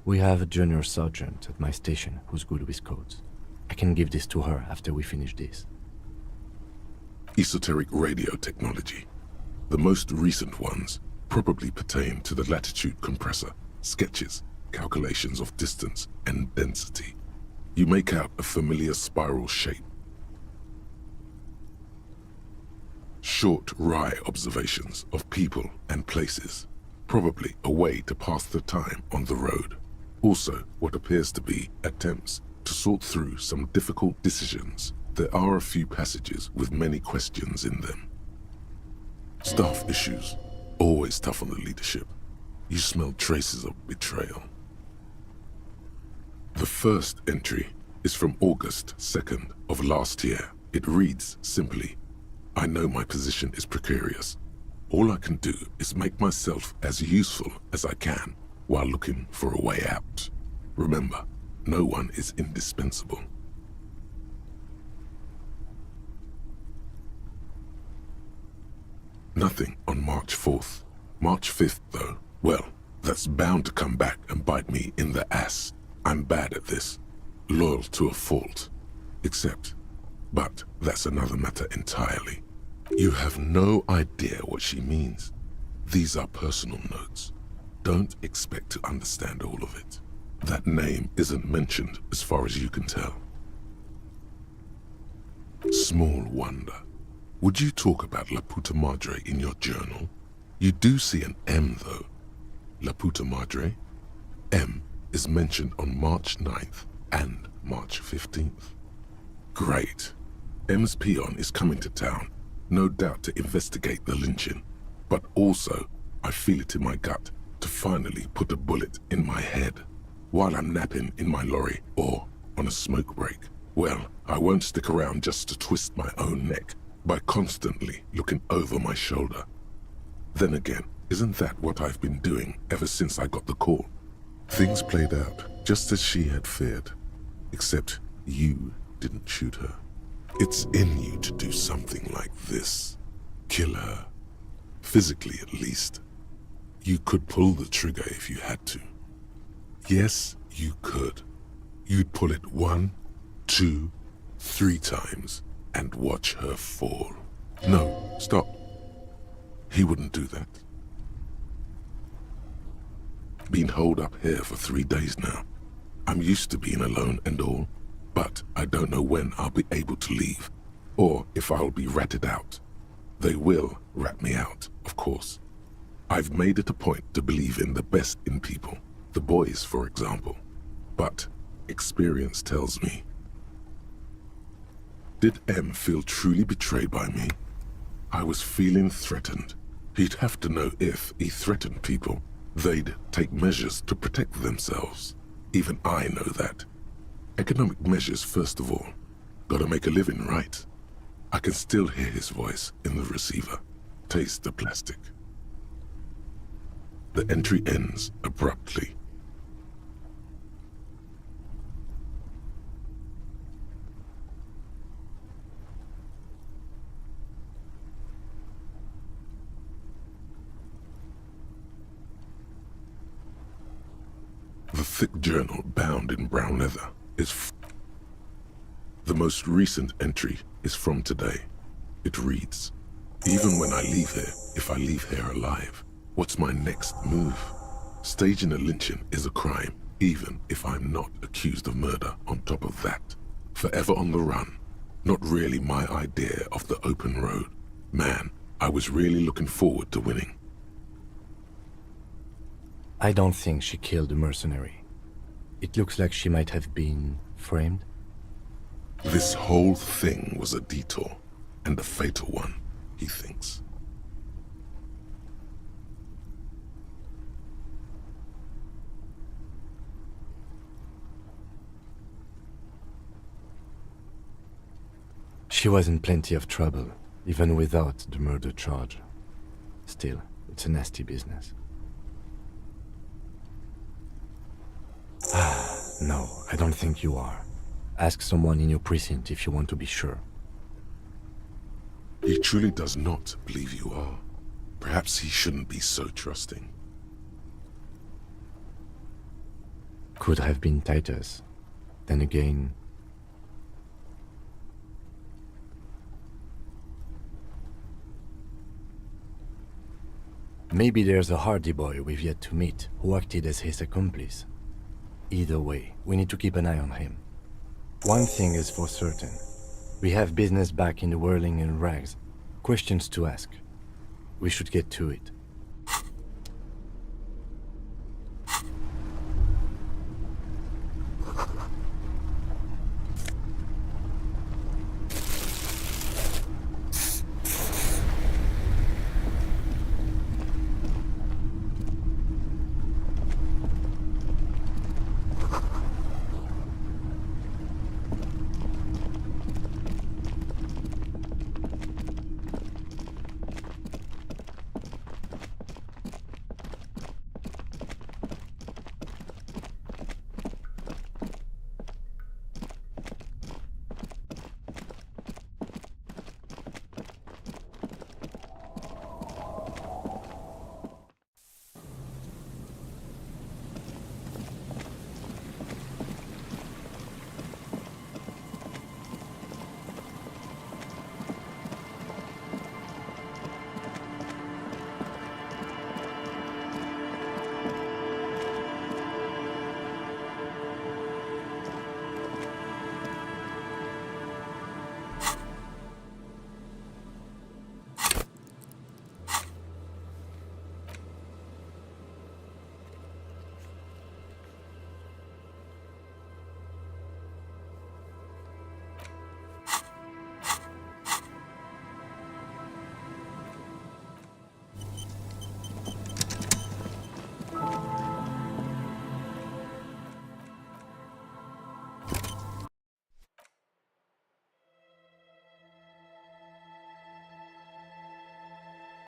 We have a junior sergeant at my station who's good with codes. I can give this to her after we finish this. Esoteric radio technology. The most recent ones probably pertain to the latitude compressor, sketches, calculations of distance and density. You make out a familiar spiral shape. Short, wry observations of people and places, probably a way to pass the time on the road. Also, what appears to be attempts to sort through some difficult decisions. There are a few passages with many questions in them. Staff issues, always tough on the leadership. You smell traces of betrayal. The first entry is from August 2nd of last year. It reads simply, I know my position is precarious. All I can do is make myself as useful as I can while looking for a way out. Remember, no one is indispensable. Nothing on March 4th. March 5th, though, well, that's bound to come back and bite me in the ass. I'm bad at this. Loyal to a fault. But that's another matter entirely. You have no idea what she means. These are personal notes. Don't expect to understand all of it. That name isn't mentioned as far as you can tell. Small wonder. Would you talk about La Puta Madre in your journal? You do see an M, though. La Puta Madre? M is mentioned on March 9th and March 15th. Great. M's peon is coming to town, no doubt to investigate the lynching, but also, I feel it in my gut, to finally put a bullet in my head while I'm napping in my lorry or on a smoke break. Well, I won't stick around just to twist my own neck by constantly looking over my shoulder. Then again, isn't that what I've been doing ever since I got the call? Things played out just as she had feared, except you didn't shoot her. It's in you to do something like this. Kill her. Physically, at least. You could pull the trigger if you had to. Yes, you could. You'd pull it 1, 2, 3 times and watch her fall. No, stop. He wouldn't do that. Been holed up here for 3 days now. I'm used to being alone and all, but I don't know when I'll be able to leave, or if I'll be ratted out. They will rat me out, of course. I've made it a point to believe in the best in people, the boys, for example. But experience tells me. Did M feel truly betrayed by me? I was feeling threatened. He'd have to know if he threatened people, they'd take measures to protect themselves. Even I know that. Economic measures first of all. Gotta make a living, right? I can still hear his voice in the receiver. Taste the plastic. The entry ends abruptly. The thick journal bound in brown leather is the most recent entry is from today. It reads, even when I leave here, if I leave here alive, what's my next move? Staging a lynching is a crime, even if I'm not accused of murder on top of that. Forever on the run. Not really my idea of the open road. Man, I was really looking forward to winning. I don't think she killed the mercenary. It looks like she might have been framed. This whole thing was a detour, and a fatal one, he thinks. She was in plenty of trouble, even without the murder charge. Still, it's a nasty business. No, I don't think you are. Ask someone in your precinct if you want to be sure. He truly does not believe you are. Perhaps he shouldn't be so trusting. Could have been Titus. Then again... Maybe there's a hardy boy we've yet to meet who acted as his accomplice. Either way, we need to keep an eye on him. One thing is for certain. We have business back in the whirling and rags. Questions to ask. We should get to it.